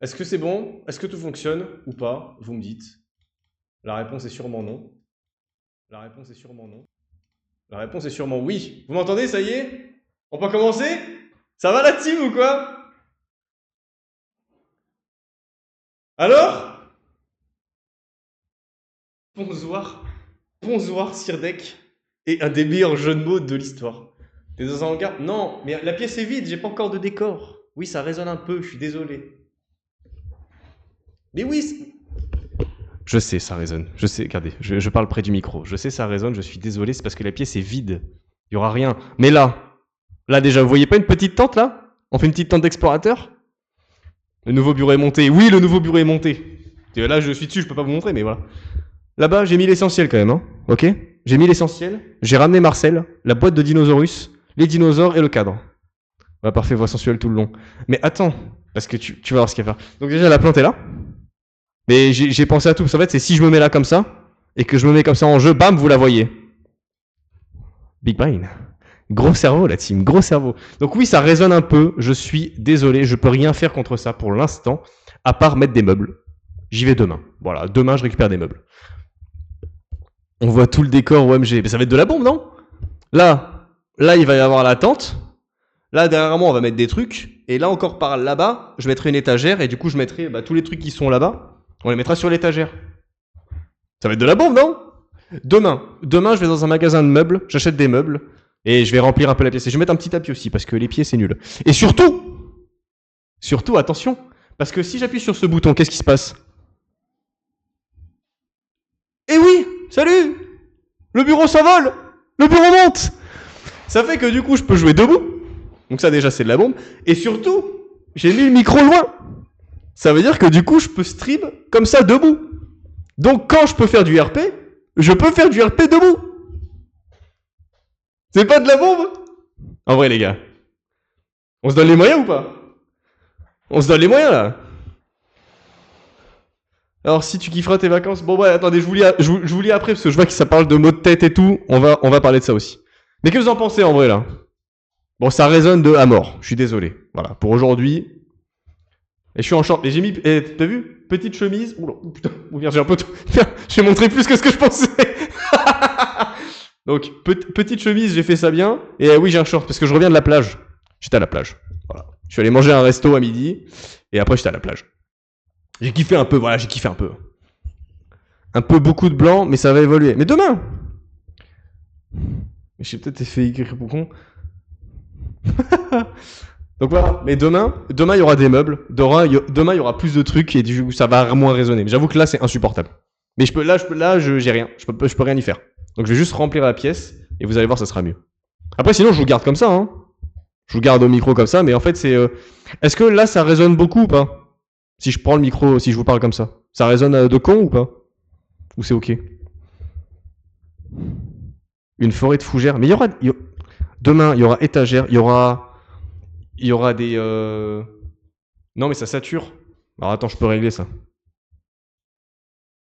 Est-ce que c'est bon? Est-ce que tout fonctionne ou pas? Vous me dites. La réponse est sûrement non. La réponse est sûrement non. La réponse est sûrement oui. Vous m'entendez, ça y est? On peut commencer? Ça va la team ou quoi? Alors? Bonsoir. Bonsoir, Sirdek. Et un des meilleurs jeux de mots de l'histoire. T'es dans un hangar? Non, mais la pièce est vide, j'ai pas encore de décor. Oui, ça résonne un peu, je suis désolé. Mais oui, je sais, ça résonne. Je sais, regardez, je parle près du micro. Je sais, ça résonne, je suis désolé, c'est parce que la pièce est vide. Il y aura rien. Mais là déjà, vous voyez pas une petite tente là? On fait une petite tente d'explorateur? Le nouveau bureau est monté. Oui, le nouveau bureau est monté. Et là, je suis dessus, je peux pas vous montrer, mais voilà. Là-bas, j'ai mis l'essentiel quand même, hein. Ok? J'ai mis l'essentiel. J'ai ramené Marcel, la boîte de Dinosaurus, les dinosaures et le cadre. Voilà, parfait, voix sensuelle tout le long. Mais attends, parce que tu vas voir ce qu'il y a à faire. Donc déjà, la plante est là. Mais j'ai pensé à tout. En fait, c'est si je me mets là comme ça, et que je me mets comme ça en jeu, bam, vous la voyez. Big brain. Gros cerveau, la team, gros cerveau. Donc oui, ça résonne un peu. Je suis désolé, je peux rien faire contre ça pour l'instant, à part mettre des meubles. J'y vais demain. Voilà, demain, je récupère des meubles. On voit tout le décor OMG. Mais ça va être de la bombe, non? Là, il va y avoir la tente. Là, derrière moi, on va mettre des trucs. Et là, encore par là-bas, je mettrai une étagère. Et du coup, je mettrai tous les trucs qui sont là-bas. On les mettra sur l'étagère. Ça va être de la bombe, non? Demain, je vais dans un magasin de meubles. J'achète des meubles. Et je vais remplir un peu la pièce. Et je vais mettre un petit tapis aussi, parce que les pieds, c'est nul. Et surtout, attention. Parce que si j'appuie sur ce bouton, qu'est-ce qui se passe? Eh oui! Salut! Le bureau s'envole! Le bureau monte! Ça fait que du coup, je peux jouer debout. Donc ça, déjà, c'est de la bombe. Et surtout, j'ai mis le micro loin. Ça veut dire que du coup, je peux stream comme ça debout. Donc quand je peux faire du RP, je peux faire du RP debout. C'est pas de la bombe? En vrai, les gars. On se donne les moyens ou pas? On se donne les moyens là. Alors si tu kifferas tes vacances, bon ouais, attendez, je vous lis après parce que je vois que ça parle de maux de tête et tout. On va parler de ça aussi. Mais que vous en pensez en vrai là? Bon, ça résonne de à mort. Je suis désolé. Voilà, pour aujourd'hui. Et je suis en short. Et j'ai mis. T'as vu? Petite chemise. Oula, putain. J'ai un peu. J'ai montré plus que ce que je pensais. Donc, petite chemise, j'ai fait ça bien. Et oui, j'ai un short parce que je reviens de la plage. J'étais à la plage. Voilà. Je suis allé manger un resto à midi. Et après, j'étais à la plage. J'ai kiffé un peu. Voilà, j'ai kiffé un peu. Un peu beaucoup de blanc, mais ça va évoluer. Mais demain! Mais j'ai peut-être fait écrire pour con. Donc voilà, mais demain, il y aura des meubles, demain, il y aura plus de trucs et du coup, ça va moins résonner. Mais j'avoue que là, c'est insupportable. Mais j'ai rien. Je peux rien y faire. Donc je vais juste remplir la pièce et vous allez voir, ça sera mieux. Après, sinon, je vous garde comme ça, hein. Je vous garde au micro comme ça, mais en fait, c'est. Est-ce que là, ça résonne beaucoup ou pas? Si je prends le micro, si je vous parle comme ça. Ça résonne de con ou pas? Ou c'est ok? Une forêt de fougères. Mais demain, il y aura étagère, il y aura des. Non, mais ça sature. Alors attends, je peux régler ça.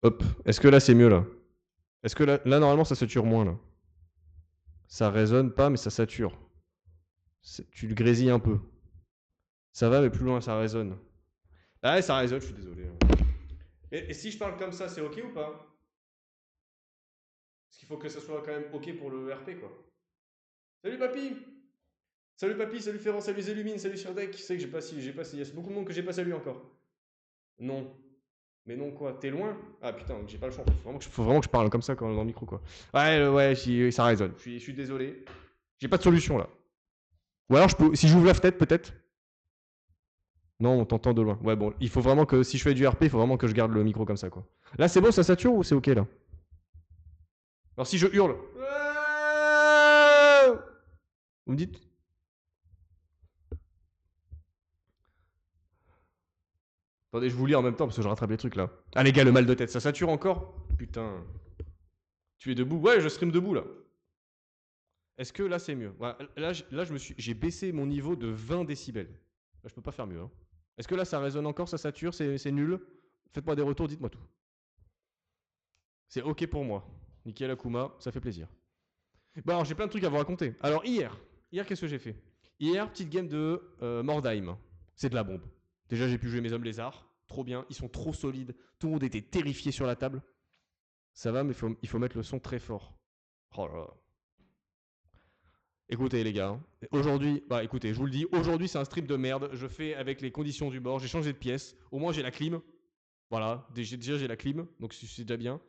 Hop. Est-ce que là, c'est mieux là? Est-ce que là, normalement, ça sature moins là? Ça résonne pas, mais ça sature. Tu le grésilles un peu. Ça va, mais plus loin, ça résonne. Ah ouais, ça résonne, je suis désolé. Et si je parle comme ça, c'est ok ou pas? Parce qu'il faut que ça soit quand même ok pour le RP, quoi. Salut papy! Salut papy, salut Ferrand, salut Zélumine, salut Surdek. C'est que il y a beaucoup de monde que j'ai pas salué encore. Non. Mais non quoi, t'es loin? Ah putain, j'ai pas le choix. Faut vraiment que je parle comme ça dans le micro quoi. Ouais, ça résonne. Je suis désolé. J'ai pas de solution là. Ou alors si j'ouvre la fenêtre peut-être. Non, on t'entend de loin. Ouais bon, il faut vraiment que si je fais du RP, il faut vraiment que je garde le micro comme ça quoi. Là c'est bon, ça sature ou c'est ok là? Alors si je hurle. Vous me dites? Attendez, je vous lis en même temps parce que je rattrape les trucs là. Ah les gars, le mal de tête, ça sature encore? Putain. Tu es debout? Ouais, je stream debout là. Est-ce que là c'est mieux? Ouais, là, j'ai baissé mon niveau de 20 décibels. Là, je peux pas faire mieux, hein. Est-ce que là ça résonne encore, ça sature, c'est nul? Faites-moi des retours, dites-moi tout. C'est ok pour moi. Nickel Akuma, ça fait plaisir. Bon, alors j'ai plein de trucs à vous raconter. Alors hier qu'est-ce que j'ai fait? Hier, petite game de Mordheim. C'est de la bombe. Déjà, j'ai pu jouer mes hommes lézards. trop bien. Ils sont trop solides. Tout le monde était terrifié sur la table. Ça va, mais il faut mettre le son très fort. Oh là là. Écoutez les gars, hein. Aujourd'hui, bah écoutez, je vous le dis, aujourd'hui c'est un stream de merde. Je fais avec les conditions du bord. J'ai changé de pièce. Au moins j'ai la clim. Voilà, déjà j'ai la clim, donc c'est déjà bien.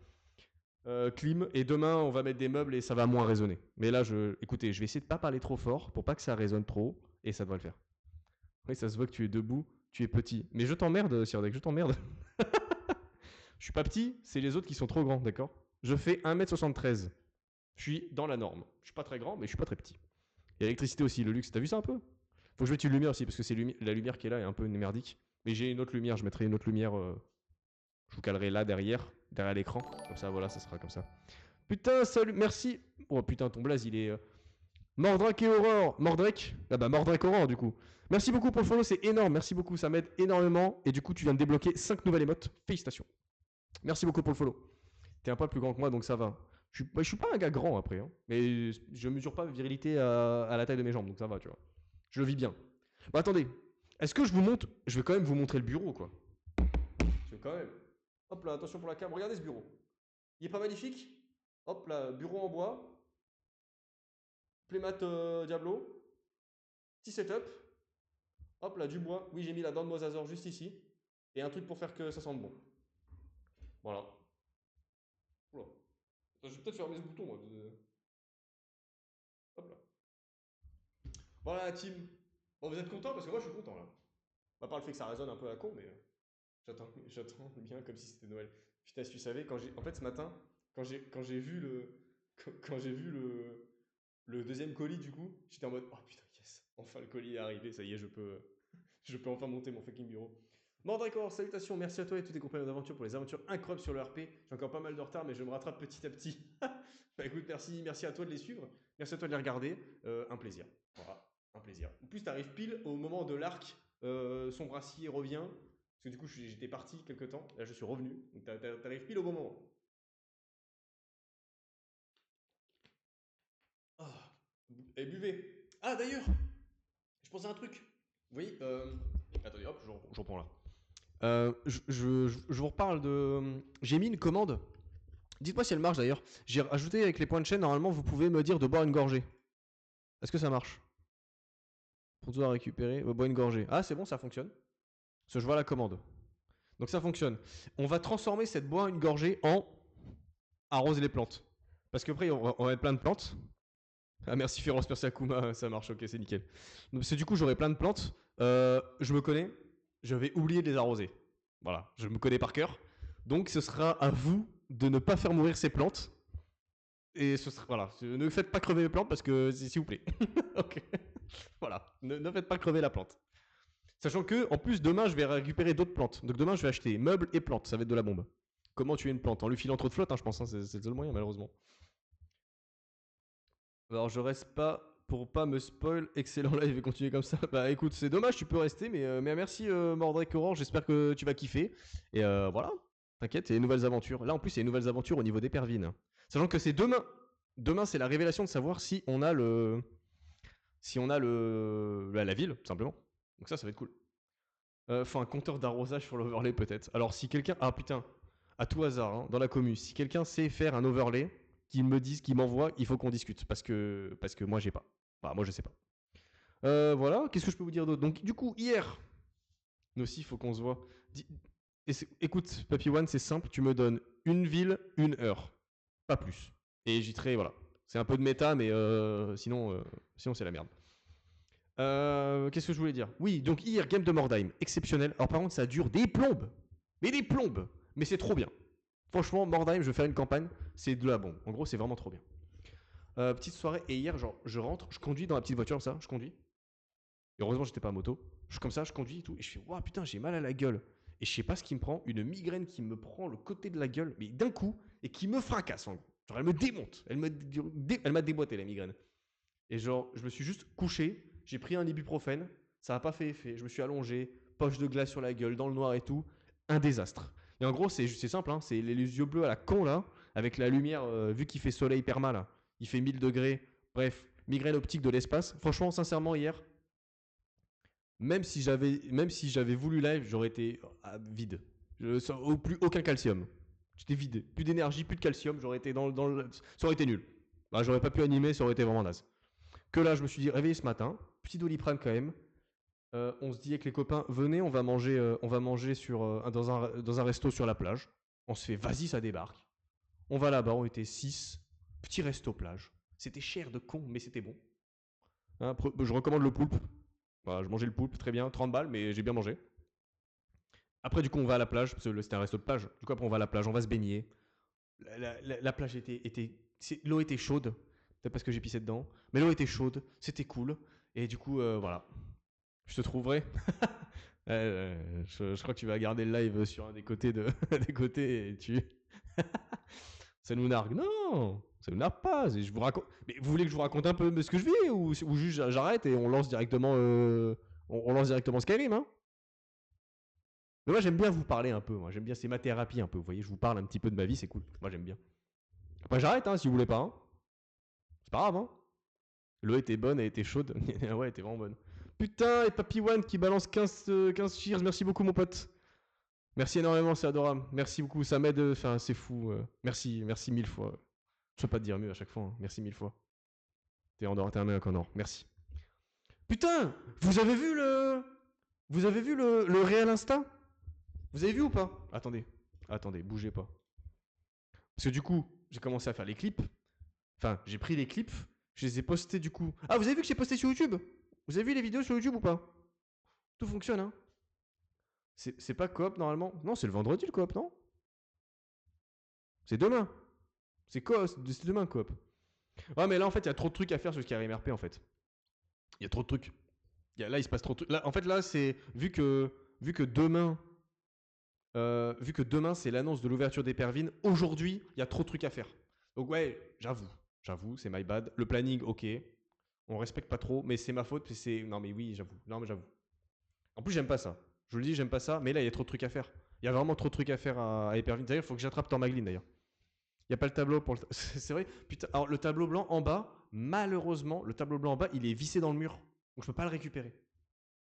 Clim, et demain on va mettre des meubles et ça va moins résonner. Mais là, écoutez, je vais essayer de pas parler trop fort pour pas que ça résonne trop, et ça devrait le faire. Oui, ça se voit que tu es debout, tu es petit. Mais je t'emmerde, Sirdek, je t'emmerde. Je suis pas petit, c'est les autres qui sont trop grands, d'accord? Je fais 1m73. Je suis dans la norme. Je suis pas très grand, mais je suis pas très petit. Et l'électricité aussi, le luxe, t'as vu ça un peu? Faut que je mette une lumière aussi, parce que la lumière qui est là est un peu merdique. Mais j'ai une autre lumière, je mettrai une autre lumière. Je vous calerai là derrière l'écran. Comme ça, voilà, ça sera comme ça. Putain, salut, merci. Oh putain, ton blaze, il est. Mordrake et Aurore. Mordrake. Ah bah, Mordrake Aurore, du coup. Merci beaucoup pour le follow, c'est énorme. Merci beaucoup, ça m'aide énormément. Et du coup, tu viens de débloquer 5 nouvelles émotes. Félicitations. Merci beaucoup pour le follow. T'es un peu plus grand que moi, donc ça va. Je suis pas un gars grand après, hein. Mais je mesure pas virilité à la taille de mes jambes, donc ça va, tu vois. Je le vis bien. Bah attendez, est-ce que je vous montre. Je vais quand même vous montrer le bureau, quoi. Je vais quand même. Hop là, attention pour la cam. Regardez ce bureau. Il est pas magnifique? Hop là, bureau en bois. Playmat Diablo. Petit setup. Hop là, du bois. Oui, j'ai mis la dent de mosasaur juste ici. Et un truc pour faire que ça sente bon. Voilà. Oula. Je vais peut-être fermer ce bouton, moi. Hop là. Voilà la team. Bon, vous êtes content parce que moi je suis content là. À part le fait que ça résonne un peu à con, mais j'attends bien comme si c'était Noël. Putain, si tu savais, en fait ce matin, quand j'ai vu quand j'ai vu le deuxième colis du coup, j'étais en mode oh putain yes, enfin le colis est arrivé, ça y est, je peux enfin monter mon fucking bureau. Mordracor, salutations, merci à toi et tous tes compagnons d'aventure pour les aventures incroyables sur le RP. J'ai encore pas mal de retard, mais je me rattrape petit à petit. Bah écoute, merci à toi de les suivre, merci à toi de les regarder, un plaisir. Voilà, un plaisir. En plus, t'arrives pile au moment de l'arc, son brassier revient, parce que du coup j'étais parti quelque temps, là je suis revenu, donc t'arrives pile au bon moment. Ah, et buvez. Ah d'ailleurs, je pensais à un truc. Vous voyez, attendez, hop, je reprends là. Je vous reparle de. J'ai mis une commande. Dites-moi si elle marche d'ailleurs. J'ai ajouté avec les points de chaîne, normalement vous pouvez me dire de boire une gorgée. Est-ce que ça marche? Pour tout à récupérer, boire une gorgée. Ah c'est bon, ça fonctionne. Parce que je vois la commande. Donc ça fonctionne. On va transformer cette boire une gorgée en arroser les plantes. Parce qu'après on va mettre plein de plantes. Ah merci Féroce, merci Akuma, ça marche, ok c'est nickel. Donc, du coup j'aurai plein de plantes. Je me connais, je vais oublier de les arroser. Voilà, je me connais par cœur. Donc ce sera à vous de ne pas faire mourir ces plantes. Et ce sera, voilà, ne faites pas crever les plantes parce que, s'il vous plaît. Ok. Voilà, ne faites pas crever la plante. Sachant que, en plus, demain, je vais récupérer d'autres plantes. Donc demain, je vais acheter meubles et plantes. Ça va être de la bombe. Comment tuer une plante? En lui filant trop de flotte, hein, je pense. Hein, c'est le seul moyen, malheureusement. Alors, je reste pas pour pas me spoil. Excellent live et continuer comme ça. Bah écoute, c'est dommage, tu peux rester. Mais merci, Mordrake Orange. J'espère que tu vas kiffer. Et voilà, t'inquiète, il y a des nouvelles aventures. Là, en plus, il y a des nouvelles aventures au niveau des pervines. Sachant que c'est demain. Demain, c'est la révélation de savoir si on a le. Si on a la ville, tout simplement. Donc ça va être cool. Faut un compteur d'arrosage sur l'overlay peut-être. Alors si quelqu'un... Ah putain, à tout hasard, hein, dans la commu, si quelqu'un sait faire un overlay, qu'il me dise, qu'il m'envoie, il faut qu'on discute. Parce que moi j'ai pas. Bah moi je sais pas. Voilà, qu'est-ce que je peux vous dire d'autre? Donc du coup, hier, nous aussi il faut qu'on se voit. Écoute, Papy One, c'est simple, tu me donnes une ville, une heure. Pas plus. Et j'y serai, voilà. C'est un peu de méta, mais sinon c'est la merde. Qu'est-ce que je voulais dire? Oui, donc hier, game de Mordheim, exceptionnel. Alors par contre, ça dure des plombes. Mais des plombes. Mais c'est trop bien. Franchement, Mordheim, je vais faire une campagne, c'est de la bombe. En gros, c'est vraiment trop bien. Petite soirée, et hier, genre, je rentre, je conduis dans la petite voiture, ça, je conduis. Et heureusement, j'étais pas à moto. Comme ça, je conduis et tout, et je fais, waouh, putain, j'ai mal à la gueule. Et je sais pas ce qui me prend, une migraine qui me prend le côté de la gueule, mais d'un coup, et qui me fracasse, en gros. Genre, elle me démonte. Elle m'a déboîté, la migraine. Et genre, je me suis juste couché, j'ai pris un ibuprofène, ça n'a pas fait effet, je me suis allongé, poche de glace sur la gueule, dans le noir et tout, un désastre. Et en gros, c'est simple, hein, c'est les yeux bleus à la con là, avec la lumière, vu qu'il fait soleil perma là, il fait 1000 degrés, bref, migraine optique de l'espace. Franchement, sincèrement, hier, même si j'avais voulu live, j'aurais été vide. Au plus aucun calcium. J'étais vide. Plus d'énergie, plus de calcium. J'aurais été ça aurait été nul. Bah, j'aurais pas pu animer, ça aurait été vraiment naze. Que là, je me suis dit, réveillé ce matin, petit Doliprane quand même. On se dit avec les copains, venez, on va manger dans un resto sur la plage. On se fait, vas-y, ça débarque. On va là-bas, on était 6. Petit resto plage. C'était cher de con, mais c'était bon. Hein, je recommande le poulpe. Voilà, je mangeais le poulpe, très bien, 30 balles, mais j'ai bien mangé. Après, du coup, on va à la plage, parce que c'était un resto de plage. Du coup, après, on va à la plage, on va se baigner. La plage l'eau était chaude. Peut-être parce que j'ai pissé dedans. Mais l'eau était chaude, c'était cool. Et du coup, voilà. Je te trouverai. Je crois que tu vas garder le live sur un des côtés des côtés et tu. Ça nous nargue. Non, ça nous nargue pas. Je vous raconte. Mais vous voulez que je vous raconte un peu ce que je vis ou juste j'arrête et on lance directement, on lance directement Skyrim, hein. Mais moi j'aime bien vous parler un peu. Moi j'aime bien, c'est ma thérapie un peu. Vous voyez, je vous parle un petit peu de ma vie, c'est cool. Moi j'aime bien. Après j'arrête, hein, si vous voulez pas. Hein. C'est pas grave, hein. L'eau était bonne, elle était chaude. Ouais, elle était vraiment bonne. Putain, et Papy One qui balance 15 cheers. Merci beaucoup, mon pote. Merci énormément, c'est adorable. Merci beaucoup, ça m'aide. Enfin, c'est fou. Merci 1000 fois. Je peux pas te dire mieux à chaque fois. Hein. Merci 1000 fois. T'es un mec en or. Merci. Putain, vous avez vu le réel Insta? Vous avez vu ou pas? Attendez, bougez pas. Parce que du coup, j'ai commencé à faire les clips. Enfin, j'ai pris les clips, je les ai postés du coup. Ah, vous avez vu que j'ai posté sur YouTube? Vous avez vu les vidéos sur YouTube ou pas? Tout fonctionne, hein? C'est pas coop normalement? Non, c'est le vendredi le coop, non? C'est demain. C'est demain coop. Ouais, mais là en fait, il y a trop de trucs à faire sur Skyrim RP en fait. Il y a trop de trucs. Là, il se passe trop de trucs. Là, en fait, là, c'est vu que demain, c'est l'annonce de l'ouverture des Pervines. Aujourd'hui, il y a trop de trucs à faire. Donc ouais, j'avoue, c'est my bad. Le planning, ok, on respecte pas trop, mais c'est ma faute. Non mais oui, j'avoue. Non mais j'avoue. En plus, j'aime pas ça. Je vous le dis, j'aime pas ça. Mais là, il y a trop de trucs à faire. Il y a vraiment trop de trucs à faire à Hypervine. D'ailleurs, il faut que j'attrape Tormaglin d'ailleurs. Il n'y a pas le tableau pour le. C'est vrai. Putain. Alors, le tableau blanc en bas, malheureusement, le tableau blanc en bas, il est vissé dans le mur. Donc, je peux pas le récupérer.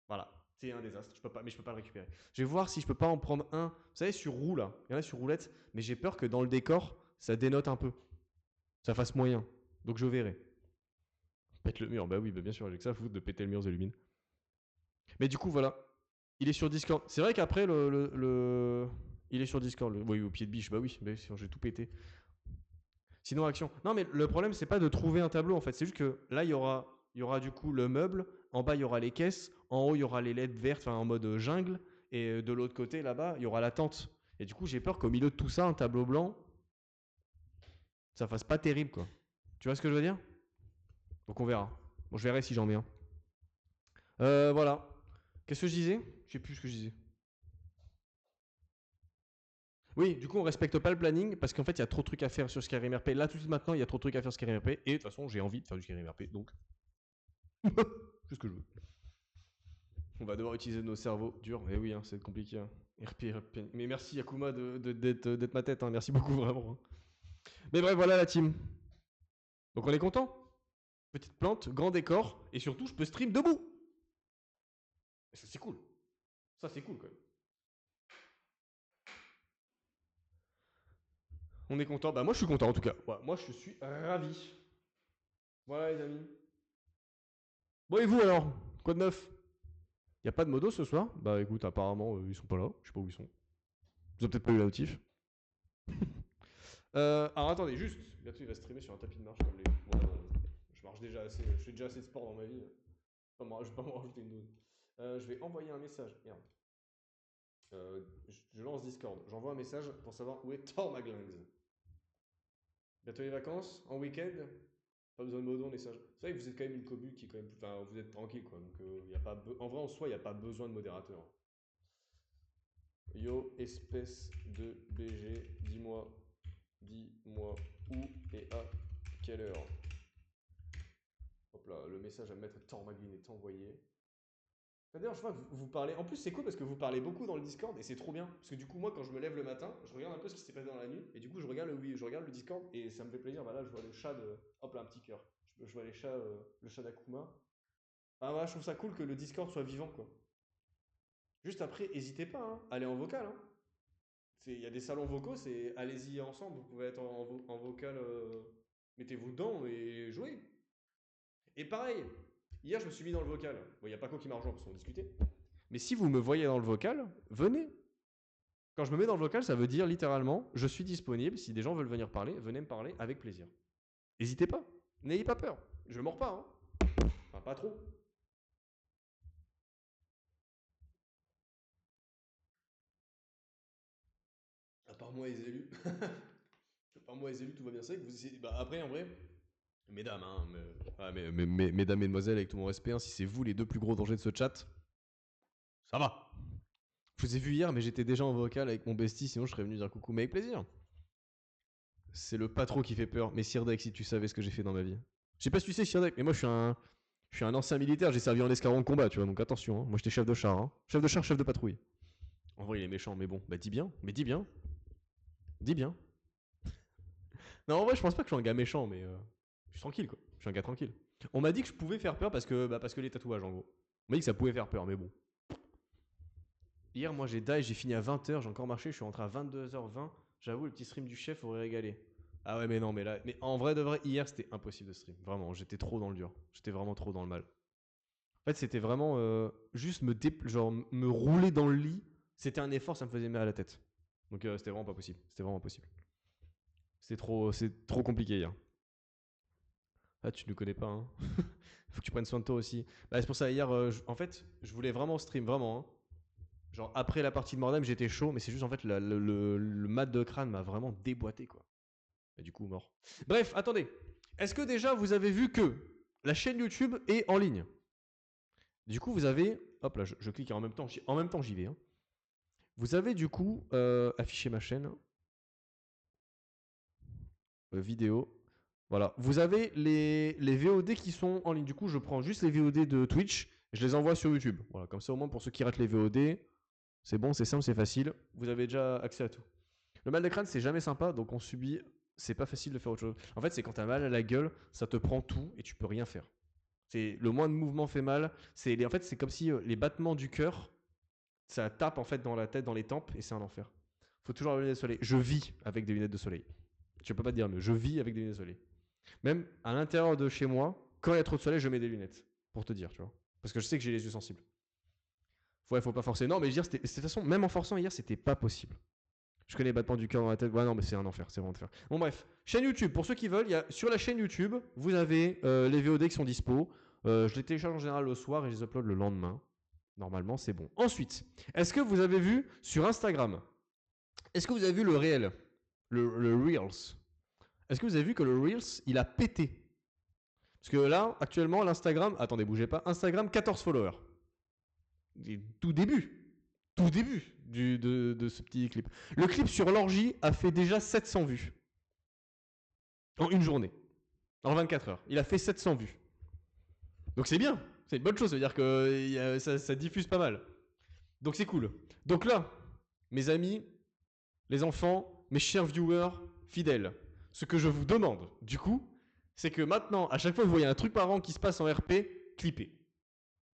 Voilà. C'est un désastre. Mais je peux pas le récupérer. Je vais voir si je peux pas en prendre un. Vous savez, sur roue là. Il y en a sur roulette. Mais j'ai peur que dans le décor, ça dénote un peu. Ça fasse moyen. Donc, je verrai. Pète le mur. Bah oui, bah bien sûr, j'ai que ça à foutre de péter le mur de Lumine. Mais du coup, voilà. Il est sur Discord. C'est vrai qu'après, il est sur Discord. Oui, au pied de biche. Bah oui, j'ai tout pété. Sinon, action. Non, mais le problème, c'est pas de trouver un tableau, en fait. C'est juste que là, il y aura du coup le meuble. En bas, il y aura les caisses. En haut, il y aura les LED vertes, en mode jungle. Et de l'autre côté, là-bas, il y aura la tente. Et du coup, j'ai peur qu'au milieu de tout ça, un tableau blanc, ça fasse pas terrible, quoi. Tu vois ce que je veux dire? Donc, on verra. Bon, je verrai si j'en mets un. Voilà. Qu'est-ce que je disais? Je sais plus ce que je disais. Oui, du coup, on respecte pas le planning parce qu'en fait, il y a trop de trucs à faire sur Skyrim RP. Là, tout de suite maintenant, il y a trop de trucs à faire sur Skyrim RP. Et de toute façon, j'ai envie de faire du Skyrim RP, donc. C'est ce que je veux. On va devoir utiliser nos cerveaux dur. Mais oui, hein, c'est compliqué. Hein. RP. Mais merci Yakuma d'être ma tête. Hein. Merci beaucoup, vraiment. Hein. Mais bref, voilà la team. Donc on est content. Petite plante, grand décor. Et surtout, je peux stream debout. Et ça, c'est cool. Ça, c'est cool quand même. On est content. Bah, moi, je suis content en tout cas. Ouais, moi, je suis ravi. Voilà, les amis. Bon, et vous alors? Quoi de neuf? Y a pas de modo ce soir? Bah écoute, apparemment, ils sont pas là. Je sais pas où ils sont. Ils ont peut-être pas eu la notif. Alors attendez, juste. Bientôt, il va streamer sur un tapis de marche comme les. Bon, je marche déjà assez. Je fais déjà assez de sport dans ma vie. Je vais pas m'en rajouter une dose. Je vais envoyer un message. Merde. Je lance Discord. J'envoie un message pour savoir où est Thor Maglinx. Bientôt les vacances? En week-end? Pas besoin de modo, on est sage. C'est vrai que vous êtes quand même une cobu qui est quand même. Enfin, vous êtes tranquille quoi. Donc, y a pas en vrai, en soi, il n'y a pas besoin de modérateur. Yo, espèce de BG, dis-moi où et à quelle heure. Hop là, le message à mettre Tormaglin est envoyé. D'ailleurs, je vois que vous parlez. En plus, c'est cool parce que vous parlez beaucoup dans le Discord et c'est trop bien. Parce que du coup, moi, quand je me lève le matin, je regarde un peu ce qui s'est passé dans la nuit et du coup, je regarde le Discord et ça me fait plaisir. Bah là, je vois le chat de. Hop là, un petit cœur. Je vois le chat d'Akuma. Ah ouais, je trouve ça cool que le Discord soit vivant quoi. Juste après, n'hésitez pas, hein, allez en vocal. Hein. Il y a des salons vocaux, c'est allez-y ensemble, vous pouvez être en vocal, mettez-vous dedans et jouez. Et pareil, hier je me suis mis dans le vocal. Bon, il n'y a pas quoi qui m'a rejoint parce qu'on discutait. Mais si vous me voyez dans le vocal, venez. Quand je me mets dans le vocal, ça veut dire littéralement, je suis disponible. Si des gens veulent venir parler, venez me parler avec plaisir. N'hésitez pas. N'ayez pas peur. Je mords pas. Hein. Enfin, pas trop. À part moi et les élus. À part moi et les élus, tout va bien. C'est que vous essayez. Bah, après, en vrai, mesdames, hein, mesdames, mesdemoiselles, avec tout mon respect, hein, si c'est vous les deux plus gros dangers de ce chat, ça va. Je vous ai vu hier, mais j'étais déjà en vocal avec mon bestie, sinon je serais venu dire coucou, mais avec plaisir. C'est le patron qui fait peur. Mais Sirdek, si tu savais ce que j'ai fait dans ma vie. Je sais pas si tu sais, Sirdek, mais moi je suis un ancien militaire, j'ai servi en escadron de combat, tu vois, donc attention. Hein. Moi j'étais chef de char. Hein. Chef de char, chef de patrouille. En vrai, il est méchant, mais bon, bah dis bien, mais dis bien. Dis bien. Non, en vrai, je pense pas que je suis un gars méchant, mais je suis tranquille, quoi. Je suis un gars tranquille. On m'a dit que je pouvais faire peur parce que les tatouages, en gros. On m'a dit que ça pouvait faire peur, mais bon. Hier, moi, j'ai die, j'ai fini à 20h, j'ai encore marché, je suis rentré à 22h20. J'avoue, le petit stream du chef aurait régalé. Ah ouais, mais non, mais là, mais en vrai de vrai, hier, c'était impossible de stream. Vraiment, j'étais trop dans le dur. J'étais vraiment trop dans le mal. En fait, c'était vraiment juste genre, me rouler dans le lit. C'était un effort, ça me faisait mal à la tête. Donc, c'était vraiment pas possible. C'était vraiment impossible. C'est trop compliqué hier. Ah, tu ne connais pas, hein. Faut que tu prennes soin de toi aussi. Bah, c'est pour ça, hier, en fait, je voulais vraiment stream, vraiment. Hein. Genre, après la partie de Mordem, j'étais chaud, mais c'est juste, en fait, le mat de crâne m'a vraiment déboîté, quoi. Et du coup, mort. Bref, attendez. Est-ce que déjà, vous avez vu que la chaîne YouTube est en ligne? Du coup, vous avez... Hop là, je clique en même temps, j'y vais. Hein. Vous avez du coup affiché ma chaîne. Vidéo. Voilà. Vous avez les VOD qui sont en ligne. Du coup, je prends juste les VOD de Twitch, je les envoie sur YouTube. Voilà, comme ça au moins pour ceux qui ratent les VOD, c'est bon, c'est simple, c'est facile. Vous avez déjà accès à tout. Le mal de crâne, c'est jamais sympa, donc on subit. C'est pas facile de faire autre chose. En fait, c'est quand t'as mal à la gueule, ça te prend tout et tu peux rien faire. C'est le moindre mouvement fait mal. En fait, c'est comme si les battements du cœur, ça tape en fait dans la tête, dans les tempes, et c'est un enfer. Faut toujours avoir des lunettes de soleil. Je vis avec des lunettes de soleil. Je peux pas te dire mieux. Je vis avec des lunettes de soleil. Même à l'intérieur de chez moi, quand il y a trop de soleil, je mets des lunettes. Pour te dire, tu vois. Parce que je sais que j'ai les yeux sensibles. Ouais, faut pas forcer. Non, mais je veux dire, de toute façon, même en forçant hier, c'était pas possible. Je connais les battements du cœur dans la tête. Ouais, non, mais c'est un enfer. C'est vraiment un enfer. Bon, bref. Chaîne YouTube. Pour ceux qui veulent, sur la chaîne YouTube, vous avez les VOD qui sont dispo. Je les télécharge en général le soir et je les upload le lendemain. Normalement, c'est bon. Ensuite, est-ce que vous avez vu sur Instagram? Est-ce que vous avez vu le réel? Le Reels? Est-ce que vous avez vu que le Reels, il a pété? Parce que là, actuellement, l'Instagram... Attendez, bougez pas. Instagram, 14 followers. Tout début. Tout début de ce petit clip. Le clip sur l'orgie a fait déjà 700 vues. En une journée. En 24 heures. Il a fait 700 vues. Donc c'est bien. C'est une bonne chose. Ça veut dire que ça diffuse pas mal. Donc c'est cool. Donc là, mes amis, les enfants, mes chers viewers fidèles, ce que je vous demande, du coup, c'est que maintenant, à chaque fois que vous voyez un truc marrant qui se passe en RP, clippez.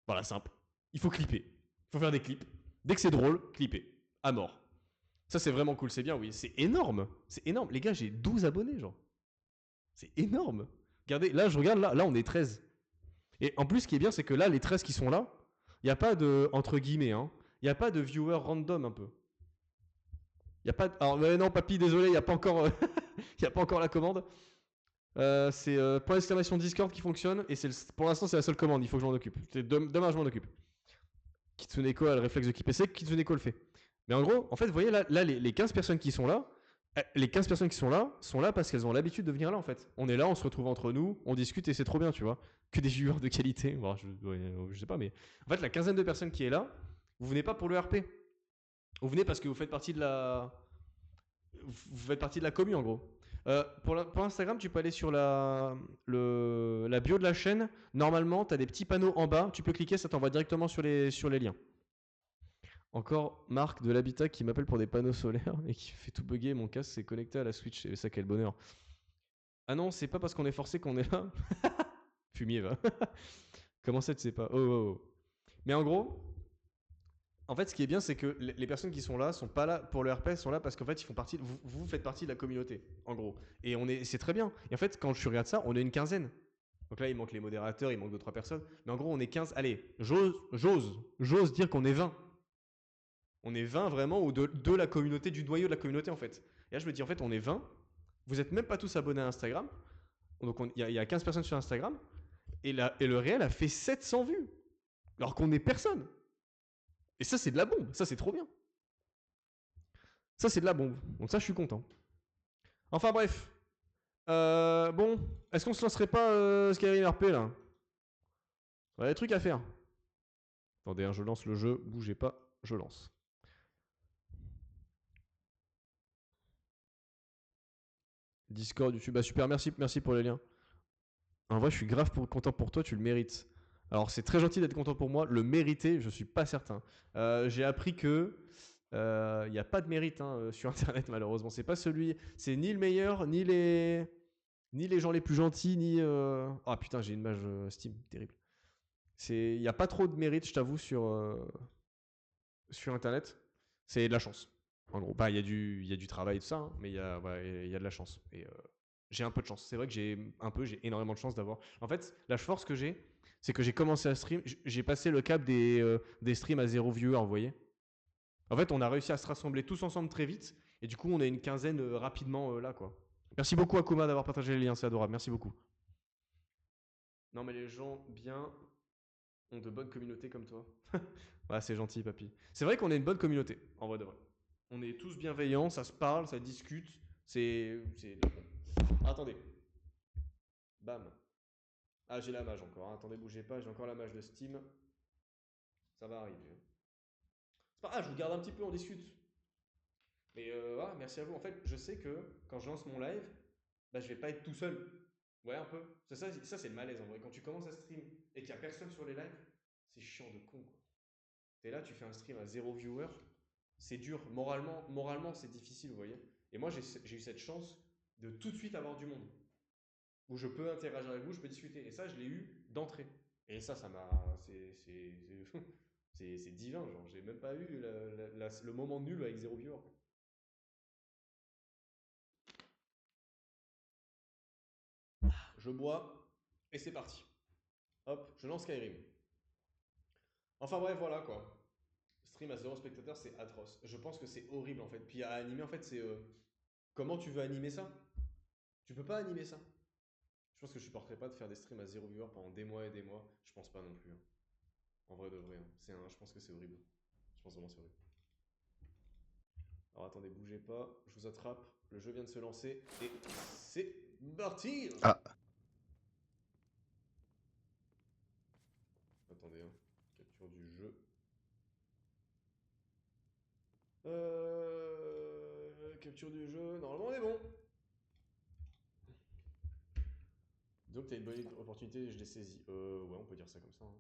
Voilà, simple. Il faut clipper. Il faut faire des clips. Dès que c'est drôle, clipper. À mort. Ça, c'est vraiment cool. C'est bien, oui. C'est énorme. C'est énorme. Les gars, j'ai 12 abonnés, genre. C'est énorme. Regardez, là, je regarde, là, on est 13. Et en plus, ce qui est bien, c'est que là, les 13 qui sont là, il n'y a pas de, entre guillemets, hein, il n'y a pas de viewer random un peu. Il y a pas de... Alors, non, papy, désolé, il n'y a pas encore, y a pas encore la commande. C'est point d'exclamation Discord qui fonctionne et pour l'instant c'est la seule commande, il faut que je m'en occupe. Demain je m'en occupe. Kitsuneko a le réflexe de keep c'est que Kitsuneko le fait. Mais en gros, en fait, vous voyez là les 15 personnes qui sont là, les 15 personnes qui sont là parce qu'elles ont l'habitude de venir là en fait. On est là, on se retrouve entre nous, on discute et c'est trop bien, tu vois. Que des joueurs de qualité, bon, je sais pas, mais en fait la quinzaine de personnes qui est là, vous venez pas pour le RP. Vous venez parce que vous faites partie de la, vous faites partie de la commu en gros. Pour Instagram, tu peux aller sur la bio de la chaîne. Normalement, tu as des petits panneaux en bas. Tu peux cliquer, ça t'envoie directement sur les liens. Encore Marc de l'Habitat qui m'appelle pour des panneaux solaires et qui fait tout bugger. Mon casque s'est connecté à la Switch. Et ça, quel bonheur. Ah non, c'est pas parce qu'on est forcé qu'on est là. Fumier, va. Comment ça, tu sais pas? Oh. Mais en gros, En fait, ce qui est bien, c'est que les personnes qui sont là sont pas là pour le RP, sont là parce qu'en fait, ils font partie. Vous faites partie de la communauté, en gros. Et c'est très bien. Et en fait, quand je regarde ça, on est une quinzaine. Donc là, il manque les modérateurs, il manque 2-3 personnes. Mais en gros, on est 15. Allez, j'ose dire qu'on est 20. On est 20 vraiment de la communauté, du noyau de la communauté en fait. Et là, je me dis, en fait, on est 20. Vous êtes même pas tous abonnés à Instagram. Donc il y a 15 personnes sur Instagram. Et le réel a fait 700 vues. Alors qu'on est personne. Et ça, c'est de la bombe. Ça, c'est trop bien. Ça, c'est de la bombe. Donc ça, je suis content. Enfin bref. Bon, est-ce qu'on se lancerait pas Skyrim RP là? On a des trucs à faire. Attendez, hein, je lance le jeu. Bougez pas, je lance. Discord, YouTube. Bah super, merci pour les liens. En vrai, je suis grave content pour toi, tu le mérites. Alors, c'est très gentil d'être content pour moi. Le mériter, je suis pas certain. J'ai appris que il n'y a pas de mérite sur Internet, malheureusement. C'est pas celui. C'est ni le meilleur, ni les gens les plus gentils, ni. Ah putain, j'ai une image Steam, terrible. Il n'y a pas trop de mérite, je t'avoue, sur Internet. C'est de la chance. En gros, bah, il y a du travail et tout ça, hein, mais il y a de la chance. Et j'ai un peu de chance. C'est vrai que j'ai énormément de chance d'avoir. En fait, la force que j'ai, c'est que j'ai commencé à stream. J'ai passé le cap des streams à 0 viewer, vous voyez. En fait, on a réussi à se rassembler tous ensemble très vite. Et du coup, on est une quinzaine rapidement là, quoi. Merci beaucoup, Akuma, d'avoir partagé les liens. C'est adorable. Merci beaucoup. Non, mais les gens bien ont de bonnes communautés comme toi. Ouais, c'est gentil, papy. C'est vrai qu'on est une bonne communauté, en vrai de vrai. On est tous bienveillants, ça se parle, ça discute. C'est. Attendez. Bam. Ah, j'ai la mage encore, hein. Attendez, bougez pas, j'ai encore la mage de Steam. Ça va arriver, hein. C'est pas grave, je vous garde un petit peu, on discute. Mais voilà, merci à vous. En fait, je sais que quand je lance mon live, bah, je vais pas être tout seul. Ouais, un peu. Ça c'est le malaise en vrai. Quand tu commences à stream et qu'il y a personne sur les lives, c'est chiant de con, quoi. T'es là, tu fais un stream à 0 viewer, c'est dur. Moralement c'est difficile, vous voyez. Et moi, j'ai eu cette chance de tout de suite avoir du monde. Où je peux interagir avec vous, je peux discuter. Et ça, je l'ai eu d'entrée. Et ça m'a. C'est divin, genre. J'ai même pas eu le moment nul avec 0 viewer. Je bois et c'est parti. Hop, je lance Skyrim. Enfin bref, voilà quoi. Stream à 0 spectateur, c'est atroce. Je pense que c'est horrible en fait. Puis à animer, en fait, c'est. Comment tu veux animer ça? Tu peux pas animer ça. Je pense que je supporterais pas de faire des streams à 0 viewer pendant des mois et des mois. Je pense pas non plus, hein. En vrai de vrai, hein. Je pense que c'est horrible. Je pense vraiment que c'est horrible. Alors attendez, bougez pas. Je vous attrape. Le jeu vient de se lancer. Et c'est parti. Ah, Attendez, hein. Capture du jeu. Capture du jeu. Normalement, on est bon. Donc t'as une bonne opportunité, je l'ai saisi. Ouais, on peut dire ça comme ça, hein.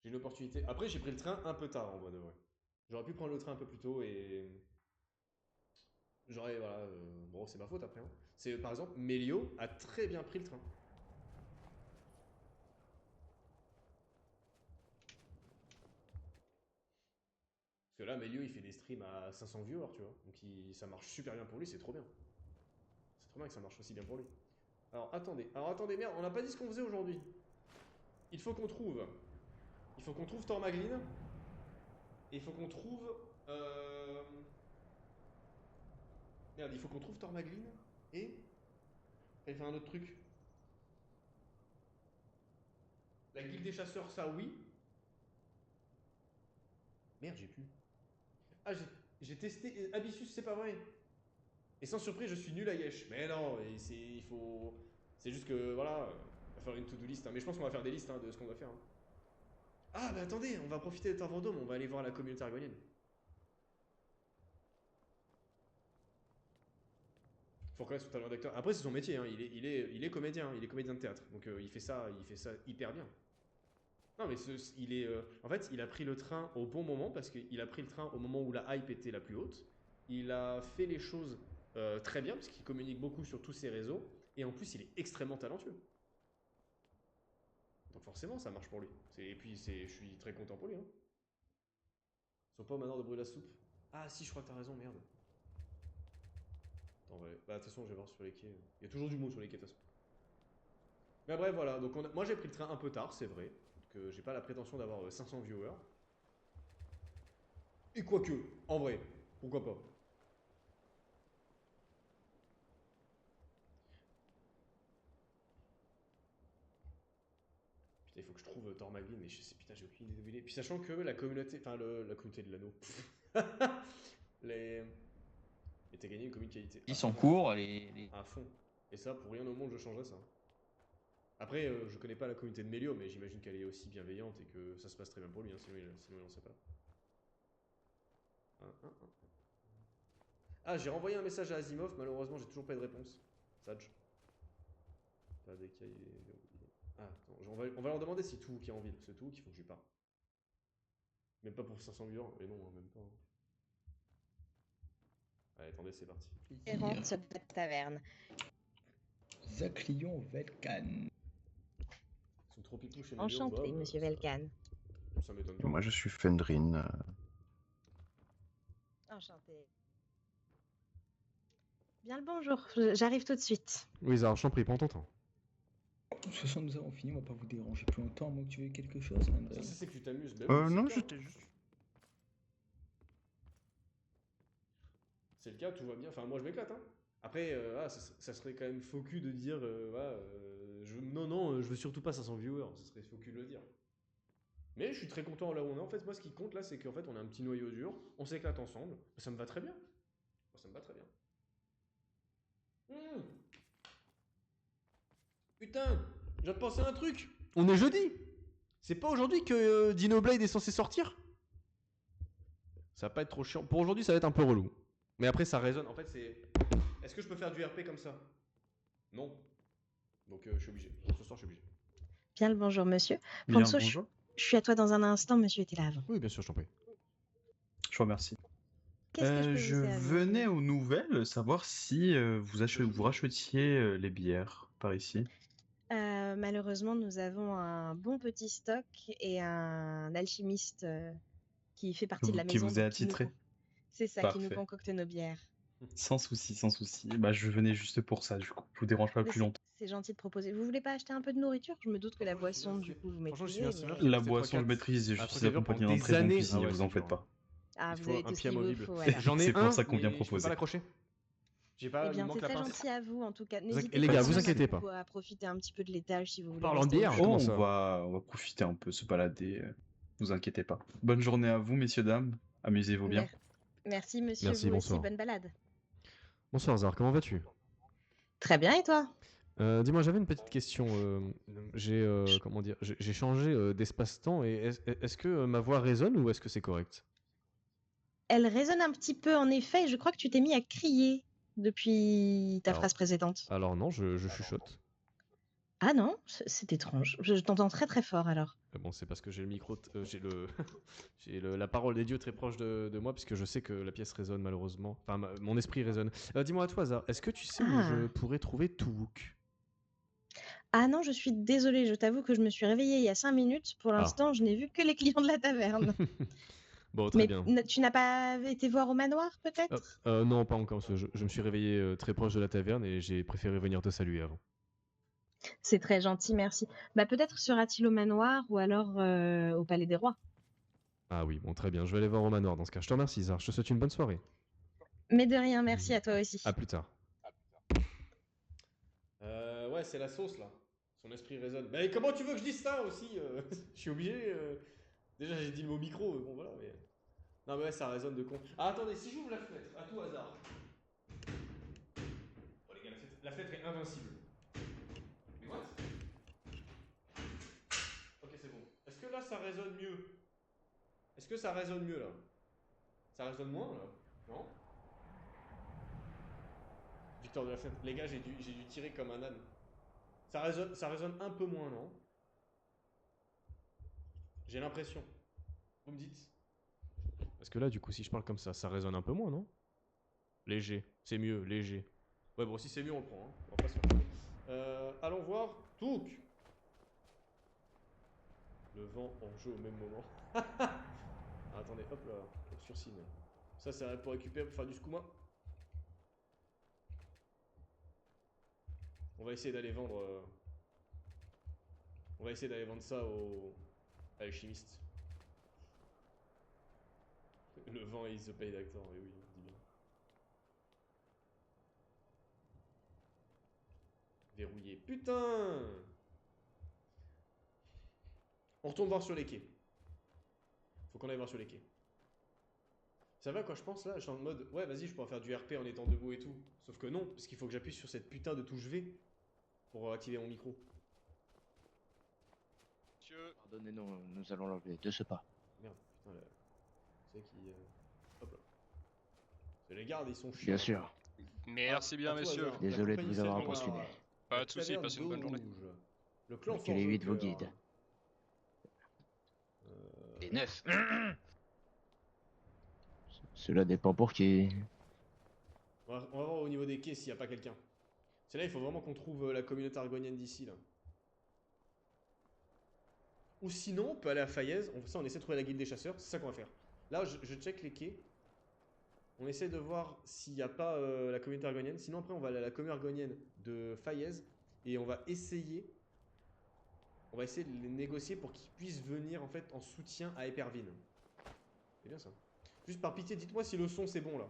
J'ai une opportunité. Après, j'ai pris le train un peu tard en vrai de vrai. J'aurais pu prendre le train un peu plus tôt et j'aurais voilà. Bon, c'est ma faute après, hein. C'est par exemple, Melio a très bien pris le train. Parce que là, Melio, il fait des streams à 500 viewers, tu vois. Donc ça marche super bien pour lui, c'est trop bien. C'est trop bien que ça marche aussi bien pour lui. Alors attendez, merde, on n'a pas dit ce qu'on faisait aujourd'hui. Il faut qu'on trouve. Il faut qu'on trouve Tormagline. Et il faut qu'on trouve. euh, Merde, il faut qu'on trouve Tormagline. Et. Elle fait un autre truc. La guilde des chasseurs, ça oui. Merde, j'ai plus. Ah, j'ai testé Abyssus, c'est pas vrai. Et sans surprise, je suis nul à Yesh. Mais non, il faut. C'est juste que voilà, il va falloir une to-do list, hein. Mais je pense qu'on va faire des listes, hein, de ce qu'on va faire, hein. Ah, bah attendez, on va profiter d'être à Vendôme, on va aller voir la communauté argonienne. Faut reconnaître son talent d'acteur. Après, c'est son métier, hein. Il est comédien, hein. Il est comédien de théâtre. Donc il fait ça hyper bien. Non, mais en fait, il a pris le train au bon moment parce qu'il a pris le train au moment où la hype était la plus haute. Il a fait les choses très bien parce qu'il communique beaucoup sur tous ses réseaux. Et en plus, il est extrêmement talentueux. Donc forcément, ça marche pour lui. Et puis, je suis très content pour lui. Hein. Ils sont pas au manoir de brûler la soupe. Ah si, je crois que t'as raison, merde. Attends, ouais. Bah, de toute façon, je vais voir sur les quais. Il y a toujours du monde sur les quais, de toute façon. Mais bref, voilà. Donc, moi, j'ai pris le train un peu tard, c'est vrai. Que j'ai pas la prétention d'avoir 500 viewers. Et quoique, en vrai, pourquoi pas. Putain, il faut que je trouve Tormaglin, mais je sais, putain, j'ai aucune idée d'où il est. Puis sachant que la communauté, enfin, la communauté de l'anneau. les. Et t'as gagné une commune qualité. Ils À sont fond. courts, À fond. Et ça, pour rien au monde, je changerais ça. Après, je connais pas la communauté de Mélio, mais j'imagine qu'elle est aussi bienveillante et que ça se passe très bien pour lui, hein, sinon il en sait pas. Ah, j'ai renvoyé un message à Asimov, malheureusement, j'ai toujours pas eu de réponse. Sage. Pas des cahiers. Ah, attends, on va leur demander si tout qui est en ville. C'est tout qu'il faut que je lui parle. Même pas pour 500 viewers. Mais non, hein, même pas. Hein. Allez, attendez, c'est parti. Errante de la taverne. Zaclion Velkan. Ils sont trop pipous chez Mélio. Enchanté, Bah, monsieur Velkan. Ça m'étonne pas. Moi, je suis Fendrin. Enchanté. Bien le bonjour, j'arrive tout de suite. Oui, Zara, je t'en prie, prends ton temps. De toute façon, nous avons fini, on va pas vous déranger plus longtemps, à moins que tu veuilles quelque chose, André. Ça, c'est que tu t'amuses. Bah oui, Non, c'est le cas. j'étais juste. C'est le cas, tout va bien. Enfin, moi, je m'éclate. Hein. Après, ça serait quand même faux cul de dire non, je veux surtout pas 500 viewers. Ça serait faux cul de le dire. Mais je suis très content là où on est. En fait, moi, ce qui compte là, c'est qu'en fait, on a un petit noyau dur. On s'éclate ensemble. Ça me va très bien. Ça me va très bien. Putain, je viens de penser à un truc. On est jeudi. C'est pas aujourd'hui que Dino Blade est censé sortir. Ça va pas être trop chiant. Pour aujourd'hui, ça va être un peu relou. Mais après, ça résonne. En fait, c'est. Est-ce que je peux faire du RP comme ça? Non. Donc, je suis obligé. Ce soir, je suis obligé. Bien le bonjour, monsieur. Bien, François, bonjour. je suis à toi dans un instant, monsieur était là avant. Oui, bien sûr, je t'en prie. Je vous remercie. Qu'est-ce que je peux vous servir? venais aux nouvelles savoir si vous rachetiez les bières par ici. Malheureusement, nous avons un bon petit stock et un alchimiste qui fait partie de la Qui maison. vous a donc qui nous attitré. con- C'est ça, qui nous Parfait. concocte nos bières. Sans souci, sans souci. Bah, je venais juste pour ça, du coup. Je vous dérange pas Mais plus longtemps. c'est gentil de proposer. Vous voulez pas acheter un peu de nourriture? Je me doute que la boisson, du coup, vous Franchement, je maîtrisez. suis un mais- serveur. La fait boisson, je 3-4 maîtrise et je un suis truc à faire accompagné pendant d'un des très bon années. cuisinier, Ah ouais, vous en c'est faites dur. pas. Ah, Il vous faut avez un tout ce pied qu'il vous amovible. faut, alors. J'en ai C'est pour un, ça qu'on vient mais je peux proposer. pas l'accrocher. J'ai pas, Eh il me bien, manque c'est la très pince. gentil à vous, en tout cas. Les N'hésitez gars, pas vous inquiétez à pas. profiter un petit peu de l'étage si vous voulez. Parle en rester bière, au je chaud. Oh, commence on ça. va profiter un peu, se balader. Vous inquiétez pas. Bonne journée à vous, messieurs, dames. Amusez-vous bien. Merci, monsieur. Merci, vous aussi, bonsoir. bonne balade. Bonsoir, Zar, comment vas-tu? Très bien, et toi? Dis-moi, j'avais une petite question. Comment dire, j'ai changé d'espace-temps et est-ce que ma voix résonne ou est-ce que c'est correct? Elle résonne un petit peu, en effet. Je crois que tu t'es mis à crier depuis ta Alors- phrase précédente. Alors non, je chuchote. Ah non, c'est étrange. Je t'entends très très fort alors. Bon, c'est parce que j'ai le micro, la parole des dieux très proche de moi, puisque je sais que la pièce résonne malheureusement. Enfin, mon esprit résonne. Dis-moi à toi, Zar, est-ce que tu sais où Ah. je pourrais trouver Tuvok? Ah non, je suis désolée, je t'avoue que je me suis réveillée il y a 5 minutes. Pour l'instant, je n'ai vu que les clients de la taverne. Bon, très Mais bien. tu n'as pas été voir au manoir, peut-être? Non, pas encore. Parce que je me suis réveillé très proche de la taverne et j'ai préféré venir te saluer avant. C'est très gentil, merci. Bah peut-être sera-t-il au manoir ou alors au Palais des Rois. Ah oui, bon, très bien. Je vais aller voir au manoir dans ce cas. Je te remercie, Zar. Je te souhaite une bonne soirée. Mais de rien, merci à toi aussi. À plus tard. Ouais, c'est la sauce là. Son esprit résonne. Mais comment tu veux que je dise ça aussi Je suis obligé. Déjà, j'ai dit le mot micro. Bon, voilà. Mais... Non, mais ouais, ça résonne de con. Ah, attendez, si j'ouvre la fenêtre, à tout hasard. Oh, les gars, la fenêtre est invincible. Mais what? Ok, c'est bon. Est-ce que là, ça résonne mieux? Est-ce que ça résonne mieux là? Ça résonne moins là? Non? Victor de la fenêtre. Les gars, j'ai dû tirer comme un âne. Ça résonne un peu moins, non? J'ai l'impression. Vous me dites? Parce que là, du coup, si je parle comme ça résonne un peu moins, non? Léger. C'est mieux, léger. Ouais, bon, si c'est mieux, on le prend. Hein. On va pas se faire. Allons voir. Touk. Le vent en jeu au même moment. Attendez, hop là, sur signe. Ça, c'est pour récupérer, pour faire du skouma. On va essayer d'aller vendre. On va essayer d'aller vendre ça aux alchimistes. Le vent is the paid actor, oui, oui, on dit bien. Verrouillé. Putain! On retourne voir sur les quais. Faut qu'on aille voir sur les quais. Ça va, quoi, je pense là? Je suis en mode, ouais, vas-y, je pourrais faire du RP en étant debout et tout. Sauf que non, parce qu'il faut que j'appuie sur cette putain de touche V pour activer mon micro. Monsieur. Pardonnez-nous, nous allons l'enlever de ce pas. Merde, putain, là. C'est qui. Hop là. C'est les gardes, ils sont chiants. Bien sûr. Merci bien, À tout messieurs. hasard. Désolé La de vous compagnie avoir Selma, importuné. Pas la de soucis, taverne passez une bonne journée. d'Eau Rouge, le clan Quel est vide vos Forgeoteur. guides? Les 9. Cela dépend pour qui. On va voir au niveau des quais s'il n'y a pas quelqu'un. C'est là, il faut vraiment qu'on trouve la communauté argonienne d'ici, là. Ou sinon, on peut aller à Fayez. On essaie de trouver la guilde des chasseurs. C'est ça qu'on va faire. Là, je check les quais. On essaie de voir s'il n'y a pas la communauté argonienne. Sinon, après, on va aller à la communauté argonienne de Fayez. Et on va essayer... On va essayer de les négocier pour qu'ils puissent venir, en fait, en soutien à Épervine. C'est bien, ça. Juste par pitié, dites-moi si le son, c'est bon, là.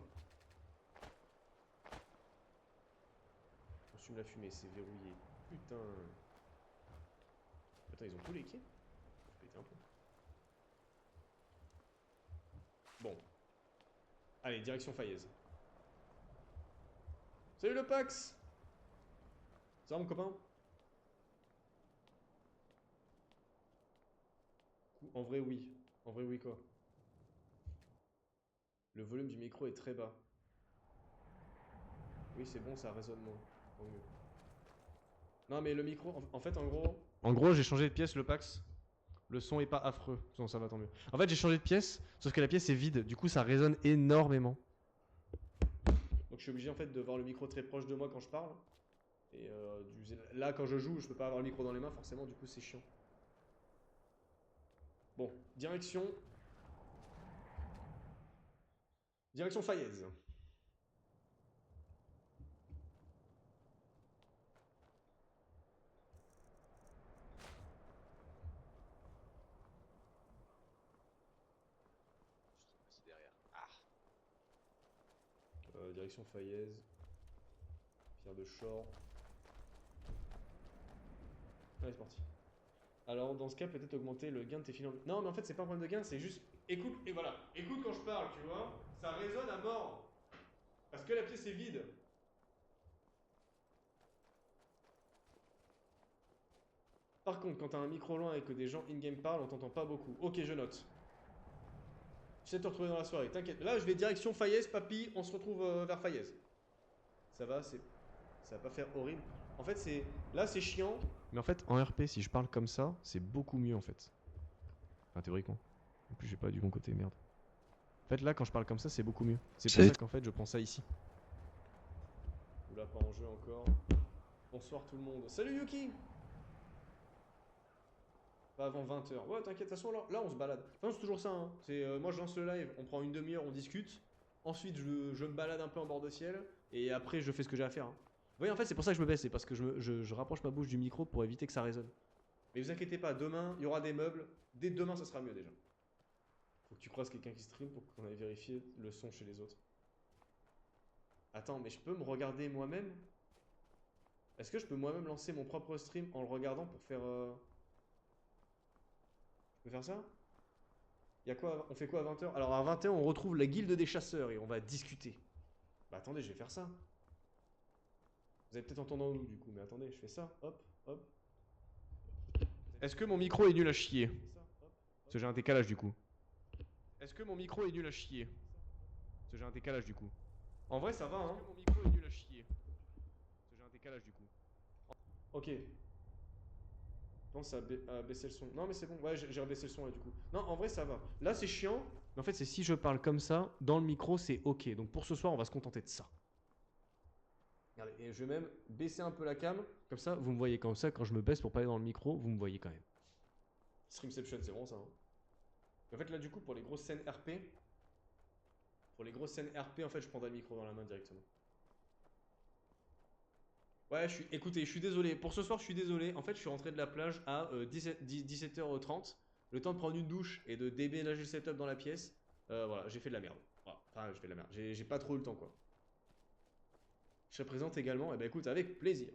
On fume la fumée, c'est verrouillé. Putain. Attends, ils ont tous les quais? Je péter un peu. Bon. Allez, direction Fayez. Salut le Pax! Ça va mon copain? En vrai oui. En vrai oui quoi. Le volume du micro est très bas. Oui c'est bon, ça résonne moins. Tant mieux. Non mais le micro, en fait en gros... En gros j'ai changé de pièce le Pax. Le son est pas affreux. Non, ça va tant mieux. En fait j'ai changé de pièce, sauf que la pièce est vide. Du coup ça résonne énormément. Donc je suis obligé en fait de voir le micro très proche de moi quand je parle. Et là quand je joue, je peux pas avoir le micro dans les mains forcément, du coup c'est chiant. Bon, direction... Direction Fayez. C'est derrière. Direction Fayez. Pierre de Chort. Allez, c'est parti. Alors, dans ce cas, peut-être augmenter le gain de tes finances. Non, mais en fait, c'est pas un problème de gain, c'est juste. Écoute, et voilà. Écoute quand je parle, tu vois. Ça résonne à mort. Parce que la pièce est vide. Par contre, quand t'as un micro loin et que des gens in-game parlent, on t'entend pas beaucoup. Ok, je note. J'essaie de te retrouver dans la soirée, t'inquiète. Là, je vais direction Fayez, papy, on se retrouve vers Fayez. Ça va, ça va pas faire horrible. En fait, c'est... Là, c'est chiant. Mais en fait, en RP, si je parle comme ça, c'est beaucoup mieux, en fait. Enfin, théoriquement. En plus, j'ai pas du bon côté, merde. En fait, là, quand je parle comme ça, c'est beaucoup mieux. C'est pour ça qu'en fait, je prends ça ici. Oula, pas en jeu encore. Bonsoir tout le monde. Salut Yuki! Pas avant 20h. Ouais, t'inquiète, de toute façon, là, on se balade. Enfin, c'est toujours ça, hein. Moi, je lance le live, on prend une demi-heure, on discute. Ensuite, je me balade un peu en bord de ciel. Et après, je fais ce que j'ai à faire. Hein. Vous voyez, en fait, c'est pour ça que je me baisse. C'est parce que je rapproche ma bouche du micro pour éviter que ça résonne. Mais vous inquiétez pas, demain, il y aura des meubles. Dès demain, ça sera mieux déjà. Faut que tu croises quelqu'un qui stream pour qu'on aille vérifier le son chez les autres. Attends, mais je peux me regarder moi-même? Est-ce que je peux moi-même lancer mon propre stream en le regardant pour faire... Je peux faire ça? Y a quoi? On fait quoi à 20h? Alors à 21h, on retrouve la guilde des chasseurs et on va discuter. Bah attendez, je vais faire ça. Vous avez peut-être entendu en nous du coup, mais attendez, je fais ça. Hop, hop. Est-ce que mon micro est nul à chier? Parce que j'ai un décalage du coup. Est-ce que mon micro est nul à chier? Parce que j'ai un décalage du coup. En vrai, ça va, hein? Est-ce que mon micro est nul à chier? Parce que j'ai un décalage du coup. Ok. Je pense à baisser le son. Non, mais c'est bon. Ouais, j'ai rebaissé le son là du coup. Non, en vrai, ça va. Là, c'est chiant. Mais en fait, c'est si je parle comme ça, dans le micro, c'est ok. Donc pour ce soir, on va se contenter de ça. Regardez, et je vais même baisser un peu la cam. Comme ça, vous me voyez comme ça. Quand je me baisse pour parler dans le micro, vous me voyez quand même. Streamception, c'est bon ça. Hein. En fait, là, du coup, pour les grosses scènes RP, en fait, je prendrai le micro dans la main directement. Ouais, écoutez, je suis désolé. Pour ce soir, je suis désolé. En fait, je suis rentré de la plage à 17h30. Le temps de prendre une douche et de déménager le setup dans la pièce. Voilà, j'ai fait de la merde. Voilà. Enfin, j'ai fait de la merde. J'ai pas trop eu le temps, quoi. Je serai présente également. Eh ben, écoute, avec plaisir.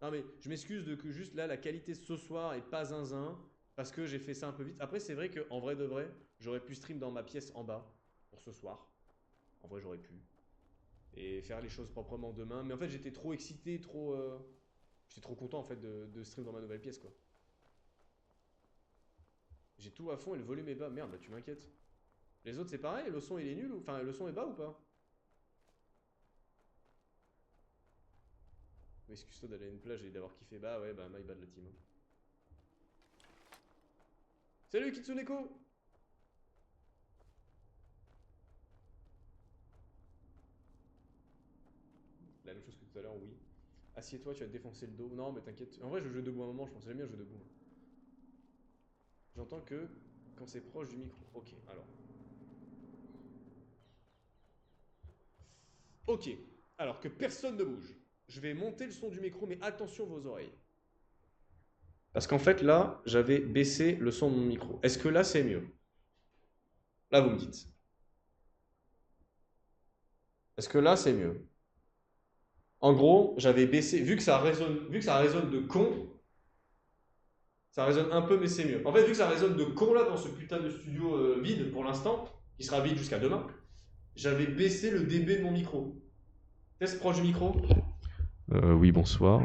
Non, mais je m'excuse de que juste là, la qualité ce soir est pas zinzin. Parce que j'ai fait ça un peu vite. Après, c'est vrai qu'en vrai de vrai, j'aurais pu stream dans ma pièce en bas pour ce soir. En vrai, j'aurais pu. Et faire les choses proprement demain. Mais en fait, j'étais trop excité, j'étais trop content en fait de stream dans ma nouvelle pièce, quoi. J'ai tout à fond et le volume est bas. Merde, bah tu m'inquiètes. Les autres, c'est pareil, le son il est nul enfin, le son est bas ou pas? Excuse-toi d'aller à une plage et d'avoir kiffé. Bah ouais, bah my bad la team. Salut Kitsuneko! La même chose que tout à l'heure, oui. Assieds-toi, tu vas te défoncer le dos. Non, mais t'inquiète. En vrai, je joue debout un moment, je pense. J'aime bien jouer debout. J'entends que quand c'est proche du micro. Ok, alors. Ok, alors que personne ne bouge. Je vais monter le son du micro, mais attention vos oreilles. Parce qu'en fait, là, j'avais baissé le son de mon micro. Est-ce que là, c'est mieux? Là, vous me dites. Est-ce que là, c'est mieux? En gros, j'avais baissé, vu que ça résonne de con, ça résonne un peu, mais c'est mieux. En fait, vu que ça résonne de con là dans ce putain de studio vide pour l'instant, qui sera vide jusqu'à demain, j'avais baissé le dB de mon micro. Test proche du micro. Oui, bonsoir.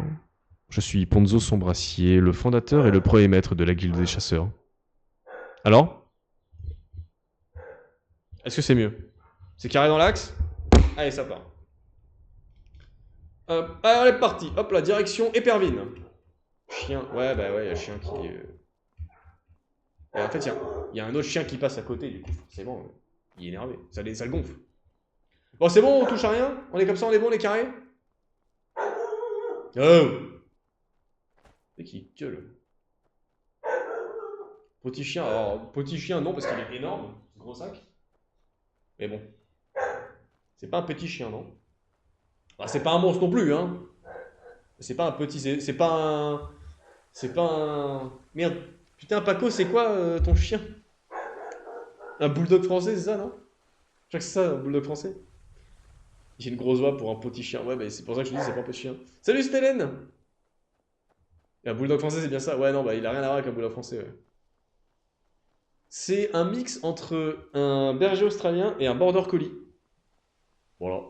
Je suis Ponzo Sombrassier, le fondateur et le premier maître de la Guilde des Chasseurs. Alors? Est-ce que c'est mieux? C'est carré dans l'axe? Allez, ça part. Allez, parti. Hop, la direction Épervine. Chien. Ouais, bah ouais, il y a un chien qui... Et en fait, il y a un autre chien qui passe à côté, du coup, forcément, il est énervé. Ça le gonfle. Bon, c'est bon, on touche à rien? On est comme ça, on est bon, on est carré? Oh! C'est qui gueule? Petit chien, alors, petit chien, non, parce qu'il est énorme, gros sac. Mais bon. C'est pas un petit chien, non? Bah, c'est pas un monstre non plus, hein. C'est pas un petit, c'est pas un... C'est pas un... Merde. Putain, Paco, c'est quoi ton chien? Un bulldog français, c'est ça, non? Je crois que c'est ça, un bulldog français. J'ai une grosse voix pour un petit chien. Ouais, bah c'est pour ça que je te dis, c'est pas un petit chien. Salut, Stélène! Un bulldog français, c'est bien ça? Ouais, non, bah il a rien à voir avec un bulldog français, ouais. C'est un mix entre un berger australien et un border collie. Voilà.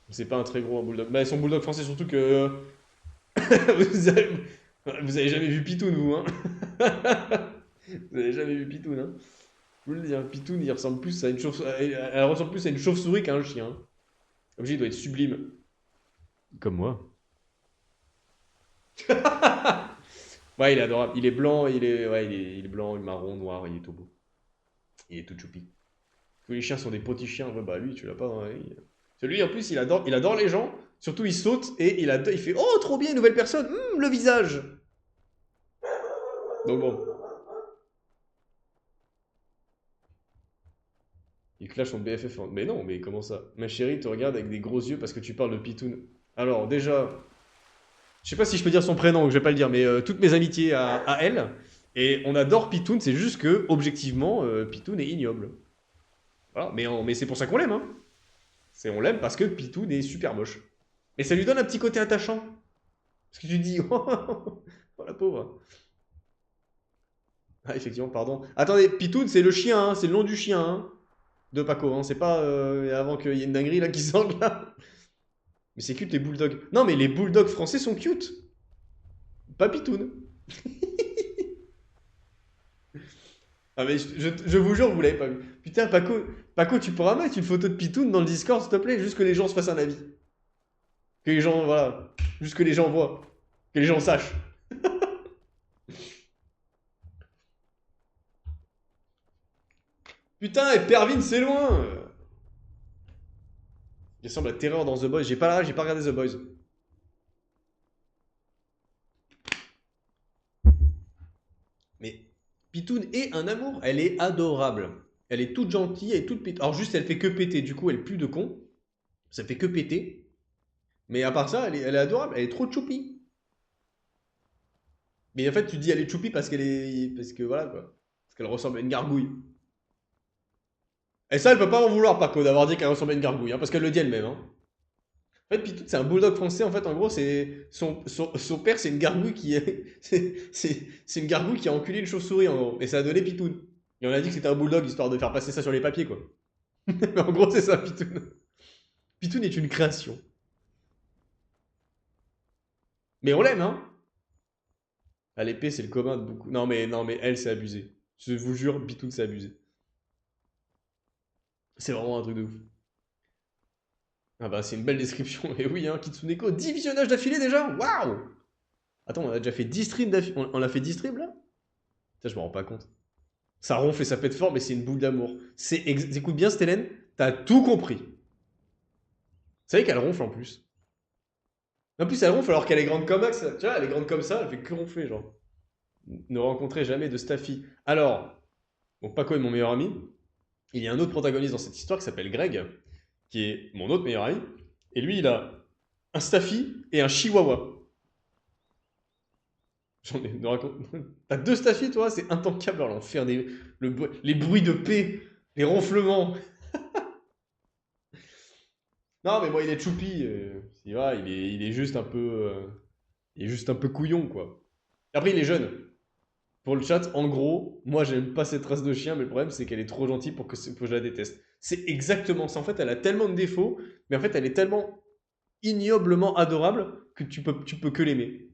C'est pas un très gros bulldog. Bah, son bulldog français, surtout que... vous avez jamais vu Pitoun, vous, hein? Vous avez jamais vu Pitoun, hein? Je vous le dis, hein, Pitoun, il ressemble plus à une elle ressemble plus à une chauve-souris qu'à un chien. L'objet doit être sublime. Comme moi. Ouais, il est adorable. Il est blanc, il est blanc, marron, noir, il est tout beau. Il est tout choupi. Tous les chiens sont des petits chiens. Ouais, bah lui, tu l'as pas. Hein, celui, en plus, il adore les gens. Surtout, il saute et il fait oh, trop bien, une nouvelle personne. Le visage. Donc bon. Il clash son BFF. Mais non, mais comment ça? Ma chérie te regarde avec des gros yeux parce que tu parles de Pitoun. Alors, déjà, je sais pas si je peux dire son prénom, je vais pas le dire, mais toutes mes amitiés à elle. Et on adore Pitoun, c'est juste que, objectivement, Pitoun est ignoble. Voilà, mais c'est pour ça qu'on l'aime, hein. On l'aime parce que Pitoun est super moche. Et ça lui donne un petit côté attachant. Parce que tu te dis, oh la pauvre. Ah, effectivement, pardon. Attendez, Pitoun, c'est le chien, hein, c'est le nom du chien, hein, de Paco, hein. C'est pas avant qu'il y ait une dinguerie là qui sorte là. Mais c'est cute les bulldogs. Non, mais les bulldogs français sont cute. Pas Pitoun. Ah, mais je vous jure, vous l'avez pas vu. Putain, Paco, tu pourras mettre une photo de Pitoun dans le Discord, s'il te plaît, juste que les gens se fassent un avis. Que les gens, voilà. Juste que les gens voient. Que les gens sachent. Putain, et Pervin, c'est loin. Il ressemble à Terreur dans The Boys. J'ai pas regardé The Boys. Mais Pitoun est un amour. Elle est adorable. Elle est toute gentille, elle est toute pétée. Alors juste, elle fait que péter. Du coup, elle pue de con. Ça fait que péter. Mais à part ça, elle est adorable. Elle est trop choupi. Mais en fait, tu dis elle est choupi parce qu'elle est... Parce que voilà, quoi. Parce qu'elle ressemble à une gargouille. Et ça, elle peut pas m'en vouloir, Paco, d'avoir dit qu'elle ressemblait à une gargouille. Hein, parce qu'elle le dit elle-même. Hein. En fait, Pitoun, c'est un bulldog français. En fait, en gros, c'est son père, c'est une gargouille qui c'est une gargouille qui a enculé une chauve-souris, en gros. Et ça a donné Pitoun. Et on a dit que c'était un bulldog, histoire de faire passer ça sur les papiers, quoi. Mais en gros, c'est ça, Pitoun. Pitoun est une création. Mais on l'aime, hein. À l'épée, c'est le commun de beaucoup. Non, mais elle, c'est abusé. Je vous jure, Pitoun, c'est abusé. C'est vraiment un truc de ouf. Ah bah, c'est une belle description. Et oui, hein, Kitsuneko, 10 visionnages d'affilée déjà. Waouh. Attends, on a déjà fait 10 streams d'affilée. On a fait 10 streams, là. Ça, je me rends pas compte. Ça ronfle et ça pète fort, mais c'est une boule d'amour. Écoute bien, Stélène, t'as tout compris. Vous savez qu'elle ronfle en plus. En plus, elle ronfle alors qu'elle est grande comme ça. Tu vois, elle est grande comme ça, elle fait que ronfler, genre. Ne rencontrez jamais de Staffy. Alors, donc Paco est mon meilleur ami. Il y a un autre protagoniste dans cette histoire qui s'appelle Greg, qui est mon autre meilleur ami. Et lui, il a un Staffy et un Chihuahua. J'en ai. T'as 2 Staffy, toi? C'est intankable. Alors, l'enfer les bruits de paix, les ronflements. Non, mais moi, il est choupi. Il est juste un peu. Il est juste un peu couillon, quoi. Après, il est jeune. Pour le chat, en gros, moi, j'aime pas cette race de chien, mais le problème, c'est qu'elle est trop gentille pour que je la déteste. C'est exactement ça. En fait, elle a tellement de défauts, mais en fait, elle est tellement ignoblement adorable que tu peux que l'aimer.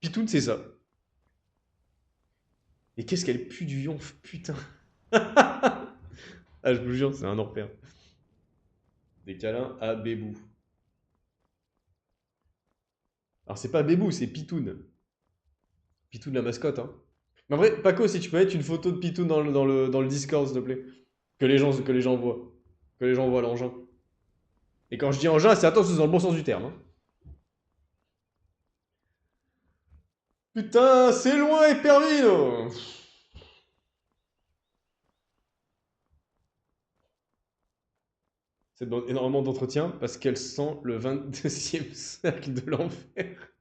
Pitoun, c'est ça. Et qu'est-ce qu'elle pue du yonf, putain. Ah, je vous jure, c'est un enfer. Des câlins à Bébou. Alors, c'est pas Bébou, c'est Pitoun. Pitoun, la mascotte, hein. Mais en vrai, Paco, si tu peux mettre une photo de Pitoun dans le Discord, s'il te plaît. Que les gens voient. Que les gens voient l'engin. Et quand je dis engin, c'est attention, c'est dans le bon sens du terme. Hein. Putain, c'est loin, Éperville. Ça demande énormément d'entretien parce qu'elle sent le 22e cercle de l'enfer.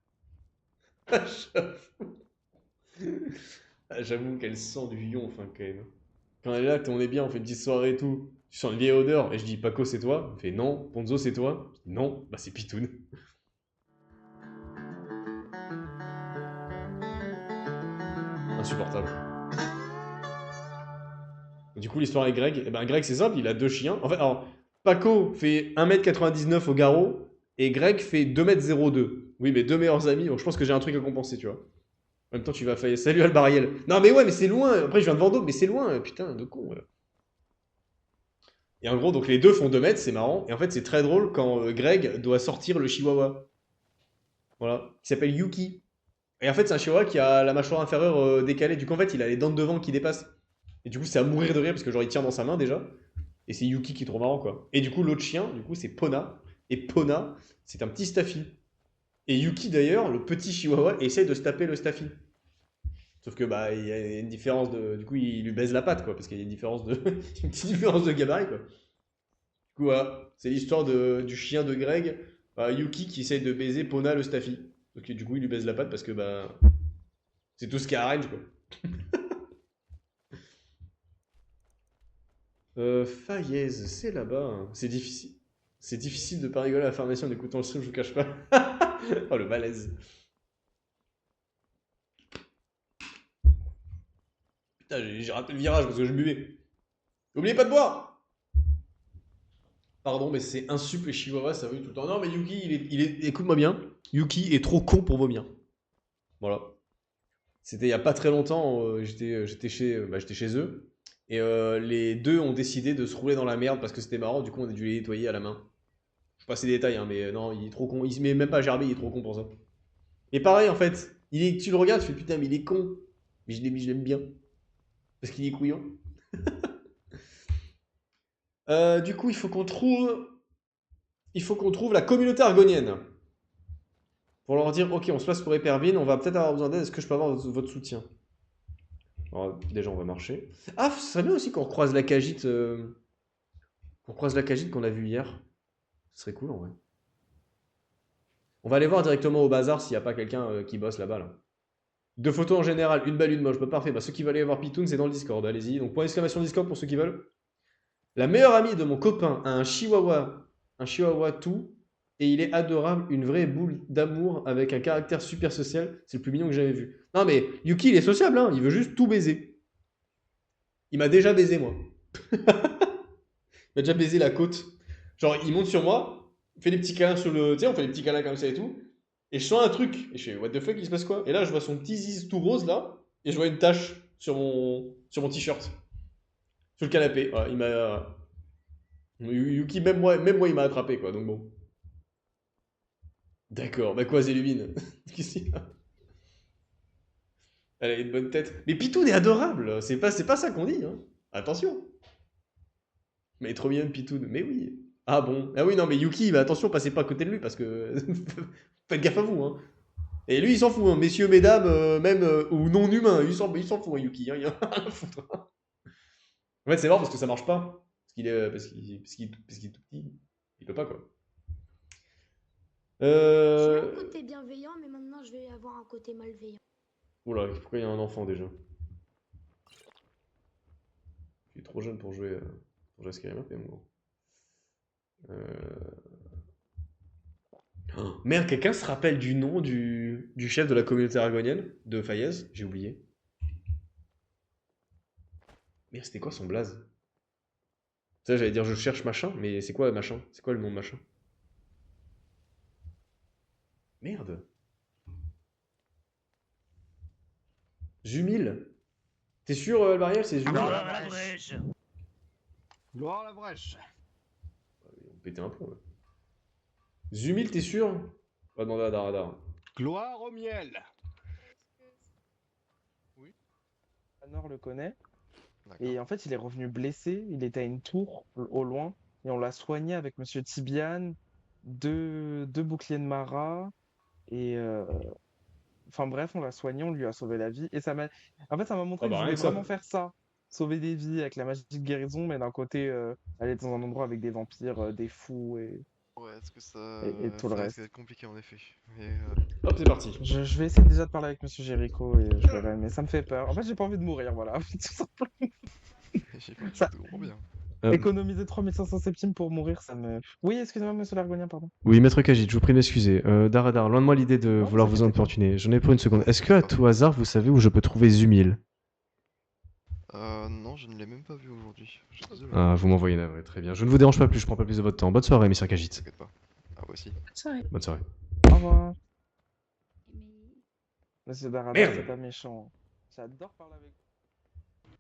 Ah, j'avoue qu'elle sent du yonf, hein, quand même. Quand elle est là, on est bien, on fait une petite soirée et tout. Tu sens une vieille odeur. Et je dis, Paco, c'est toi? Il fait, non. Ponzo, c'est toi? Je dis, non. Bah, c'est Pitoun. Insupportable. Du coup, l'histoire avec Greg, eh ben, Greg, c'est simple, il a 2 chiens. En fait, alors, Paco fait 1m99 au garrot et Greg fait 2m02. Oui, mais 2 meilleurs amis, donc je pense que j'ai un truc à compenser, tu vois. En même temps, tu vas faillir. Salut Albariel. Non, mais ouais, mais c'est loin. Après, je viens de Vendôme, mais c'est loin. Putain, de con. Et en gros, donc les deux font 2 mètres, c'est marrant. Et en fait, c'est très drôle quand Greg doit sortir le chihuahua. Voilà. Qui s'appelle Yuki. Et en fait, c'est un chihuahua qui a la mâchoire inférieure décalée. Du coup, en fait, il a les dents de devant qui dépassent. Et du coup, c'est à mourir de rire parce que genre, il tient dans sa main déjà. Et c'est Yuki qui est trop marrant, quoi. Et du coup, l'autre chien, du coup, c'est Pona. Et Pona, c'est un petit Staffy. Et Yuki, d'ailleurs, le petit chihuahua, essaie de se taper le Staffy. Sauf que bah il y a une différence de. Du coup, il lui baise la patte, quoi, parce qu'il y a une différence de. une petite différence de gabarit, quoi. Du coup, voilà. C'est l'histoire du chien de Greg, Yuki qui essaye de baiser Pona le Staffy. Donc du coup, il lui baise la patte parce que bah. C'est tout ce qui arrange, quoi. Fayez, c'est là-bas. Hein. C'est difficile. C'est difficile de pas rigoler à la formation en écoutant le stream, je vous cache pas. Oh le malaise. Putain, j'ai raté le virage parce que je buvais. N'oubliez pas de boire. Pardon, mais c'est un sup et Chihuahua, ça vomit tout le temps. Non, mais Yuki, écoute-moi bien. Yuki est trop con pour vomir. Voilà. C'était il y a pas très longtemps, j'étais chez eux. Et les deux ont décidé de se rouler dans la merde parce que c'était marrant. Du coup, on a dû les nettoyer à la main. Je passe les détails, hein, mais non, il est trop con. Il se met même pas à gerber, il est trop con pour ça. Et pareil, en fait, tu le regardes, tu fais putain, mais il est con. Mais je l'aime bien. Parce qu'il est couillon. Du coup, il faut qu'on trouve la communauté argonienne. Pour leur dire, ok, on se passe pour Éperville, on va peut-être avoir besoin d'aide, est-ce que je peux avoir votre soutien? Alors, déjà, on va marcher. Ah, ce serait bien aussi qu'on recroise la cagite. Qu'on croise la cagite qu'on a vue hier. Ce serait cool en vrai. On va aller voir directement au bazar s'il n'y a pas quelqu'un qui bosse là-bas. Là. 2 photos en général, une belle, une moche. Bah, parfait. Bah, ceux qui veulent aller voir Pitoun, c'est dans le Discord. Allez-y. Donc, point d'exclamation Discord pour ceux qui veulent. La meilleure amie de mon copain a un chihuahua. Un chihuahua tout. Et il est adorable. Une vraie boule d'amour avec un caractère super social. C'est le plus mignon que j'avais vu. Non, mais Yuki, il est sociable. Hein. Il veut juste tout baiser. Il m'a déjà baisé, moi. Il m'a déjà baisé la côte. Genre, il monte sur moi, il fait des petits câlins sur le. Tu sais, on fait des petits câlins comme ça et tout. Et je sens un truc. Et je fais, what the fuck, il se passe quoi? Et là, je vois son petit ziz tout rose là. Et je vois une tache sur mon t-shirt. Sur le canapé. Voilà, il m'a. Yuki, même moi, il m'a attrapé quoi. Donc bon. D'accord, bah quoi, Zélumine? Qu'est-ce qu'il y a? Elle a une bonne tête. Mais Pitoun est adorable. C'est pas ça qu'on dit. Hein. Attention. Mais elle est trop mignonne, Pitoun. Mais oui. Ah bon? Ah oui, non, mais Yuki, bah attention, passez pas à côté de lui parce que. Faites gaffe à vous, hein. Et lui, il s'en fout, hein. Messieurs, mesdames, même ou non humains, il s'en fout, hein, Yuki. Hein. Il a rien à foutre. En fait, c'est marrant parce que ça marche pas. Parce qu'il est tout petit. Il peut pas, quoi. J'ai un côté bienveillant, mais maintenant je vais avoir un côté malveillant. Oula, pourquoi il y a un enfant déjà? Je suis trop jeune pour jouer à Skyrim un peu, mon gros. Oh, merde, quelqu'un se rappelle du nom du chef de la communauté argonienne de Fayez? J'ai oublié. Merde, c'était quoi son blaze? Ça, j'allais dire je cherche machin, mais c'est quoi machin? C'est quoi le nom de machin? Merde. Zumil. T'es sûr, Albariel, c'est Zumil? Gloire à la brèche. Gloire à la brèche. On pétait un plomb, là. Zumil, t'es sûr? On va demander à Daradar. Gloire au miel. Oui. Anor le connaît. Et en fait, il est revenu blessé. Il était à une tour au loin. Et on l'a soigné avec Monsieur Tibian, deux boucliers de Mara. Et enfin bref, on l'a soigné, on lui a sauvé la vie. Et ça m'a. En fait, ça m'a montré que je voulais vraiment faire ça. Sauver des vies avec la magie de guérison, mais d'un côté, aller dans un endroit avec des vampires, des fous et. Ouais, est-ce que ça. Et tout le reste. C'est compliqué en effet. Hop, c'est parti. Je vais essayer déjà de parler avec Monsieur Jericho et je verrai, mais ça me fait peur. En fait, j'ai pas envie de mourir, voilà. Tout simplement. Ça te comprends bien. Économiser 3500 centimes pour mourir, ça me. Oui, excusez-moi, Monsieur Largonien, pardon. Oui, Maître Kajit, je vous prie de m'excuser. Daradar, loin de moi l'idée de vouloir vous importuner. J'en ai pour une seconde. Est-ce que, à tout hasard, vous savez où je peux trouver Zumil? Non, je ne l'ai même pas vu aujourd'hui. Je suis désolé. Ah, vous m'envoyez navré, très bien. Je ne vous dérange pas plus, je prends pas plus de votre temps. Bonne soirée, Mr. Kajit. T'inquiète pas. Ah, moi aussi. Bonne soirée. Bonne soirée. Au revoir. Monsieur Daradar, Merde. c'est pas méchant. J'adore parler avec vous.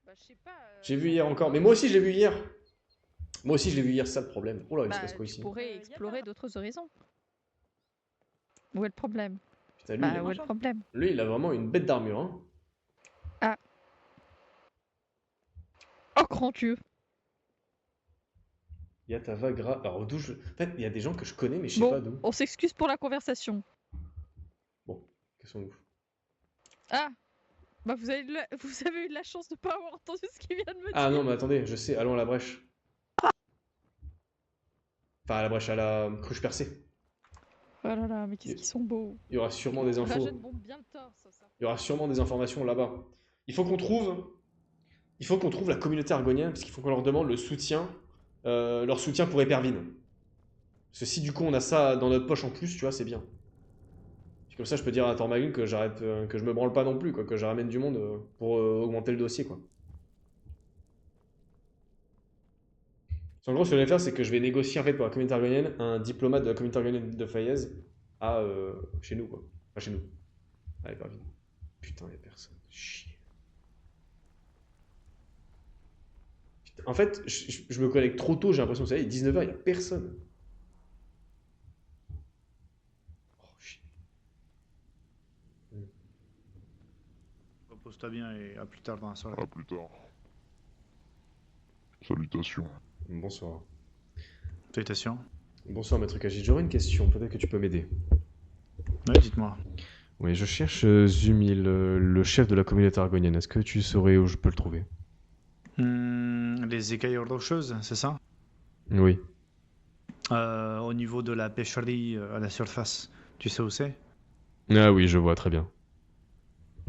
Bah, je sais pas. J'ai vu hier encore, mais moi aussi je l'ai vu hier. Moi aussi je l'ai vu hier, c'est ça le problème. Oh là, il se passe quoi ici? Tu pourrais explorer d'autres horizons. Où est le problème? Putain, lui, Où est le problème? lui, il a vraiment une bête d'armure. Hein. Ah. Oh, grand Dieu. Yatavagra. Alors, d'où je. En fait, il y a des gens que je connais, mais je sais Bon, pas d'où. on s'excuse pour la conversation. Bon, qu'est-ce qu'on ouf. Ah. Bah, vous avez eu de la chance de pas avoir entendu ce qu'il vient de me dire. Ah non, mais attendez, je sais, allons à la brèche. Enfin, à la brèche, à la cruche percée. Oh là là, mais qu'est-ce qu'ils sont beaux. Il y aura sûrement des infos. Rajeune bombe bien le torse, ça. Il y aura sûrement des informations là-bas. Il faut qu'on trouve la communauté argonienne, parce qu'il faut qu'on leur demande le soutien, leur soutien pour Épervine. Parce que si du coup on a ça dans notre poche en plus, tu vois, c'est bien. Puis comme ça, je peux dire à Tormagun que j'arrête, que je me branle pas non plus, quoi, que je ramène du monde pour augmenter le dossier, quoi. En gros, ce que je vais faire, c'est que je vais négocier en fait pour la communauté argonienne un diplomate de la communauté argonienne de Fayez à chez nous, quoi. Pas chez nous. Allez, Épervine. Putain, y'a personne. Chier. Putain. En fait, je me connecte trop tôt, j'ai l'impression que ça y est, 19h, y'a personne. Oh, chier. Repose-toi bien et à plus tard dans la soirée. À plus tard. Salutations. Bonsoir. Salutations. Bonsoir, Maître Kajit. J'aurais une question, peut-être que tu peux m'aider. Ouais, dites-moi. Oui, je cherche Zumil, le chef de la communauté argonienne. Est-ce que tu saurais où je peux le trouver? Les écailles rocheuses, c'est ça? Oui. Au niveau de la pêcherie à la surface, tu sais où c'est? Ah oui, je vois très bien.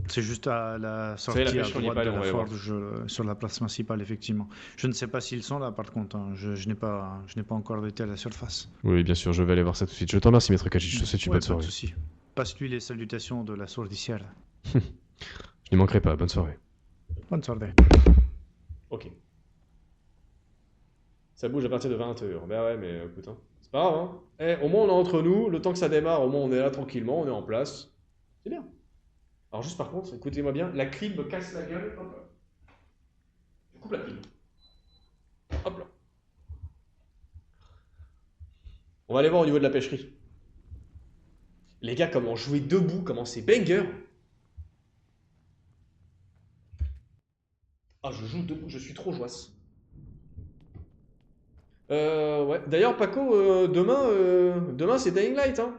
C'est juste à la savez, la sortie à pêcherie droite Népal, de on la va y voir. forge, sur la place principale, effectivement. Je ne sais pas s'ils sont là, par contre, hein. Je n'ai pas encore été à la surface. Oui, bien sûr, je vais aller voir ça tout de suite. Je te remercie, maître Kajic. Je te souhaite une Ouais, bonne pas de soirée. souci. Passe-lui les salutations de la sourdicière. Je n'y manquerai pas. Bonne soirée. Bonne soirée. Ok. Ça bouge à partir de 20h. Ben ouais, mais écoute, hein. C'est pas grave, hein. Eh, au moins on est entre nous, le temps que ça démarre, au moins on est là tranquillement, on est en place. C'est bien. Alors juste par contre, écoutez-moi bien, la clim me casse la gueule. Hop là. Je coupe la clim. Hop là. On va aller voir au niveau de la pêcherie. Les gars, comment jouer debout, comment c'est banger. Ah, je joue debout, je suis trop joisse. Ouais. D'ailleurs, Paco, demain c'est Dying Light, hein.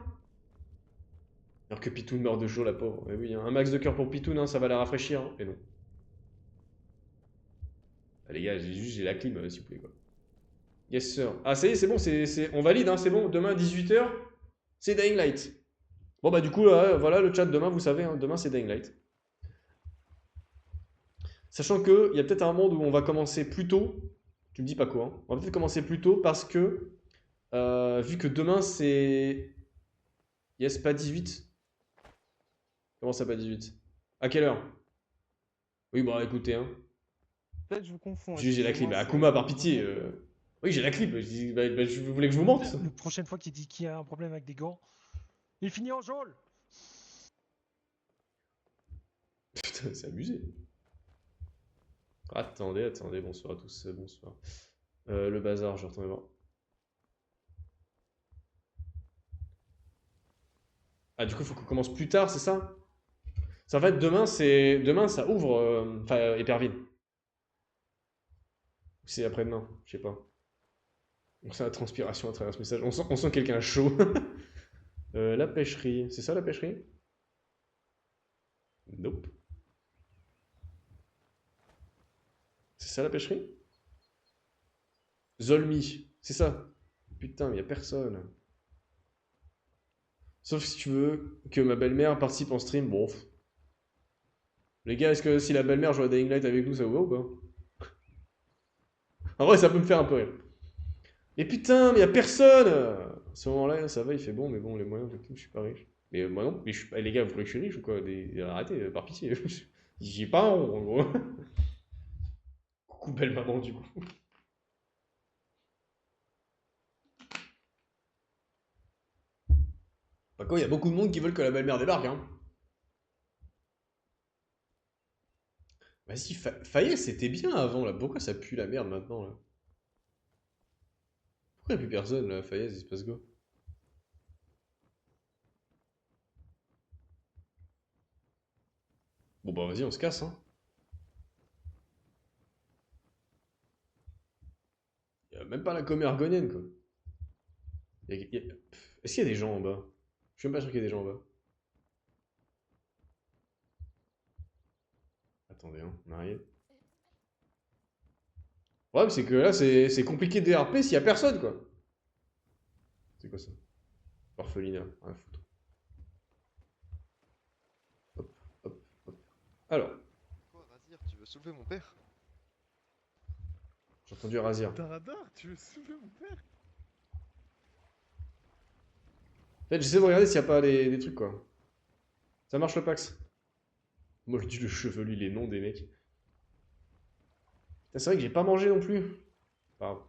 Alors que Pitoun meurt de chaud, la pauvre. Mais oui, hein, un max de cœur pour Pitoun, hein, ça va la rafraîchir. Hein. Et non. Ah, les gars, j'ai la clim, s'il vous plaît, quoi. Yes, sir. Ah, ça y est, c'est bon, on valide, hein, c'est bon. Demain à 18h, c'est Dying Light. Bon, bah, du coup, là, voilà le chat demain, vous savez, hein, demain c'est Dying Light. Sachant qu'il y a peut-être un monde où on va commencer plus tôt. Tu me dis pas quoi, hein. On va peut-être commencer plus tôt parce que, vu que demain c'est. Yes, pas 18. Comment ça, pas 18? À quelle heure? Oui, bon, écoutez, hein. Peut-être je vous confonds. J'ai la clip. excusez-moi, Akuma, par c'est- pitié. Oui, j'ai la clip. Je dis, je voulais que je vous mente. La prochaine fois qu'il dit qu'il y a un problème avec des gants, il finit en geôle. Putain, c'est abusé. Attendez, bonsoir à tous, bonsoir. Le bazar, je retourne voir. Ah, du coup, il faut qu'on commence plus tard, c'est ça? Ça va être demain, ça ouvre, enfin, Éperville. C'est après-demain, je sais pas. On sent la transpiration à travers ce message. On sent quelqu'un chaud. La pêcherie, c'est ça la pêcherie? Nope. C'est ça la pêcherie? Zolmi, c'est ça. Putain, mais y a personne. Sauf si tu veux que ma belle-mère participe en stream, bon. Les gars, est-ce que si la belle-mère joue à Dying Light avec nous, ça vous va ou pas? En vrai, ça peut me faire un peu rire. Mais putain, mais y a personne! À ce moment-là, ça va, il fait bon, mais bon, les moyens, je suis pas riche. Mais moi non, mais je suis pas... les gars, vous voulez que je suis riche ou quoi? Arrêtez, par pitié. J'y ai pas un rond, en gros. Coucou, belle maman, du coup. Par contre, il y a beaucoup de monde qui veulent que la belle-mère débarque, hein. Vas-y, Fayez, c'était bien avant, là. Pourquoi ça pue la merde maintenant, là? Pourquoi il n'y a plus personne, là, Fayez, il se passe quoi? Bon, bah, vas-y, on se casse, hein. Il n'y a même pas la commère argonienne, quoi. Est-ce qu'il y a des gens en bas? Je suis même pas sûr qu'il y ait des gens en bas. Attendez, hein, on arrive. Ouais, mais c'est que là, c'est compliqué de DRP s'il y a personne, quoi. C'est quoi ça? Orphelinat, rien à foutre. Hop, hop, hop. Alors, Quoi, Razir, tu veux soulever mon père? j'ai entendu Razir. D'un radar, tu veux soulever mon père? En fait, j'essaie de regarder s'il n'y a pas des trucs, quoi. Ça marche le Pax? Moi, je dis le chevelu, les noms des mecs. Putain, c'est vrai que j'ai pas mangé non plus. Pas grave.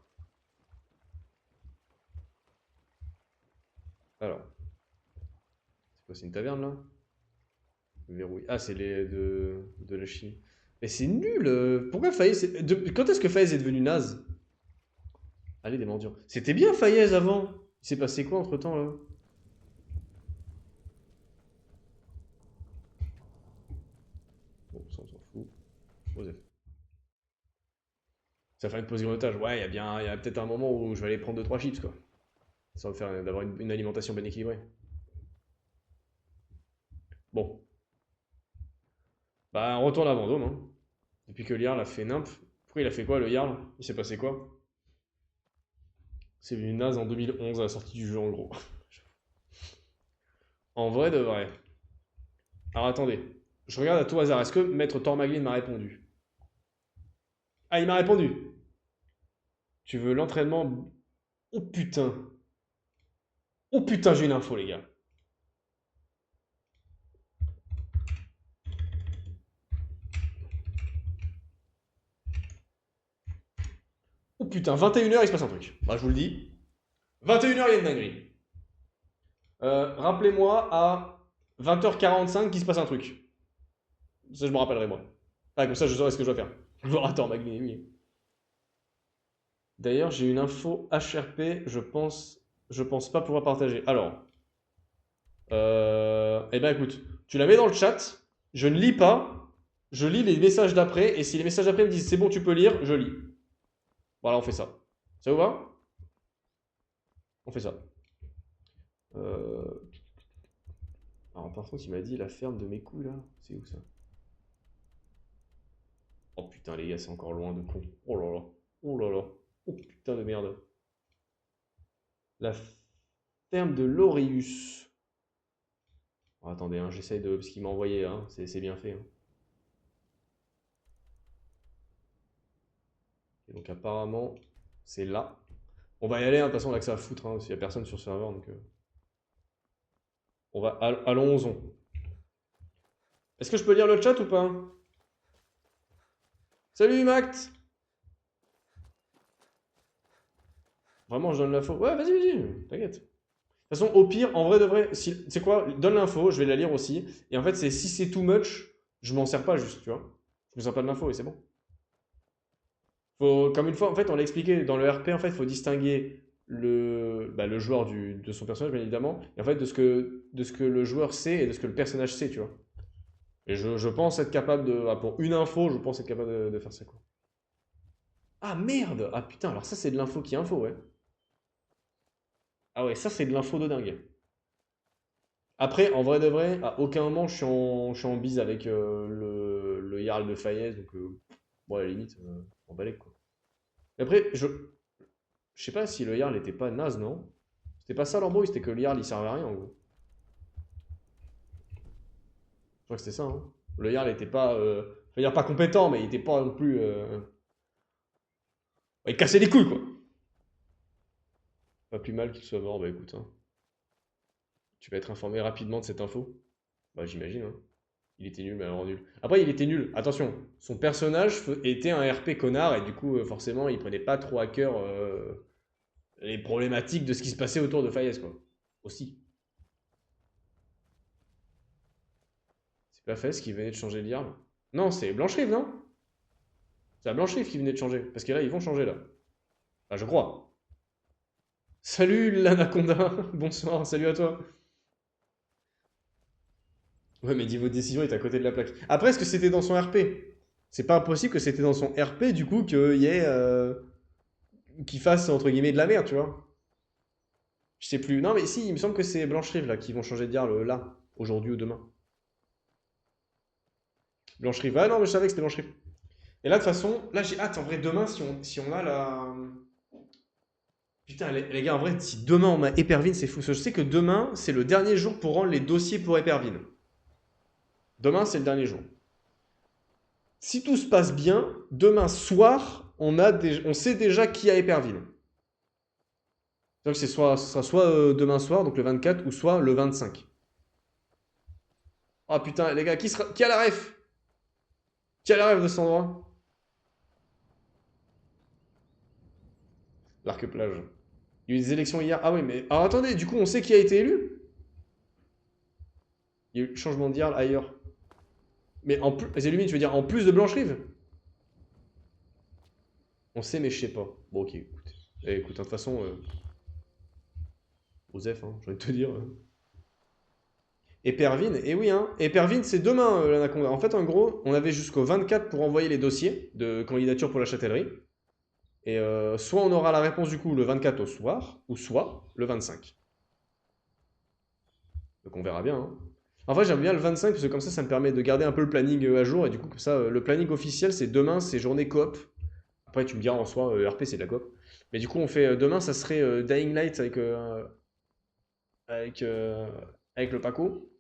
Alors. C'est quoi, c'est une taverne, là? Verrouille. Ah, c'est les de la Chine. Mais c'est nul! Pourquoi Fayez... Quand est-ce que Fayez est devenu naze? Allez, des mendiants. C'était bien Fayez avant! Il s'est passé quoi entre-temps, là? Bon, ça on s'en fout. Joseph. Ça fait une pause grignotage. Ouais, il y a peut-être un moment où je vais aller prendre 2-3 chips, quoi. Ça va me faire d'avoir une alimentation bien équilibrée. Bon. Bah, on retourne à Vendôme. Hein. Depuis que le Jarl a fait nymphe. Pourquoi il a fait quoi, le Jarl? Il s'est passé quoi? C'est venu naze en 2011 à la sortie du jeu, en gros. En vrai de vrai. Alors attendez. Je regarde à tout hasard. Est-ce que Maître Tormaglin m'a répondu? Ah, il m'a répondu. Tu veux l'entraînement... Oh putain. Oh putain, j'ai une info, les gars. Oh putain, 21h, il se passe un truc. Bah, je vous le dis. 21h, il y a une dinguerie. Rappelez-moi à 20h45 qu'il se passe un truc. Ça, je me rappellerai, moi. Ah, comme ça, je saurai ce que je dois faire. Attends, Magni, oui. D'ailleurs, j'ai une info HRP, je pense pas pouvoir partager. Alors, eh ben écoute, tu la mets dans le chat, je ne lis pas, je lis les messages d'après, et si les messages d'après me disent c'est bon, tu peux lire, je lis. Voilà, on fait ça. Ça vous va? On fait ça. Alors par contre, il m'a dit la ferme de mes couilles, là. C'est où ça? Oh putain, les gars, c'est encore loin de con. Oh là là. Oh là là. Oh putain de merde. La ferme de Laureus. Oh, attendez, hein, j'essaye de... Parce qu'il m'a envoyé, hein, c'est bien fait. Hein. Et donc apparemment, c'est là. On va y aller, hein, de toute façon, on a que ça à foutre, hein, s'il n'y a personne sur le serveur, donc... On va... Allons-y. Est-ce que je peux lire le chat ou pas? Salut, Mact! Vraiment, je donne l'info. Ouais, vas-y, t'inquiète. De toute façon, au pire, en vrai de vrai, si, c'est quoi? Donne l'info, je vais la lire aussi. Et en fait, si c'est too much, je m'en sers pas juste, tu vois. Je me sers pas de l'info et c'est bon. Faut, comme une fois, en fait, on l'a expliqué dans le RP, en fait, il faut distinguer le joueur de son personnage, bien évidemment, et en fait, de ce que le joueur sait et de ce que le personnage sait, tu vois. Et je pense être capable de... Ah, pour une info, je pense être capable de faire ça, quoi. Ah, merde! Ah, putain, alors ça, c'est de l'info qui est info, ouais. Ah ouais, ça, c'est de l'info de dingue. Après, en vrai de vrai, à aucun moment, je suis en bise avec le Jarl de Fayez, donc... bon, à la limite, on balèque, quoi. Mais après, je sais pas si le Jarl était pas naze, non? C'était pas ça l'embrouille, c'était que le Jarl, il servait à rien, en gros. Je crois que c'était ça, hein. Le Jarl était pas... je veux dire pas compétent, mais il était pas non plus... Il cassait les couilles, quoi. Pas plus mal qu'il soit mort, bah écoute, hein. Tu vas être informé rapidement de cette info. Bah j'imagine, hein. Il était nul, mais alors nul. Après, il était nul. Attention, son personnage était un RP connard, et du coup, forcément, il prenait pas trop à cœur les problématiques de ce qui se passait autour de Fayez, quoi. Aussi. C'est pas Fayez qui venait de changer le Jarl? Non, c'est Blancherive, non? C'est la Blancherive qui venait de changer. Parce que là, ils vont changer, là. Enfin, je crois. Salut l'anaconda, bonsoir, salut à toi. Ouais, mais niveau décision, il est à côté de la plaque. Après, est-ce que c'était dans son RP? C'est pas impossible que c'était dans son RP, du coup, qu'il y ait... qu'il fasse, entre guillemets, de la merde, tu vois. Je sais plus. Non, mais si, il me semble que c'est Blancherive, là, qui vont changer de Jarl, là, aujourd'hui ou demain. Blancherive. Ah non, mais je savais que c'était Blancherive. Et là, de toute façon, là, j'ai hâte, en vrai, demain, si on a la... Putain, les gars, en vrai, si demain on a Épervine, c'est fou. Je sais que demain, c'est le dernier jour pour rendre les dossiers pour Épervine. Demain, c'est le dernier jour. Si tout se passe bien, demain soir, on sait déjà qui a Épervine. Donc ce sera soit demain soir, donc le 24, ou soit le 25. Oh putain, les gars, qui a la ref? Qui a la ref de cet endroit? L'Arc-Plage. Il y a eu des élections hier. Ah oui, mais... Alors attendez, du coup, on sait qui a été élu? Il y a eu changement de Jarl ailleurs. Mais en plus... Les élus, tu veux dire en plus de Blancherive? On sait, mais je sais pas. Bon, ok, écoute. Écoute, de toute façon... Osef, hein, j'ai envie de te dire. Épervine, et oui, hein. Épervine, c'est demain, l'Anaconda. En fait, en gros, on avait jusqu'au 24 pour envoyer les dossiers de candidature pour la châtellerie. Et soit on aura la réponse du coup le 24 au soir, ou soit le 25. Donc on verra bien. Hein. En vrai, j'aime bien le 25 parce que comme ça me permet de garder un peu le planning à jour. Et du coup, comme ça, le planning officiel, c'est demain, c'est journée coop. Après, tu me diras en soi, RP, c'est de la coop. Mais du coup, on fait demain, ça serait Dying Light avec le Paco.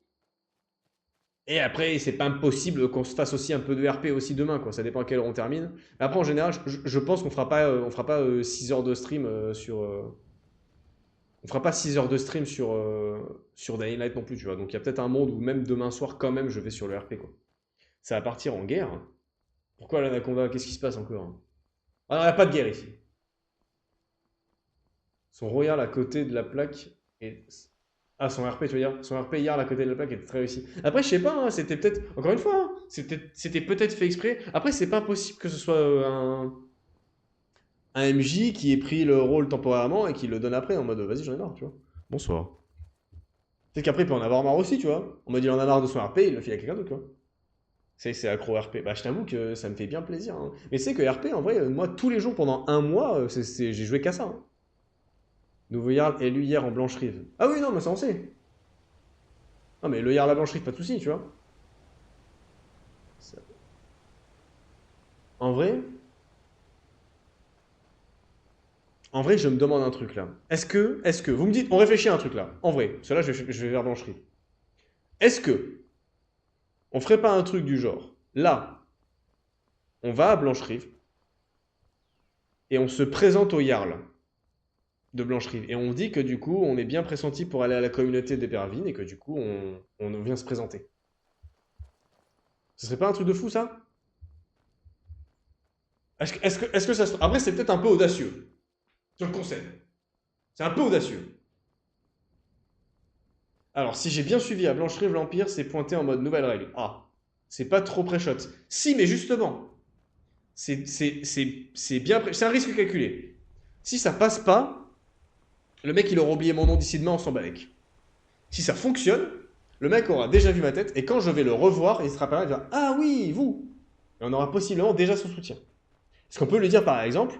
Et après, c'est pas impossible qu'on se fasse aussi un peu de RP aussi demain, quoi. Ça dépend à quelle heure on termine. Mais après, en général, je pense qu'on fera pas 6 heures de stream sur. On fera pas 6 heures de stream sur Dying Light non plus, tu vois. Donc il y a peut-être un monde où même demain soir, quand même, je vais sur le RP, quoi. Ça va partir en guerre. Pourquoi l'Anaconda? Qu'est-ce qui se passe encore? Ah non, il n'y a pas de guerre ici. Son royal à côté de la plaque est. Ah, son RP, tu veux dire? Son RP hier à côté de la plaque était très réussi. Après, je sais pas, hein, c'était peut-être. Encore une fois, hein, c'était peut-être fait exprès. Après, c'est pas possible que ce soit un MJ qui ait pris le rôle temporairement et qui le donne après en mode vas-y, j'en ai marre, tu vois. Bonsoir. Peut-être qu'après, il peut en avoir marre aussi, tu vois. En mode il en a marre de son RP, il le file à quelqu'un d'autre, tu vois. C'est accro RP. Bah, je t'avoue que ça me fait bien plaisir, hein. Mais tu sais que RP, en vrai, moi, tous les jours pendant un mois, j'ai joué qu'à ça, hein. Nouveau Jarl élu hier en Blanche-Rive. Ah oui, non, mais ça on sait. Non, mais le Jarl à Blanche-Rive, pas de soucis, tu vois. Ça- En vrai, je me demande un truc là. Est-ce que, vous me dites, on réfléchit à un truc là. En vrai, parce que là, je vais vers Blanche-Rive. Est-ce que, on ferait pas un truc du genre, là, on va à Blanche-Rive et on se présente au Jarl de Blanche-Rive. Et on dit que du coup, on est bien pressenti pour aller à la communauté d'Éperville et que du coup, on vient se présenter. Ce serait pas un truc de fou, ça? Est-ce que ça se... Après, c'est peut-être un peu audacieux. Je le concède. C'est un peu audacieux. Alors, si j'ai bien suivi à Blanche-Rive, l'Empire s'est pointé en mode nouvelle règle. Ah, c'est pas trop pré-shot. Si, mais justement, c'est bien... C'est un risque calculé. Si ça passe pas, le mec, il aura oublié mon nom d'ici demain, on s'en balèque. Si ça fonctionne, le mec aura déjà vu ma tête, et quand je vais le revoir, il sera pas là, il va « Ah oui, vous !» Et on aura possiblement déjà son soutien. Est-ce qu'on peut lui dire, par exemple...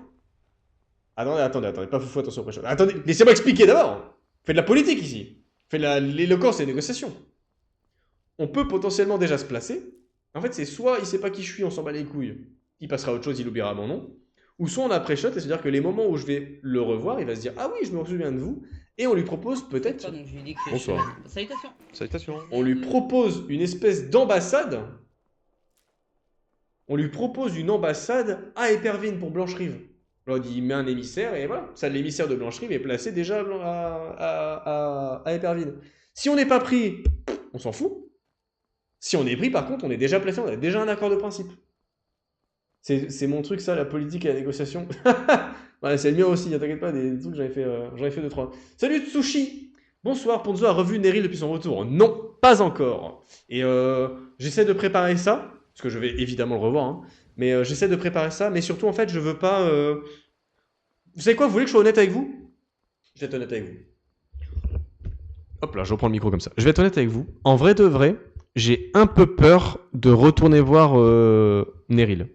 Attendez, pas foufou, attention au pré-shot. Attendez, laissez-moi expliquer d'abord. Fais de la politique ici. Fais de l'éloquence et des négociations. On peut potentiellement déjà se placer. En fait, c'est soit il sait pas qui je suis, on s'en bat les couilles, il passera à autre chose, il oubliera mon nom. Ou soit on a pré-shot, c'est-à-dire que les moments où je vais le revoir, il va se dire « Ah oui, je me souviens de vous », et on lui propose peut-être... Bonsoir. Salutations. Salutations. On lui propose une espèce d'ambassade. On lui propose une ambassade à Éperville pour Blanche-Rive. Alors il met un émissaire et voilà, ça l'émissaire de Blanche-Rive est placé déjà à Éperville. Si on n'est pas pris, on s'en fout. Si on est pris, par contre, on est déjà placé, on a déjà un accord de principe. C'est mon truc, ça, la politique et la négociation. Ouais, c'est le mien aussi, t'inquiète pas, des trucs, j'en ai fait 2-3. Salut Tsushi. Bonsoir, Ponzo a revu Neril depuis son retour. Non, pas encore. Et j'essaie de préparer ça, parce que je vais évidemment le revoir, hein, mais j'essaie de préparer ça, mais surtout, en fait, je veux pas... Vous savez quoi, vous voulez que je sois honnête avec vous? Je vais être honnête avec vous. Hop là, je reprends le micro comme ça. Je vais être honnête avec vous. En vrai de vrai, j'ai un peu peur de retourner voir Neril.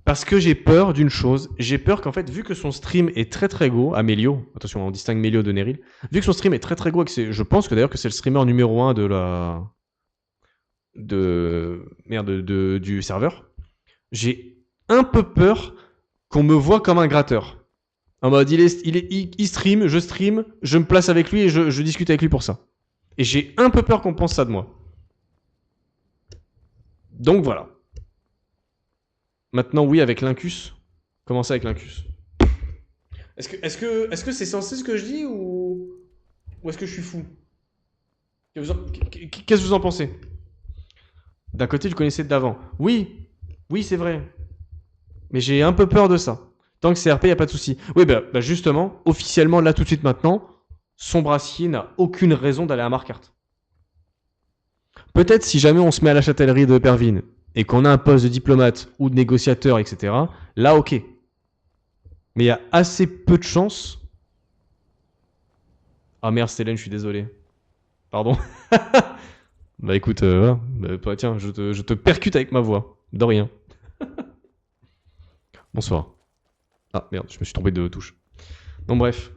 Parce que j'ai peur d'une chose, j'ai peur qu'en fait, vu que son stream est très très gros, à Mélio, attention, on distingue Mélio de Neril, vu que son stream est très très gros, et que je pense que d'ailleurs que c'est le streamer numéro 1 du serveur, j'ai un peu peur qu'on me voit comme un gratteur. En mode, il stream, je me place avec lui et je discute avec lui pour ça. Et j'ai un peu peur qu'on pense ça de moi. Donc voilà. Maintenant, oui, avec l'Incus. Comment ça avec l'Incus? Est-ce que c'est censé ce que je dis ou est-ce que je suis fou? Qu'est-ce que vous en pensez? D'un côté, je connaissais d'avant. Oui, c'est vrai. Mais j'ai un peu peur de ça. Tant que c'est RP, il n'y a pas de souci. Oui, bah justement, officiellement, là, tout de suite maintenant, son brassier n'a aucune raison d'aller à Marquardt. Peut-être si jamais on se met à la châtellerie de Pervine et qu'on a un poste de diplomate ou de négociateur, etc., là, ok. Mais il y a assez peu de chances... Ah merde, Stélène, je suis désolé. Pardon. Bah écoute, voilà. Bah, tiens, je te percute avec ma voix. De rien. Bonsoir. Ah merde, je me suis trompé de touche. Donc bref.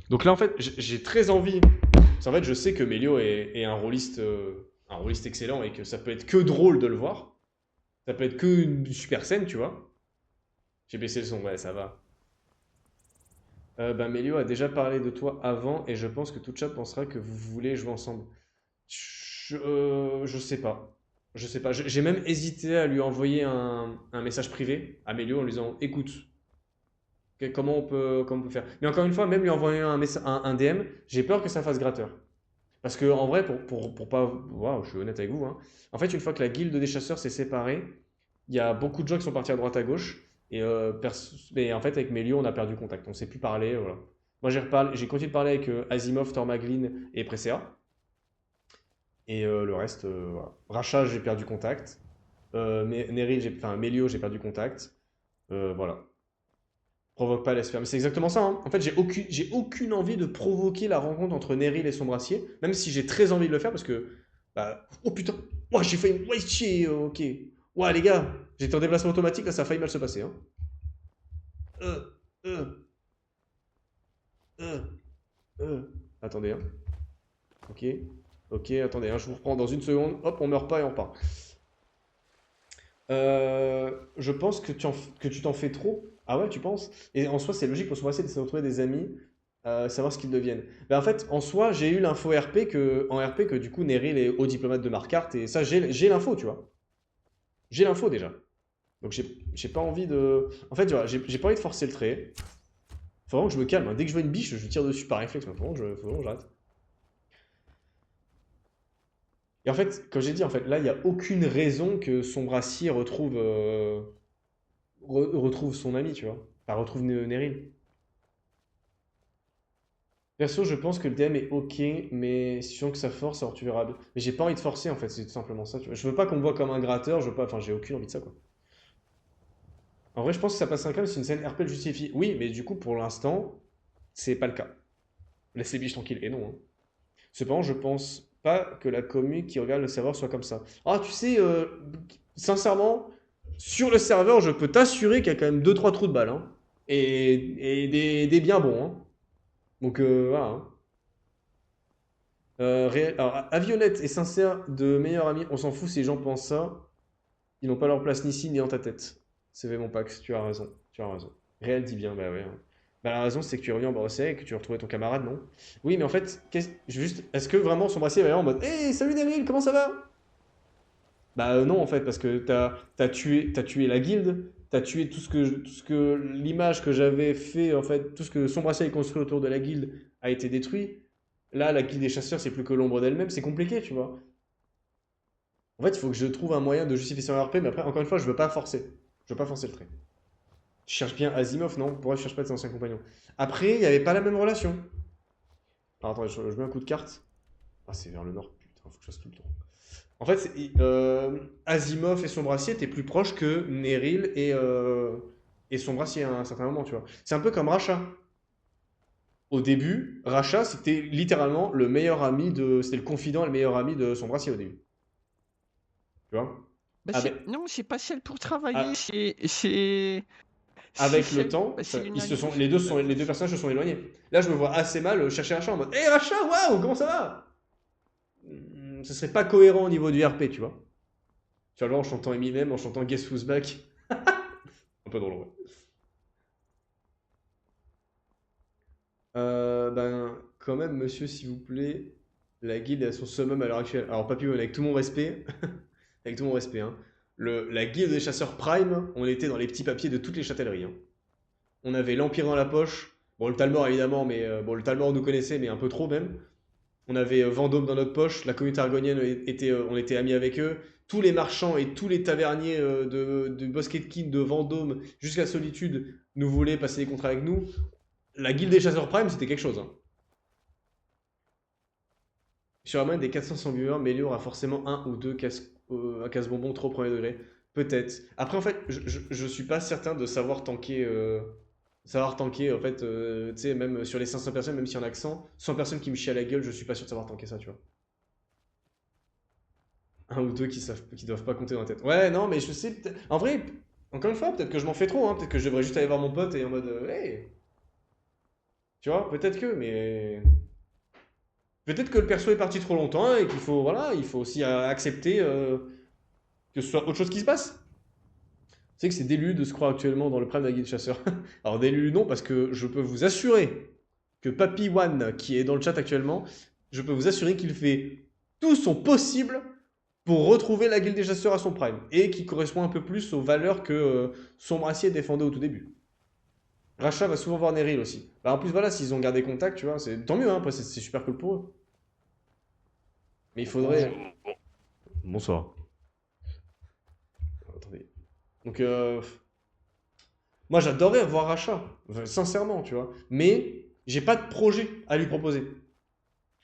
Donc là, en fait, j'ai très envie Parce qu'en fait, je sais que Melio est un rôliste excellent et que ça peut être que drôle de le voir. Ça peut être que une super scène, tu vois. J'ai baissé le son, ouais, ça va. Melio a déjà parlé de toi avant et je pense que tout chat pensera que vous voulez jouer ensemble. Je sais pas. Je sais pas. J'ai même hésité à lui envoyer un message privé à Melio en lui disant écoute, comment on peut faire. Mais encore une fois, même lui envoyer un DM, j'ai peur que ça fasse gratteur. Parce que en vrai, pour pas. Waouh, je suis honnête avec vous. Hein. En fait, une fois que la guilde des chasseurs s'est séparée, il y a beaucoup de gens qui sont partis à droite à gauche. Et mais en fait, avec Melio, on a perdu contact. On ne s'est plus parler. Voilà. Moi, j'ai continué de parler avec Asimov, Tormaglin et Presea. Et le reste, voilà. Racha, j'ai perdu contact. Melio, j'ai perdu contact. Voilà. Provoque pas, laisse faire. Mais c'est exactement ça. Hein. En fait, j'ai aucune envie de provoquer la rencontre entre Neril et son brassier. Même si j'ai très envie de le faire parce que. Bah, oh putain! Ouais, j'ai failli. Ouais, chier, ok. Ouais, les gars, j'étais en déplacement automatique, là, ça a failli mal se passer. Hein. Attendez, hein. Ok, attendez, hein, je vous reprends dans une seconde. Hop, on meurt pas et on repart. Je pense que tu t'en fais trop. Ah ouais, tu penses? Et en soi, c'est logique pour se passer d'essayer de retrouver des amis, savoir ce qu'ils deviennent. Ben, en fait, en soi, j'ai eu l'info RP que du coup, Neril est haut diplomate de Marquardt, et ça, j'ai l'info, tu vois. J'ai l'info déjà. Donc j'ai pas envie de. En fait, voilà, j'ai pas envie de forcer le trait. Faut vraiment que je me calme. Hein. Dès que je vois une biche, je tire dessus par réflexe. Faut vraiment que j'arrête. Et en fait, comme j'ai dit, en fait, là, il n'y a aucune raison que son brassier retrouve son ami, tu vois. Enfin, retrouve Neril. Perso, je pense que le DM est ok, mais si tu sens que ça force, alors tu verras. Mais j'ai pas envie de forcer, en fait, c'est tout simplement ça. Tu vois. Je veux pas qu'on me voit comme un gratteur, je veux pas. Enfin, j'ai aucune envie de ça, quoi. En vrai, je pense que ça passe un câble si une scène RP le justifie. Oui, mais du coup, pour l'instant, c'est pas le cas. Laisse les biches tranquilles. Et non. Hein. Cependant, je pense pas que la commu qui regarde le serveur soit comme ça. Ah, tu sais, sincèrement, sur le serveur, je peux t'assurer qu'il y a quand même 2-3 trous de balles. Hein. Et des bien bons. Hein. Donc, voilà. Hein. Alors, Aviolette est sincère de meilleurs amis. On s'en fout si les gens pensent ça. Ils n'ont pas leur place ni ici ni dans ta tête. CV mon Pax, tu as raison. Tu as raison. Réel dit bien, bah ouais. Hein. Bah la raison c'est que tu reviens en brassier et que tu as retrouvé ton camarade, non? Oui, mais en fait, est-ce que vraiment son brassier va y aller en mode hey, salut Neril, comment ça va? Bah non en fait, parce que t'as tué la guilde, t'as tué tout ce que l'image que j'avais fait, en fait, tout ce que son brassier a construit autour de la guilde a été détruit. Là, la guilde des chasseurs, c'est plus que l'ombre d'elle-même, c'est compliqué, tu vois. En fait, il faut que je trouve un moyen de justifier son RP, mais après, encore une fois, je veux pas forcer. Je veux pas forcer le trait. Je cherche bien Asimov, non? Pourquoi je cherche pas tes anciens compagnons? Après, il n'y avait pas la même relation. Alors, attends, je mets un coup de carte. Ah, c'est vers le nord, putain, faut que je fasse tout le tour. En fait, Asimov et son brassier étaient plus proches que Neril et son brassier à un certain moment, tu vois. C'est un peu comme Racha. Au début, Racha, c'était littéralement le meilleur ami de... C'était le confident et le meilleur ami de son brassier au début. Tu vois? Bah, non, c'est pas celle pour travailler, c'est... Avec le temps, les deux personnages se sont éloignés. Là, je me vois assez mal chercher Racha en mode hey Racha, waouh, comment ça va? Ce serait pas cohérent au niveau du RP, tu vois. Tu vas le voir en chantant Eminem, en chantant Guess Who's Back. Un peu drôle, ouais. Quand même, monsieur, s'il vous plaît, la guilde est à son summum à l'heure actuelle. Alors, Papillon, avec tout mon respect, avec tout mon respect, hein. La guilde des chasseurs Prime, on était dans les petits papiers de toutes les châtelleries. Hein. On avait l'Empire dans la poche. Bon, le Talmor évidemment, mais bon, le Talmor on nous connaissait, mais un peu trop même. On avait Vendôme dans notre poche. La communauté argonienne, on était amis avec eux. Tous les marchands et tous les taverniers de Bosketkin, de Vendôme, jusqu'à Solitude, nous voulaient passer des contrats avec nous. La guilde des chasseurs Prime, c'était quelque chose. Hein. Sur la moyenne des 400 viewers, Melio aura forcément un ou deux casse-bonbons trop premier degré. Peut-être. Après, en fait, je suis pas certain de savoir tanker. En fait, tu sais, même sur les 500 personnes, même s'il y en a que 100 personnes qui me chient à la gueule, je suis pas sûr de savoir tanker ça, tu vois. Un ou deux qui doivent pas compter dans la tête. Ouais, non, mais je sais. En vrai, encore une fois, peut-être que je m'en fais trop, hein. Peut-être que je devrais juste aller voir mon pote et en mode hey. Tu vois, peut-être que, mais. Peut-être que le perso est parti trop longtemps et qu'il faut, voilà, il faut aussi accepter que ce soit autre chose qui se passe. C'est que c'est délu de se croire actuellement dans le prime de la guilde chasseur. Alors délu non, parce que je peux vous assurer que Papy One, qui est dans le chat actuellement, je peux vous assurer qu'il fait tout son possible pour retrouver la guilde des chasseurs à son prime, et qui correspond un peu plus aux valeurs que son brassier défendait au tout début. Racha va souvent voir Neril aussi. Bah, en plus, voilà, s'ils ont gardé contact, tu vois, c'est tant mieux, hein, après, c'est super cool pour eux. Mais il faudrait... Bonsoir. Attendez. Donc, moi, j'adorerais voir Racha, sincèrement, tu vois. Mais j'ai pas de projet à lui proposer.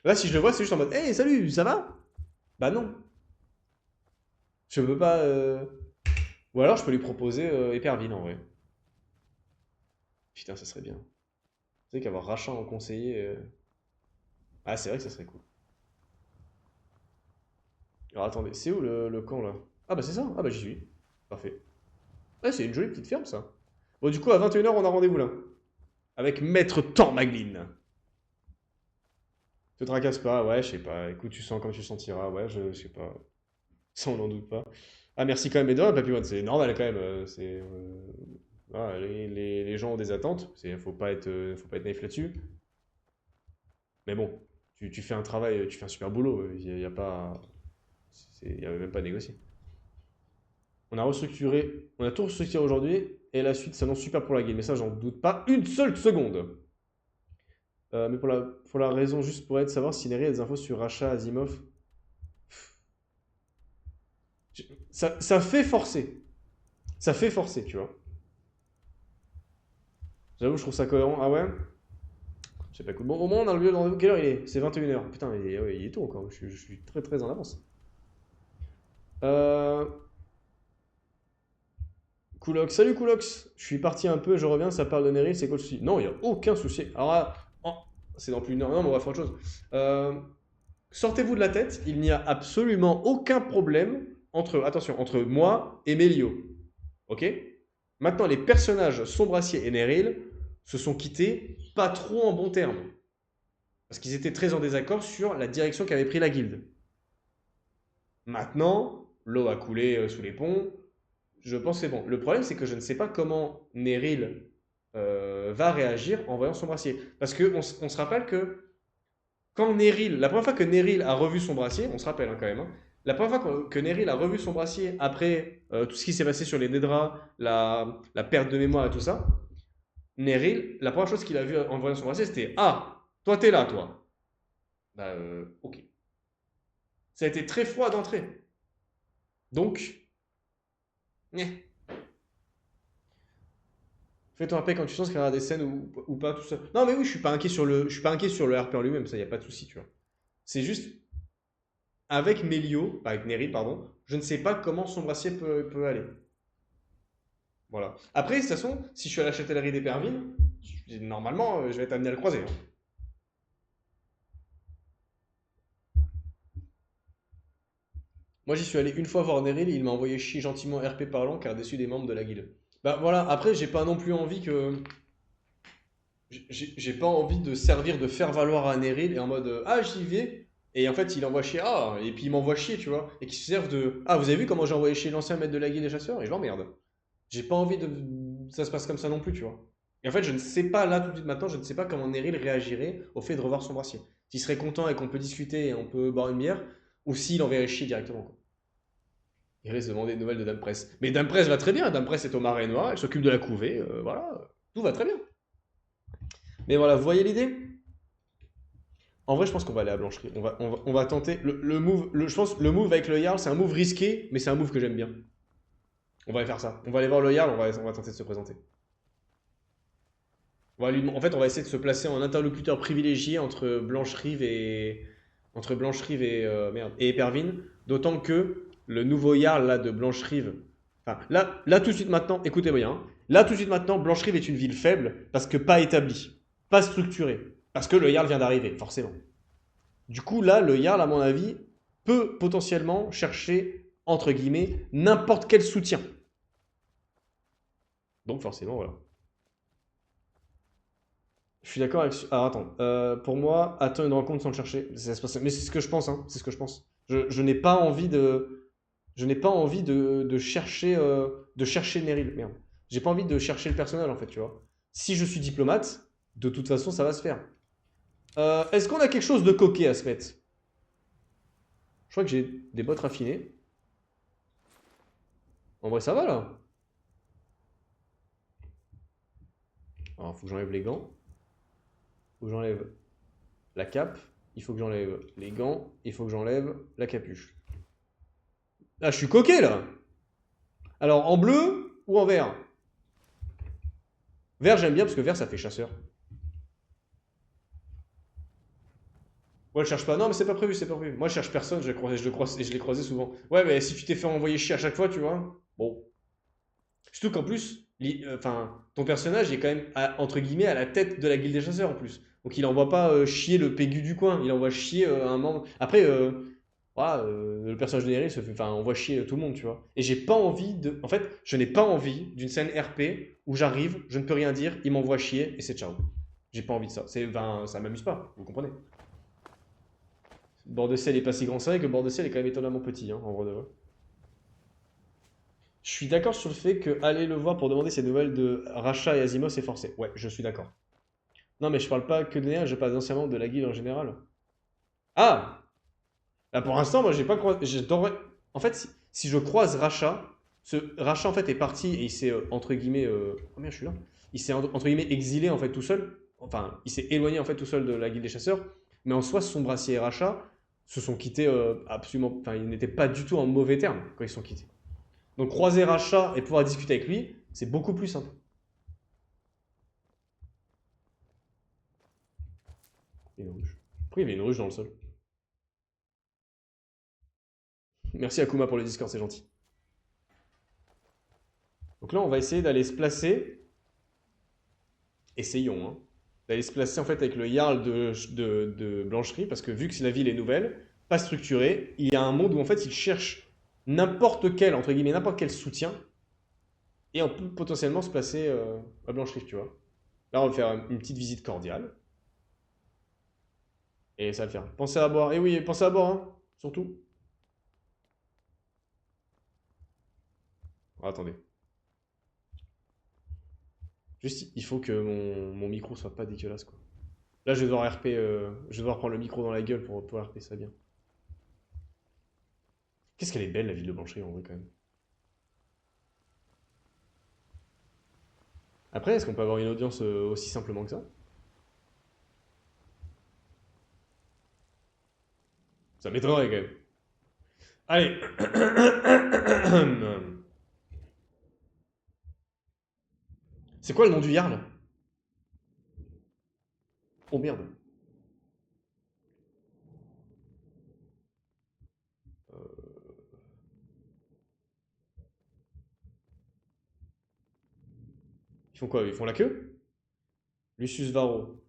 Là, si je le vois, c'est juste en mode « Hey, salut, ça va ?» Bah non. Je peux pas... Ou alors, je peux lui proposer Éperville, en vrai. Putain, ça serait bien. Tu sais qu'avoir Racha en conseiller... Ah, c'est vrai que ça serait cool. Alors, attendez, c'est où le camp, là? Ah, bah c'est ça. Ah, bah j'y suis. Parfait. Ouais, c'est une jolie petite ferme, ça. Bon, du coup, à 21h, on a rendez-vous, là. Avec Maître Tormaglin. Te tracasse pas, ouais, je sais pas. Écoute, tu sens comme tu sentiras, ouais, je sais pas. Ça, on n'en doute pas. Ah, merci quand même, Edouard, Papy One, c'est normal quand même. Voilà, les gens ont des attentes, faut pas être naïf là-dessus. Mais bon, tu fais un travail, tu fais un super boulot, il n'y a pas... Il n'y a même pas à négocier. On a restructuré, on a tout restructuré aujourd'hui, et la suite s'annonce super pour la game, mais ça, j'en doute pas une seule seconde. Mais pour la raison juste pour être, savoir si Neril a des infos sur Racha, Asimov. Ça fait forcer. Ça fait forcer, tu vois. J'avoue, je trouve ça cohérent. Ah ouais? Je sais pas, cool. Bon, au moins, on a le lieu de rendez-vous. Quelle heure il est? C'est 21h. Putain, ouais, il est tôt encore. Je suis très très en avance. Koulox. Salut Koulox. Je suis parti un peu, je reviens, ça parle de Neril, c'est quoi le souci? Non, il n'y a aucun souci. Alors là, c'est dans plus d'une heure. Non, mais on va faire autre chose. Sortez-vous de la tête, il n'y a absolument aucun problème entre moi et Mélio. Ok? Maintenant, les personnages Sombracier et Neril se sont quittés pas trop en bons termes. Parce qu'ils étaient très en désaccord sur la direction qu'avait pris la guilde. Maintenant, l'eau a coulé sous les ponts. Je pense que c'est bon. Le problème, c'est que je ne sais pas comment Neril va réagir en voyant Sombracier. Parce qu'on se rappelle que quand Neril, la première fois que Neril a revu Sombracier, on se rappelle hein, quand même, hein, la première fois que Neril a revu Sombracier après tout ce qui s'est passé sur les Dédras, la perte de mémoire et tout ça, Neril, la première chose qu'il a vu en voyant Sombracier, c'était « Ah, toi t'es là, toi !» Bah, ok. Ça a été très froid d'entrée. Donc, fais-toi un paix quand tu sens qu'il y aura des scènes ou pas, tout ça. Non, mais oui, je suis pas inquiet sur le RP en lui-même, ça, y a pas de souci, tu vois. C'est juste, avec Neril, pardon, je ne sais pas comment Sombracier peut aller. Voilà. Après, de toute façon, si je suis à la châtellerie d'Éperville, normalement, je vais être amené à le croiser. Hein. Moi, j'y suis allé une fois voir Neril, il m'a envoyé chier gentiment RP parlant car déçu des membres de la guilde. Bah voilà, après, j'ai pas non plus envie que... J'ai pas envie de servir de faire valoir à Neril et en mode ah, j'y vais, et en fait, il envoie chier, ah, et puis il m'envoie chier, tu vois, et qui se servent de ah, vous avez vu comment j'ai envoyé chier l'ancien maître de la guilde des chasseurs, et je l'emmerde. J'ai pas envie de... Ça se passe comme ça non plus, tu vois. Et en fait, je ne sais pas, là, tout de suite maintenant, je ne sais pas comment Neril réagirait au fait de revoir Sombracier. S'il serait content et qu'on peut discuter et on peut boire une bière, ou s'il enverrait chier directement, quoi. Il risque de demander des nouvelles de Dame Presse. Mais Dame Presse va très bien, Dame Presse est au marais noir, elle s'occupe de la couvée, voilà, tout va très bien. Mais voilà, vous voyez l'idée? En vrai, je pense qu'on va aller à Blancherie. On va tenter. Je pense le move avec le Jarl, c'est un move risqué, mais c'est un move que j'aime bien. On va aller faire ça. On va aller voir le Jarl, on va tenter de se présenter. En fait, on va essayer de se placer en interlocuteur privilégié entre Blancherive et Épervine. D'autant que le nouveau Jarl là, de Blancherive... Enfin, là, tout de suite maintenant, écoutez-moi bien. Hein, là, tout de suite maintenant, Blancherive est une ville faible parce que pas établie, pas structurée. Parce que le Jarl vient d'arriver, forcément. Du coup, là, le Jarl, à mon avis, peut potentiellement chercher, entre guillemets, n'importe quel soutien. Donc, forcément, voilà. Je suis d'accord avec... Alors attends, pour moi, attends une rencontre sans le chercher. Ça se passe... Mais c'est ce que je pense, hein. C'est ce que je pense. Je n'ai pas envie de... Je n'ai pas envie de chercher Meryl. Merde. J'ai pas envie de chercher le personnage, en fait, tu vois. Si je suis diplomate, de toute façon, ça va se faire. Est-ce qu'on a quelque chose de coquet à se mettre? Je crois que j'ai des bottes raffinées. En vrai, ça va, là. Alors, faut que j'enlève les gants. Faut que j'enlève la cape. Il faut que j'enlève les gants. Il faut que j'enlève la capuche. Ah, je suis coquet, là. Alors, en bleu ou en vert? Vert, j'aime bien, parce que vert, ça fait chasseur. Ouais, je cherche pas. Non, mais c'est pas prévu, c'est pas prévu. Moi, je cherche personne, je l'ai croisé souvent. Ouais, mais si tu t'es fait envoyer chier à chaque fois, tu vois. Bon. Surtout qu'en plus, ton personnage est quand même, entre guillemets, à la tête de la guilde des chasseurs, en plus. Donc, il envoie pas chier le pégu du coin, il envoie chier un membre. Après, voilà, le personnage de Nery envoie chier tout le monde, tu vois. Et j'ai pas envie de... En fait, je n'ai pas envie d'une scène RP où j'arrive, je ne peux rien dire, il m'envoie chier et c'est ciao. J'ai pas envie de ça. Ça m'amuse pas, vous comprenez. Bord de ciel est pas si grand, c'est vrai que le bord de ciel est quand même étonnamment petit, hein, en vrai de vrai. Je suis d'accord sur le fait que aller le voir pour demander ses nouvelles de Racha et Azimos c'est forcé. Ouais, je suis d'accord. Non, mais je parle pas que de Néa, je parle essentiellement de la guilde en général. Ah! Là, pour l'instant, moi, j'ai pas croisé... En fait, si je croise Racha, Racha, en fait, est parti et il s'est, entre guillemets... Oh merde, je suis là. Il s'est, entre guillemets, exilé, en fait, tout seul. Enfin, il s'est éloigné, en fait, tout seul de la guilde des chasseurs. Mais en soi, son brassier et Racha se sont quittés absolument... Enfin, ils n'étaient pas du tout en mauvais termes quand ils sont quittés. Donc, croiser Racha et pouvoir discuter avec lui, c'est beaucoup plus simple. Il y a une ruche. Pourquoi il y avait une ruche dans le sol? Merci Akuma pour le Discord, c'est gentil. Donc là, on va essayer d'aller se placer. Essayons, hein. D'aller se placer en fait avec le Jarl de Blancherie, parce que vu que la ville est nouvelle, pas structurée, il y a un monde où en fait il cherche n'importe quel, entre guillemets, n'importe quel soutien, et on peut potentiellement se placer à Blancherie, tu vois. Là, on va faire une petite visite cordiale. Et ça va le faire. Pensez à boire. Et oui, pensez à boire, hein, surtout. Oh, attendez. Juste, il faut que mon micro soit pas dégueulasse, quoi. Là, je vais devoir RP, je vais devoir prendre le micro dans la gueule pour pouvoir RP ça bien. Qu'est-ce qu'elle est belle, la ville de Blancherie, en vrai, quand même. Après, est-ce qu'on peut avoir une audience aussi simplement que ça? Ça m'étonnerait, quand même. Allez. C'est quoi le nom du Jarl? Oh merde. Ils font quoi? Ils font la queue? Lucius Varro.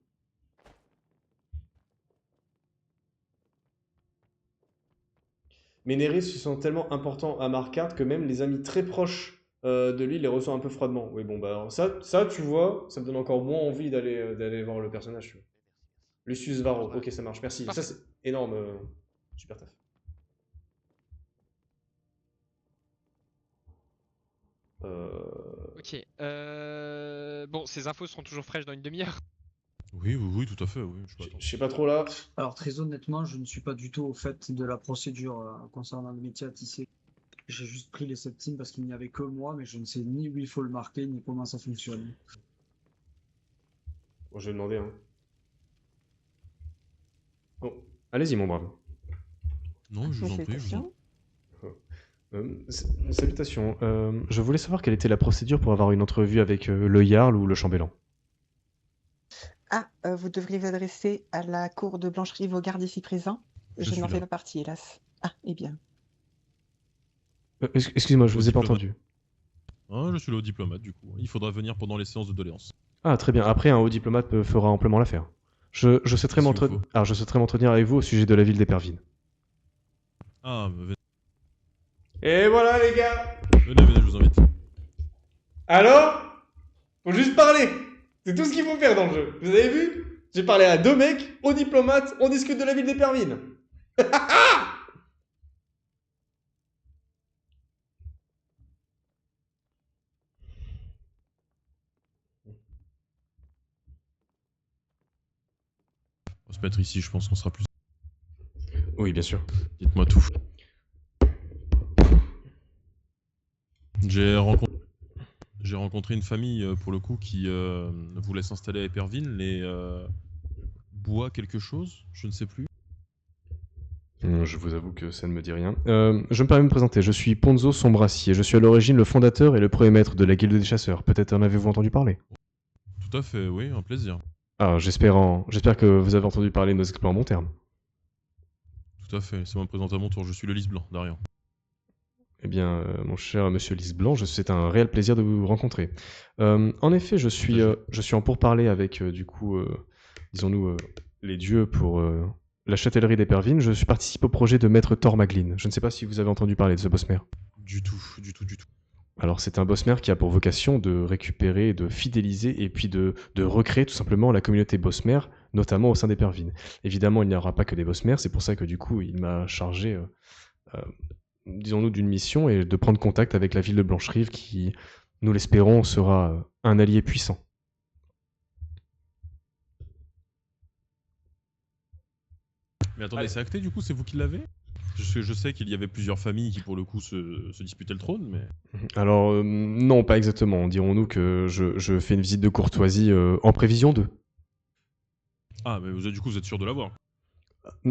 Mais Néris se sent tellement important à Markarth que même les amis très proches de lui les reçoivent un peu froidement. Oui, bon, bah alors ça, tu vois, ça me donne encore moins envie d'aller voir le personnage. Tu vois. Lucius Varro, ok, ça marche, merci. Ça, c'est énorme. Super taf. Ok. Bon, ces infos seront toujours fraîches dans une demi-heure. Oui, tout à fait. Oui, je sais pas trop là. Alors, très honnêtement, je ne suis pas du tout au fait de la procédure concernant le métier à tisser. J'ai juste pris les septimes parce qu'il n'y avait que moi, mais je ne sais ni où il faut le marquer, ni comment ça fonctionne. Bon, je vais demander. Hein. Oh, allez-y, mon brave. Non, je vous en prie. Salutations. Je voulais savoir quelle était la procédure pour avoir une entrevue avec le Jarl ou le chambellan. Ah, vous devriez vous adresser à la cour de Blancherie, vos gardes ici présents. Je n'en fais pas partie, hélas. Ah, eh bien. Excusez-moi, je vous ai pas entendu. Ah, je suis le haut diplomate, du coup. Il faudra venir pendant les séances de doléances. Ah, très bien. Après, un haut diplomate fera amplement l'affaire. Je souhaiterais m'entretenir avec vous au sujet de la ville d'Éperville. Ah, venez. Et voilà, les gars. Venez, je vous invite. Alors? Faut juste parler. C'est tout ce qu'il faut faire dans le jeu. Vous avez vu? J'ai parlé à 2 mecs, aux diplomates, on discute de la ville d'Éperville. On va se mettre ici, je pense qu'on sera plus. Oui, bien sûr. Dites-moi tout. J'ai rencontré une famille, pour le coup, qui voulait s'installer à Éperville et boit quelque chose, je ne sais plus. Je vous avoue que ça ne me dit rien. Je me permets de me présenter, je suis Ponzo Sombracier, je suis à l'origine le fondateur et le premier maître de la guilde des chasseurs. Peut-être en avez-vous entendu parler? Tout à fait, oui, un plaisir. Ah, j'espère que vous avez entendu parler de nos exploits en bon terme. Tout à fait, c'est moi me présente à mon tour, je suis le lys blanc, Darian. Eh bien, mon cher monsieur Lys Blanc, c'est un réel plaisir de vous rencontrer. En effet, je suis en pourparlers avec, disons-nous, les dieux pour la châtellerie d'Éperville. Je participe au projet de Maître Thor Maglin. Je ne sais pas si vous avez entendu parler de ce boss-mère. Du tout. Alors, c'est un boss-mère qui a pour vocation de récupérer, de fidéliser et puis de recréer tout simplement la communauté boss-mère, notamment au sein d'Éperville. Évidemment, il n'y aura pas que des boss-mères, c'est pour ça que du coup, il m'a chargé... disons-nous, d'une mission et de prendre contact avec la ville de Blancherive qui, nous l'espérons, sera un allié puissant. Mais attendez, c'est acté du coup, c'est vous qui l'avez? Je sais qu'il y avait plusieurs familles qui pour le coup se disputaient le trône, mais... Alors, non, pas exactement. Dirons-nous que je fais une visite de courtoisie en prévision d'eux. Ah, mais du coup, vous êtes sûr de l'avoir?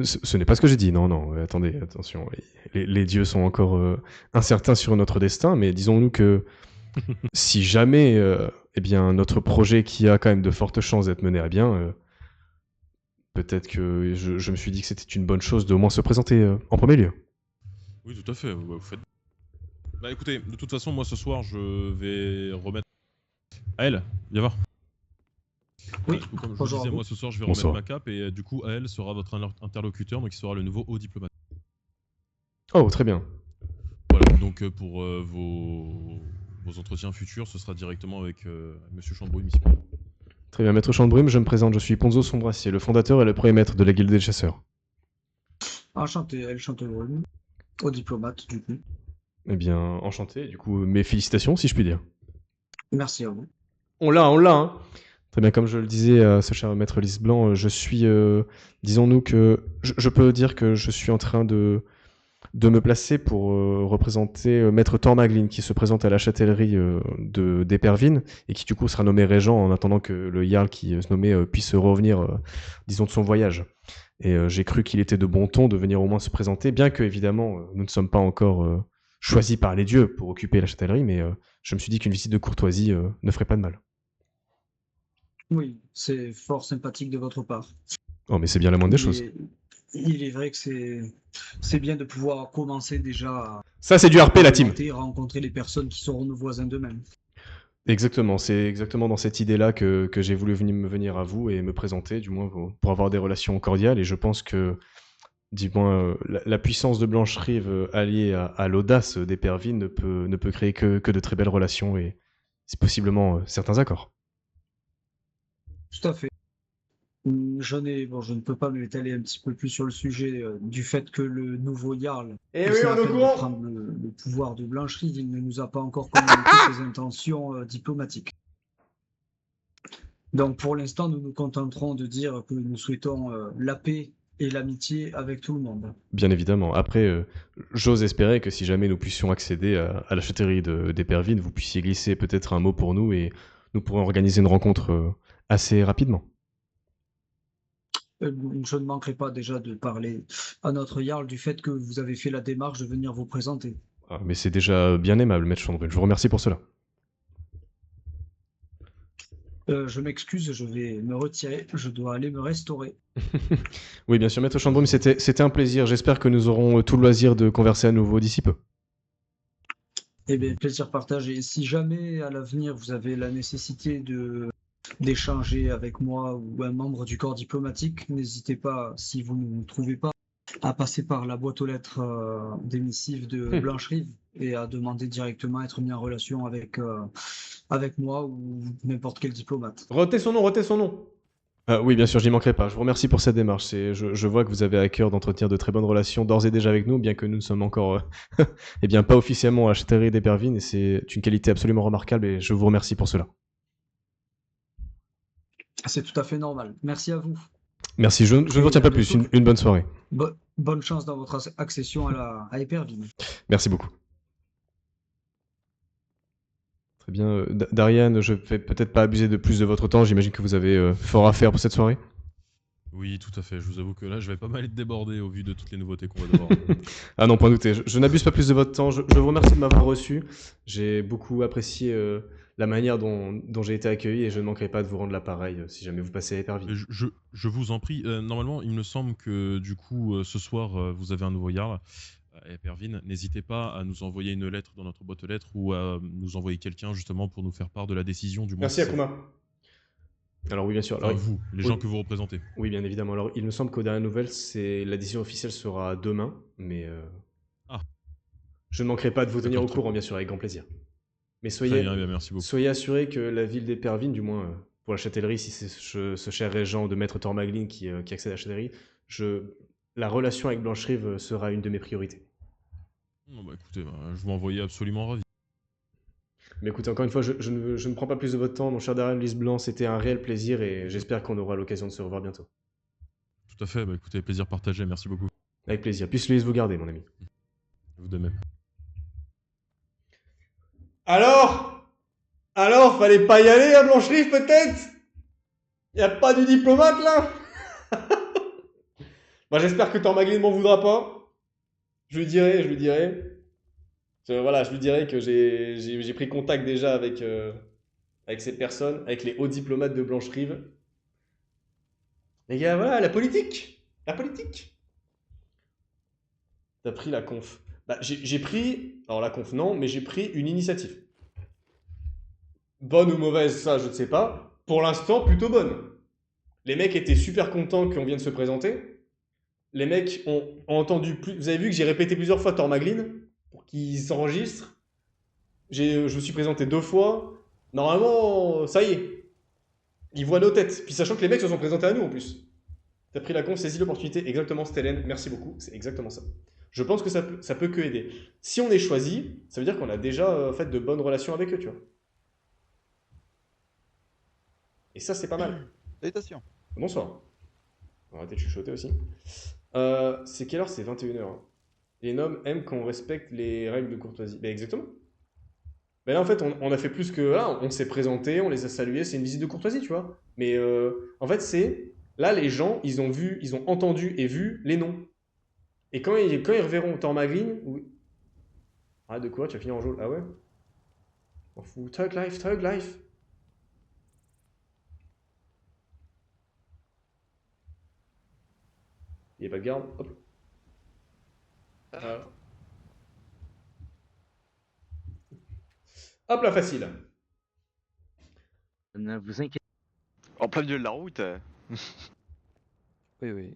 Ce n'est pas ce que j'ai dit, non, attendez, attention, les dieux sont encore incertains sur notre destin, mais disons-nous que si jamais, eh bien, notre projet qui a quand même de fortes chances d'être mené à bien, peut-être que je me suis dit que c'était une bonne chose d'au moins se présenter en premier lieu. Oui, tout à fait, vous faites... Bah écoutez, de toute façon, moi ce soir, je vais remettre... Aël, viens voir. Oui, du coup, comme je vous bonjour disais, à vous. moi ce soir je vais Bonsoir. remettre ma cape et du coup Aël sera votre interlocuteur, donc il sera le nouveau haut diplomate. Oh, très bien. Voilà, donc pour vos entretiens futurs, ce sera directement avec Monsieur Chambrouille, ici. Très bien, maître Chambrume, je me présente, je suis Ponzo Sombracier, le fondateur et le premier maître de la guilde des chasseurs. Enchanté, elle chante au diplomate, du coup. Eh bien, enchanté, du coup, mes félicitations, si je puis dire. Merci à vous. On l'a, hein. Très bien, comme je le disais à ce cher maître Lys Blanc, je suis, disons-nous que, je peux dire que je suis en train de me placer pour représenter maître Thor Maglin, qui se présente à la châtellerie d'Éperville, et qui du coup sera nommé régent en attendant que le Jarl qui se nommait puisse revenir, disons, de son voyage. Et j'ai cru qu'il était de bon ton de venir au moins se présenter, bien que, évidemment, nous ne sommes pas encore choisis par les dieux pour occuper la châtellerie, mais je me suis dit qu'une visite de courtoisie ne ferait pas de mal. Oui, c'est fort sympathique de votre part. Oh, mais c'est bien la moindre des choses. Il est vrai que c'est bien de pouvoir commencer déjà à... Ça, c'est du RP, la team. Rencontrer les personnes qui seront nos voisins d'eux-mêmes. Exactement, c'est exactement dans cette idée-là que j'ai voulu venir à vous et me présenter, du moins pour avoir des relations cordiales. Et je pense que, du moins, la puissance de Blancherive alliée à l'audace d'Éperville ne peut créer que de très belles relations et c'est possiblement certains accords. Tout à fait. Je ne peux pas m'étaler un petit peu plus sur le sujet du fait que le nouveau Jarl essaie à peine de prendre le pouvoir de Blancherive, il ne nous a pas encore communiqué ses intentions diplomatiques. Donc pour l'instant, nous nous contenterons de dire que nous souhaitons la paix et l'amitié avec tout le monde. Bien évidemment. Après, j'ose espérer que si jamais nous puissions accéder à la châtellerie d'Éperville, vous puissiez glisser peut-être un mot pour nous et nous pourrons organiser une rencontre assez rapidement. Je ne manquerai pas déjà de parler à notre Jarl du fait que vous avez fait la démarche de venir vous présenter. Ah, mais c'est déjà bien aimable, maître Chandru. Je vous remercie pour cela. Je m'excuse, je vais me retirer, je dois aller me restaurer. Oui, bien sûr, maître Chandru, c'était un plaisir. J'espère que nous aurons tout le loisir de converser à nouveau d'ici peu. Eh bien, plaisir partagé. Si jamais à l'avenir vous avez la nécessité d'échanger avec moi ou un membre du corps diplomatique, n'hésitez pas, si vous ne nous trouvez pas, à passer par la boîte aux lettres des missives de Blancherive et à demander directement à être mis en relation avec avec moi ou n'importe quel diplomate. Retenez son nom, retenez son nom. Oui, bien sûr, j'y manquerai pas. Je vous remercie pour cette démarche. Je vois que vous avez à cœur d'entretenir de très bonnes relations d'ores et déjà avec nous, bien que nous ne sommes encore, eh bien, pas officiellement à la châtellerie d'Eperville, et c'est une qualité absolument remarquable, et je vous remercie pour cela. C'est tout à fait normal. Merci à vous. Merci, je ne vous retiens pas plus. Une bonne soirée. Bonne chance dans votre accession à Eperville. Merci beaucoup. Très bien. Darian, je vais peut-être pas abuser de plus de votre temps. J'imagine que vous avez fort à faire pour cette soirée. Oui, tout à fait. Je vous avoue que là, je vais pas mal être débordé au vu de toutes les nouveautés qu'on va devoir. Ah non, point douté. Je n'abuse pas plus de votre temps. Je vous remercie de m'avoir reçu. J'ai beaucoup apprécié la manière dont j'ai été accueilli et je ne manquerai pas de vous rendre l'appareil si jamais vous passez à Eperville. Je vous en prie. Normalement, il me semble que du coup, ce soir, vous avez un nouveau Jarl à Eperville. N'hésitez pas à nous envoyer une lettre dans notre boîte aux lettres ou à nous envoyer quelqu'un justement pour nous faire part de la décision du mois. Merci Akuma. Alors oui, bien sûr. Enfin, Alors, vous, les gens que vous représentez. Oui, bien évidemment. Alors, il me semble qu'aux dernières nouvelles, la décision officielle sera demain, mais je ne manquerai pas de vous tenir au courant, bien sûr, avec grand plaisir. Mais Très bien, merci beaucoup. soyez assurés que la ville d'Eperville, du moins pour la châtellerie, si c'est ce cher régent de Maître Tormaglin qui accède à la châtellerie, la relation avec Blancherive sera une de mes priorités. Bon, bah, écoutez, je vous envoyais absolument ravi. Mais écoutez, encore une fois, je ne prends pas plus de votre temps, mon cher Darian Lys Blanc, c'était un réel plaisir et j'espère qu'on aura l'occasion de se revoir bientôt. Tout à fait, bah, écoutez, plaisir partagé, merci beaucoup. Avec plaisir. Puisse Lys vous garder, mon ami. Vous de même. Alors, fallait pas y aller à Blancherive peut-être? Y a pas du diplomate là? Moi j'espère que Tormaglin m'en voudra pas. Je lui dirai. Je lui dirai que j'ai pris contact déjà avec ces personnes, avec les hauts diplomates de Blancherive. Les gars, voilà, la politique. T'as pris la conf. Bah, j'ai pris, alors la conf non, mais j'ai pris une initiative. Bonne ou mauvaise, ça je ne sais pas. Pour l'instant, plutôt bonne. Les mecs étaient super contents qu'on vienne se présenter. Les mecs ont entendu vous avez vu que j'ai répété plusieurs fois Tormaglin pour qu'ils s'enregistrent. Je me suis présenté 2 fois. Normalement, ça y est. Ils voient nos têtes. Puis sachant que les mecs se sont présentés à nous en plus. T'as pris la conf, saisis l'opportunité. Exactement, Stellen. Merci beaucoup. C'est exactement ça. Je pense que ça peut que aider. Si on est choisi, ça veut dire qu'on a déjà fait de bonnes relations avec eux, tu vois. Et ça, c'est pas mal. Salutations. Bonsoir. Arrêtez de chuchoter aussi. C'est quelle heure? C'est 21h. Les noms aiment qu'on respecte les règles de courtoisie. Ben exactement. Ben là, en fait, on a fait plus que... Là, on s'est présenté, on les a salués, c'est une visite de courtoisie, tu vois. Mais en fait, c'est... Là, les gens, ils ont entendu et vu les noms. Et quand ils reverront Tormaglin... Ah, de quoi? Tu vas finir en jaune? Ah ouais? On fout. Thug life. Il n'y a pas de garde. Hop. Hop là, facile. Ne vous inquiétez En plein milieu de la route. Oui.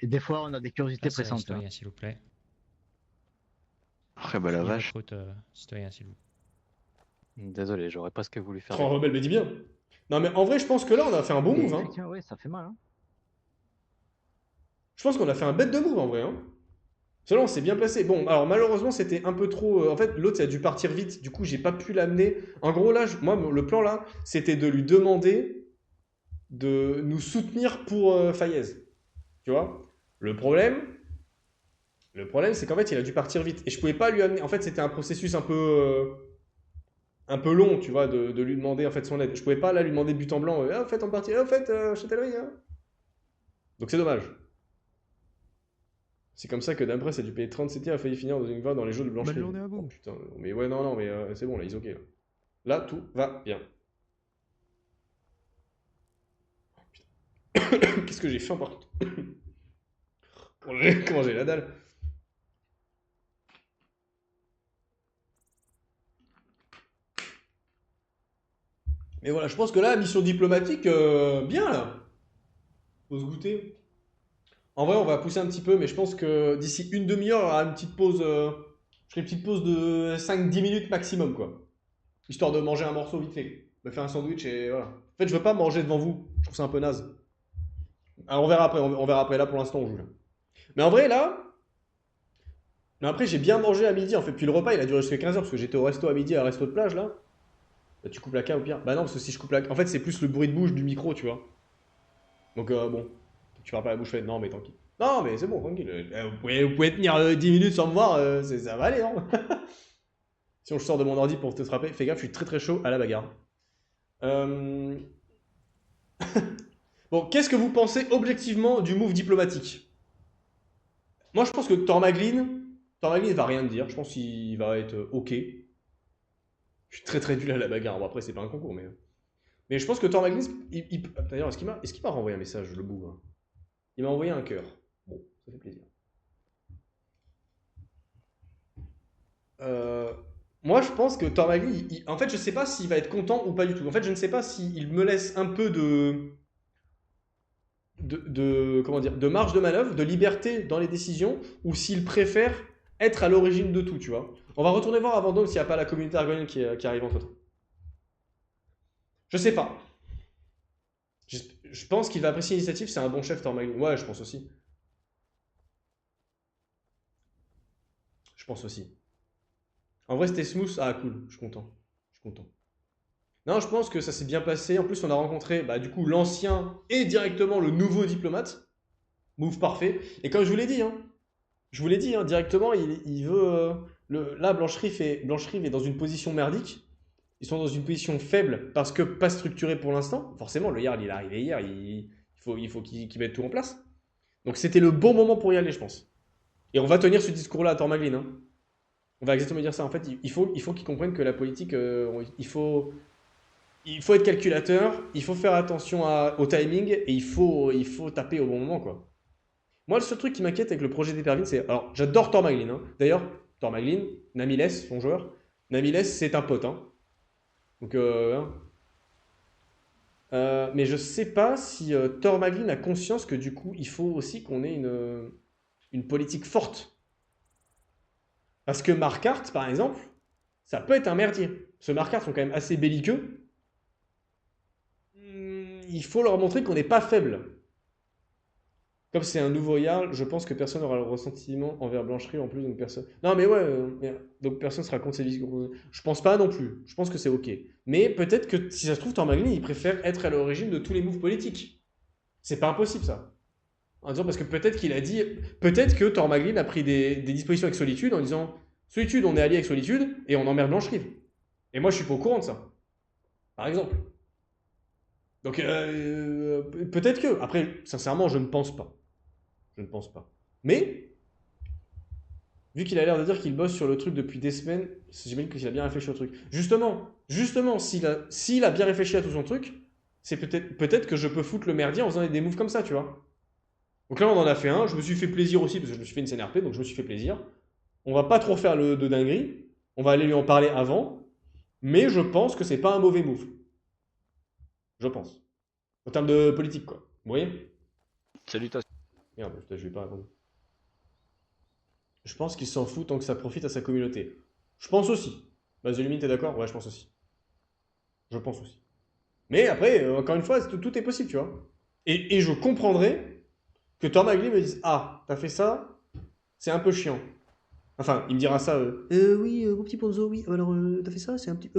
Des fois, on a des curiosités pressantes. Citoyen, s'il vous plaît. Ah bah la vache. Citoyen, s'il vous plaît. Désolé, j'aurais presque voulu faire. Oh, rebelle, mais dis bien. Non, mais en vrai, je pense que là, on a fait un bon move. Hein. Tiens, ouais, ça fait mal. Hein. Je pense qu'on a fait un bête de move en vrai. Hein. Cela, on s'est bien placé. Bon, alors malheureusement, c'était un peu trop. En fait, l'autre, ça a dû partir vite. Du coup, j'ai pas pu l'amener. En gros, là, moi, le plan là, c'était de lui demander de nous soutenir pour Fayez. Tu vois? Le problème, c'est qu'en fait, il a dû partir vite. Et je pouvais pas lui amener. En fait, c'était un processus un peu long, tu vois, de lui demander en fait son aide. Je pouvais pas là lui demander de but en blanc. En fait, on partit. En fait, châtellerie. Hein. Donc c'est dommage. C'est comme ça que Dampress a dû payer 37 a failli finir dans une voie dans les jeux de Blancherive. Bonne journée à vous. Oh, putain, mais ouais, non, mais c'est bon, là, ils ok. Là, tout va bien. Oh, putain. Qu'est-ce que j'ai faim par contre? Comment j'ai la dalle? Mais voilà, je pense que là, mission diplomatique, bien là. Faut se goûter. En vrai, on va pousser un petit peu, mais je pense que d'ici une demi-heure, on aura une petite pause. Je ferai une petite pause de 5-10 minutes maximum, quoi. Histoire de manger un morceau vite fait. Me faire un sandwich et voilà. En fait, je veux pas manger devant vous. Je trouve ça un peu naze. Alors, on verra après. On verra après. Là, pour l'instant, on joue. Là. Mais en vrai, là... Mais après, j'ai bien mangé à midi, en fait. Puis le repas, il a duré jusqu'à 15h, parce que j'étais au resto à midi, à un resto de plage, là. Bah, tu coupes la cam au pire. Bah non, parce que si je coupe la... En fait, c'est plus le bruit de bouche du micro, tu vois. Donc, bon. Tu parles pas la bouche faite. Non, mais tranquille. Non, mais c'est bon, tranquille. Vous pouvez tenir 10 minutes sans me voir, ça va aller, non? Si on sort de mon ordi pour te frapper, fais gaffe, je suis très très chaud à la bagarre. Bon, qu'est-ce que vous pensez objectivement du move diplomatique? Moi, je pense que Tormaglin va rien dire. Je pense qu'il va être ok. Je suis très très nul à la bagarre. Bon, après, c'est pas un concours, mais je pense que Tormaglin... D'ailleurs, est-ce qu'il m'a renvoyé un message, le bout hein. Il m'a envoyé un cœur. Bon, ça fait plaisir. Moi, je pense que Tormaglin, en fait, je sais pas s'il va être content ou pas du tout. En fait, je ne sais pas s'il me laisse un peu comment dire, de marge de manœuvre, de liberté dans les décisions, ou s'il préfère être à l'origine de tout, tu vois. On va retourner voir avant donc s'il n'y a pas la communauté argonienne qui arrive entre temps. Je sais pas. Je pense qu'il va apprécier l'initiative, c'est un bon chef Tormaglin. Ouais, je pense aussi. Je pense aussi. En vrai, c'était smooth. Ah, cool, je suis content. Je suis content. Non, je pense que ça s'est bien passé. En plus, on a rencontré du coup l'ancien et directement le nouveau diplomate. Move parfait. Et comme je vous l'ai dit, directement, il veut... là, Blancherive est dans une position merdique. Ils sont dans une position faible parce que pas structurée pour l'instant. Forcément, le Jarl, il est arrivé hier. Il faut qu'il mette tout en place. Donc c'était le bon moment pour y aller, je pense. Et on va tenir ce discours-là à Tormaglin. Hein. On va exactement dire ça. En fait, il faut qu'ils comprennent que la politique, il faut être calculateur, il faut faire attention au timing et il faut taper au bon moment, quoi. Moi, le seul truc qui m'inquiète avec le projet d'Epervine, c'est... Alors, j'adore Tormaglin. Hein. D'ailleurs, Tormaglin, Namiles, son joueur, Namiles, c'est un pote. Hein. Donc, mais je sais pas si Tormaglin a conscience que du coup, il faut aussi qu'on ait une politique forte. Parce que Markarth, par exemple, ça peut être un merdier. Parce que Markarth sont quand même assez belliqueux. Il faut leur montrer qu'on n'est pas faible. Comme c'est un nouveau Jarl, je pense que personne n'aura le ressentiment envers Blancherive en plus, donc personne... Non mais ouais, donc personne sera contre ses discours. Je pense pas non plus, je pense que c'est ok. Mais peut-être que, si ça se trouve, Tormaglin, il préfère être à l'origine de tous les moves politiques. C'est pas impossible ça. En disant, parce que peut-être qu'il a dit... Peut-être que Tormaglin a pris des dispositions avec Solitude en disant, Solitude, on est allié avec Solitude, et on emmerde Blancherive. Et moi, je suis pas au courant de ça. Par exemple. Donc, peut-être que... Après, sincèrement, je ne pense pas. Je ne pense pas. Mais, vu qu'il a l'air de dire qu'il bosse sur le truc depuis des semaines, j'imagine qu'il a bien réfléchi au truc. Justement, s'il a bien réfléchi à tout son truc, c'est peut-être que je peux foutre le merdier en faisant des moves comme ça, tu vois. Donc là, on en a fait un. Je me suis fait plaisir aussi, parce que je me suis fait une scène RP, donc je me suis fait plaisir. On va pas trop faire de dinguerie. On va aller lui en parler avant. Mais je pense que c'est pas un mauvais move. Je pense. En termes de politique, quoi. Vous voyez? Salutations. Merde, je vais pas répondre. Je pense qu'il s'en fout tant que ça profite à sa communauté. Je pense aussi. Bah, The Lumine, t'es d'accord? Ouais, je pense aussi. Je pense aussi. Mais après, encore une fois, tout est possible, tu vois. Et je comprendrais que Tormaglin me dise, ah, t'as fait ça, c'est un peu chiant. Enfin, il me dira ça, oui, mon petit Ponzo, oui, alors, t'as fait ça, c'est un petit...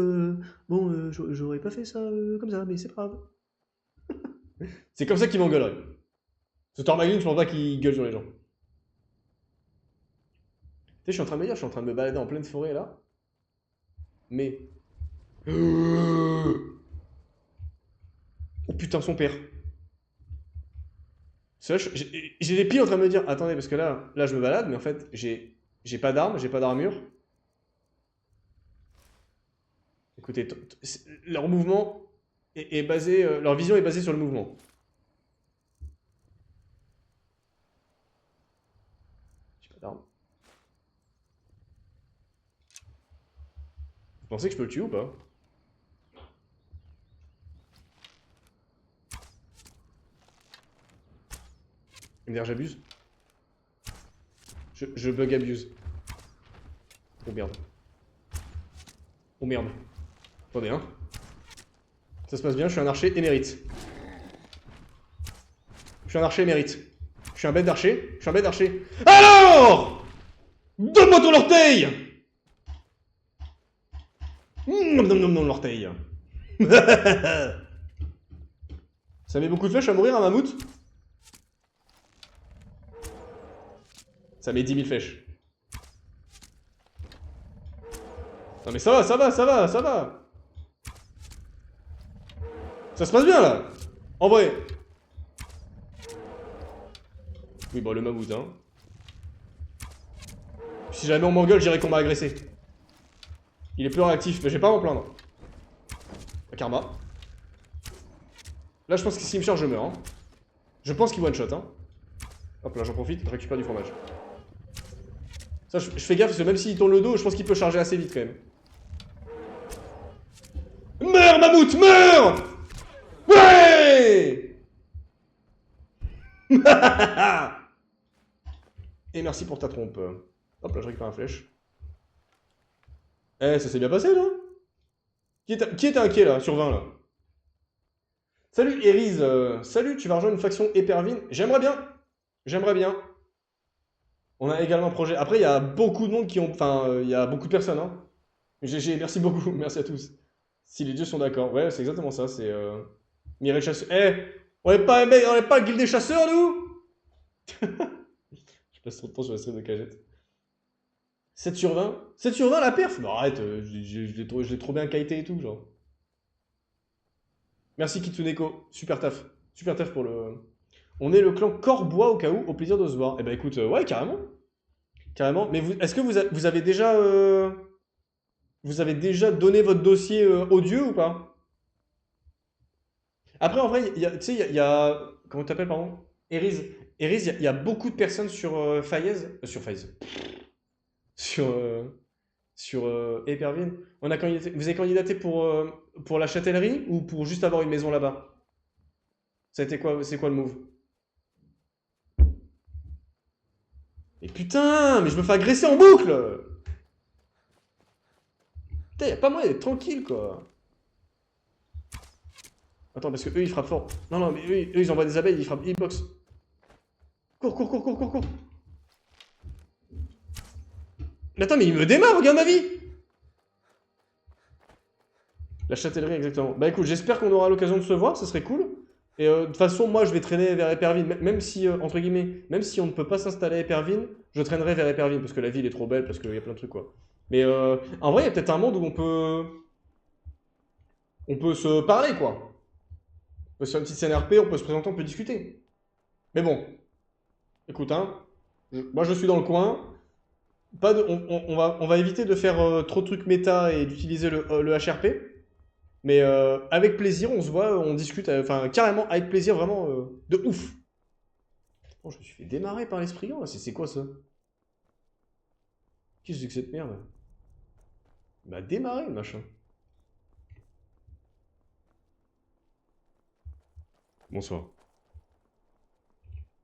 bon, j'aurais pas fait ça comme ça, mais c'est pas grave. C'est comme ça qu'il m'engueulerait. Ce Tormaglin, je pense pas qu'il gueule sur les gens. Tu sais, je suis en train de me dire, je suis en train de me balader en pleine forêt, là. Mais... Oh putain, son père. C'est vrai, j'ai des pieds en train de me dire, attendez, parce que là je me balade, mais en fait, j'ai pas d'armes, j'ai pas d'armure. Écoutez, leur mouvement est basé, leur vision est basée sur le mouvement. J'ai pas d'armes. Vous pensez que je peux le tuer ou pas? D'ailleurs, j'abuse. Je bug abuse. Oh merde. Oh merde. Attendez, hein. Ça se passe bien, je suis un archer émérite. Je suis un archer émérite. Je suis un bête d'archer. Je suis un bête d'archer. Alors! Donne-moi ton orteil! Nom nom nom nom l'orteil. Ça met beaucoup de flèches à mourir un mammouth? Ça met 10 000 flèches. Non mais ça va, ça va, ça va, ça va. Ça se passe bien là. En vrai. Oui bon le mammouth hein. Si jamais on m'engueule, je dirais qu'on m'a agressé. Il est plus réactif, mais je vais pas m'en plaindre. Karma. Là je pense que s'il me charge je meurs hein. Je pense qu'il one shot hein. Hop là j'en profite, je récupère du fromage. Ça je fais gaffe parce que même s'il tourne le dos, je pense qu'il peut charger assez vite quand même. Meurs mammouth, meurs! Ouais! Et merci pour ta trompe. Hop là je récupère la flèche. Eh ça s'est bien passé là? Qui était inquiet là, sur 20 là? Salut Erise, salut, tu vas rejoindre une faction Épervine. J'aimerais bien. J'aimerais bien. On a également un projet. Après, il y a beaucoup de monde qui ont... Enfin, il y a beaucoup de personnes. Hein. GG, merci beaucoup. Merci à tous. Si les dieux sont d'accord. Ouais, c'est exactement ça. C'est... Mireille Chasseur. Eh, on n'est pas le guild des chasseurs, nous. Je passe trop de temps sur la stream de Cagette. 7 sur 20. 7 sur 20 la perf? Non, arrête. Je l'ai trop bien kité et tout, genre. Merci Kitsuneko. Super taf. Super taf pour le... On est le clan Corbois au cas où, au plaisir de se voir. Eh ben écoute, ouais, carrément. Carrément. Mais est-ce que vous avez déjà... Vous avez déjà donné votre dossier au dieu ou pas? Après, en vrai, tu sais, il y a... Comment t'appelles, pardon? Erise, il y a beaucoup de personnes sur Fayez... sur Fayez. Sur Épervine. Vous avez candidaté pour la châtellerie ou pour juste avoir une maison là-bas? Ça a été quoi? C'est quoi le move? Mais putain, mais je me fais agresser en boucle! Putain, y'a pas moyen d'être tranquille, quoi. Attends, parce que eux, ils frappent fort. Non, non, mais eux ils envoient des abeilles, ils frappent, ils boxent. Cours, cours, cours, cours, cours, cours. Mais attends, mais il me démarre, regarde ma vie! La châtellerie, exactement. Bah écoute, j'espère qu'on aura l'occasion de se voir, ça serait cool. Et de toute façon, moi, je vais traîner vers Épervine, même si, entre guillemets, même si on ne peut pas s'installer à Épervine, je traînerai vers Épervine, parce que la ville est trop belle, parce qu'il y a plein de trucs, quoi. Mais en vrai, il y a peut-être un monde où on peut se parler, quoi. On peut se faire une petite scène RP, on peut se présenter, on peut discuter. Mais bon, écoute, hein, moi, je suis dans le coin. On va éviter de faire trop de trucs méta et d'utiliser le HRP. Mais avec plaisir, on se voit, on discute, enfin carrément avec plaisir, vraiment de ouf. Oh, je me suis fait démarrer par l'esprit, c'est quoi ça? Qu'est-ce que c'est que cette merde? Il m'a démarré le machin. Bonsoir.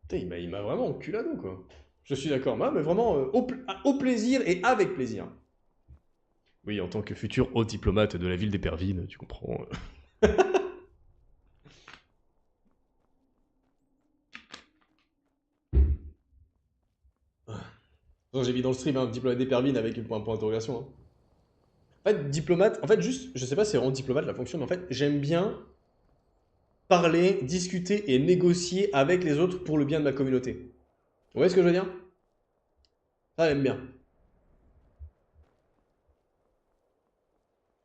Putain, il m'a vraiment enculado quoi. Je suis d'accord, mais vraiment au plaisir et avec plaisir. Oui, en tant que futur haut diplomate de la ville d'Épervine, tu comprends. J'ai mis dans le stream un diplomate d'Épervine avec un point d'interrogation. Hein. En fait, diplomate, en fait, juste, je sais pas si c'est vraiment diplomate la fonction, mais en fait, j'aime bien parler, discuter et négocier avec les autres pour le bien de ma communauté. Vous voyez ce que je veux dire? Ça, j'aime bien.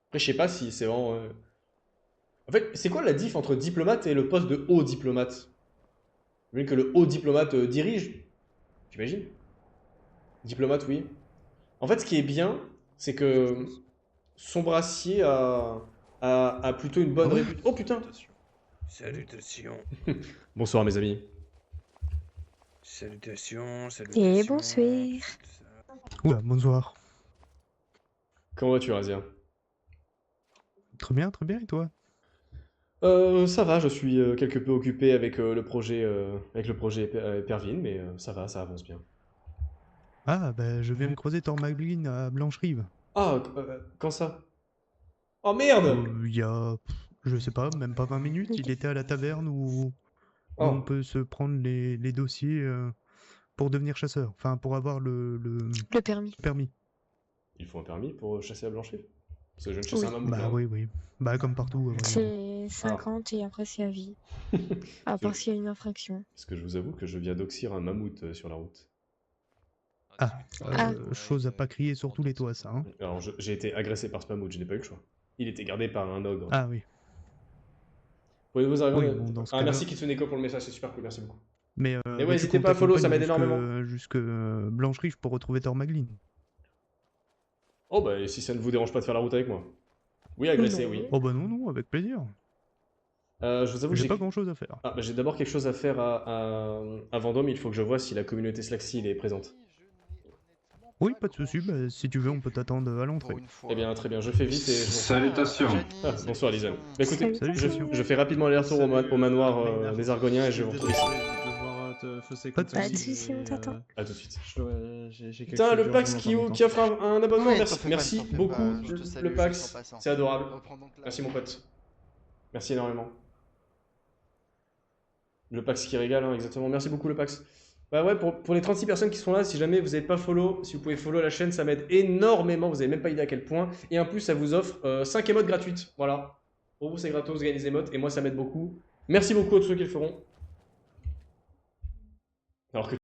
Après, je sais pas si c'est vraiment... En fait, c'est quoi la diff entre diplomate et le poste de haut diplomate? Vu que le haut diplomate dirige, j'imagine. Diplomate, oui. En fait, ce qui est bien, c'est que son brassier a plutôt une bonne réputation. Oh putain! Salutations. Bonsoir mes amis. Salutations, salutations. Et bonsoir. Oula, bonsoir. Comment vas-tu, Razia? Très bien, et toi? Ça va, je suis quelque peu occupé avec le projet Épervine, mais ça va, ça avance bien. Ah, bah je viens de croiser Thormaglin à Blancherive. Ah, quand ça? Oh merde! Il y a, je sais pas, même pas 20 minutes, il était à la taverne où on peut se prendre les dossiers pour devenir chasseur. Enfin, pour avoir Le permis. Il faut un permis pour chasser la blancherie? Parce que je viens de chasser un mammouth. Bah là. oui. Bah comme partout. à vrai dire. C'est 50 et après c'est à vie. À part s'il y a une infraction. Parce que je vous avoue que je viens d'oxyre un mammouth sur la route. Chose à pas crier sur tous les toits, ça. Hein. Alors j'ai été agressé par ce mammouth, je n'ai pas eu le choix. Il était gardé par un ogre. Ah oui. Pouvez-vous arriver Oui, bon, dans ce cas-là- merci Kitsuneko pour le message, c'est super cool, merci beaucoup. Mais ouais, veux-tu n'hésitez qu'on pas à follow, ça t'accompagne m'aide énormément. Jusque Blancherie pour retrouver Thormaglin. Oh bah et si ça ne vous dérange pas de faire la route avec moi. Oui, agressé, oui. Oh bah non, avec plaisir. Je vous avoue que J'ai pas grand-chose à faire. Ah, bah, j'ai d'abord quelque chose à faire à Vendôme, il faut que je vois si la communauté Slaxy est présente. Oui, pas de soucis, bah, si tu veux, on peut t'attendre à l'entrée. Eh bien, très bien, je fais vite et je... Salutations. Ah, bonsoir Lisanne. Bah, écoutez, Salutations. je fais rapidement aller-retour au manoir des Argoniens et je vous retrouve ici. Pas de Pas de soucis, on t'attend. A tout de suite. J'ai Putain, le Pax qui offre un abonnement, Ouais, merci, t'en fais pas, merci t'en fais beaucoup, pas, je te salue le Pax, juste en passant. c'est adorable. Reprends donc la- Merci mon pote. Merci énormément. Le Pax qui régale, hein, exactement. Merci beaucoup le Pax. Bah ouais, pour les 36 personnes qui sont là, si jamais vous n'avez pas follow, si vous pouvez follow la chaîne, ça m'aide énormément, vous n'avez même pas idée à quel point. Et en plus, ça vous offre 5 émotes gratuites, voilà. Pour vous, c'est gratos, gagnez des émotes, et moi, ça m'aide beaucoup. Merci beaucoup à tous ceux qui le feront. Alors que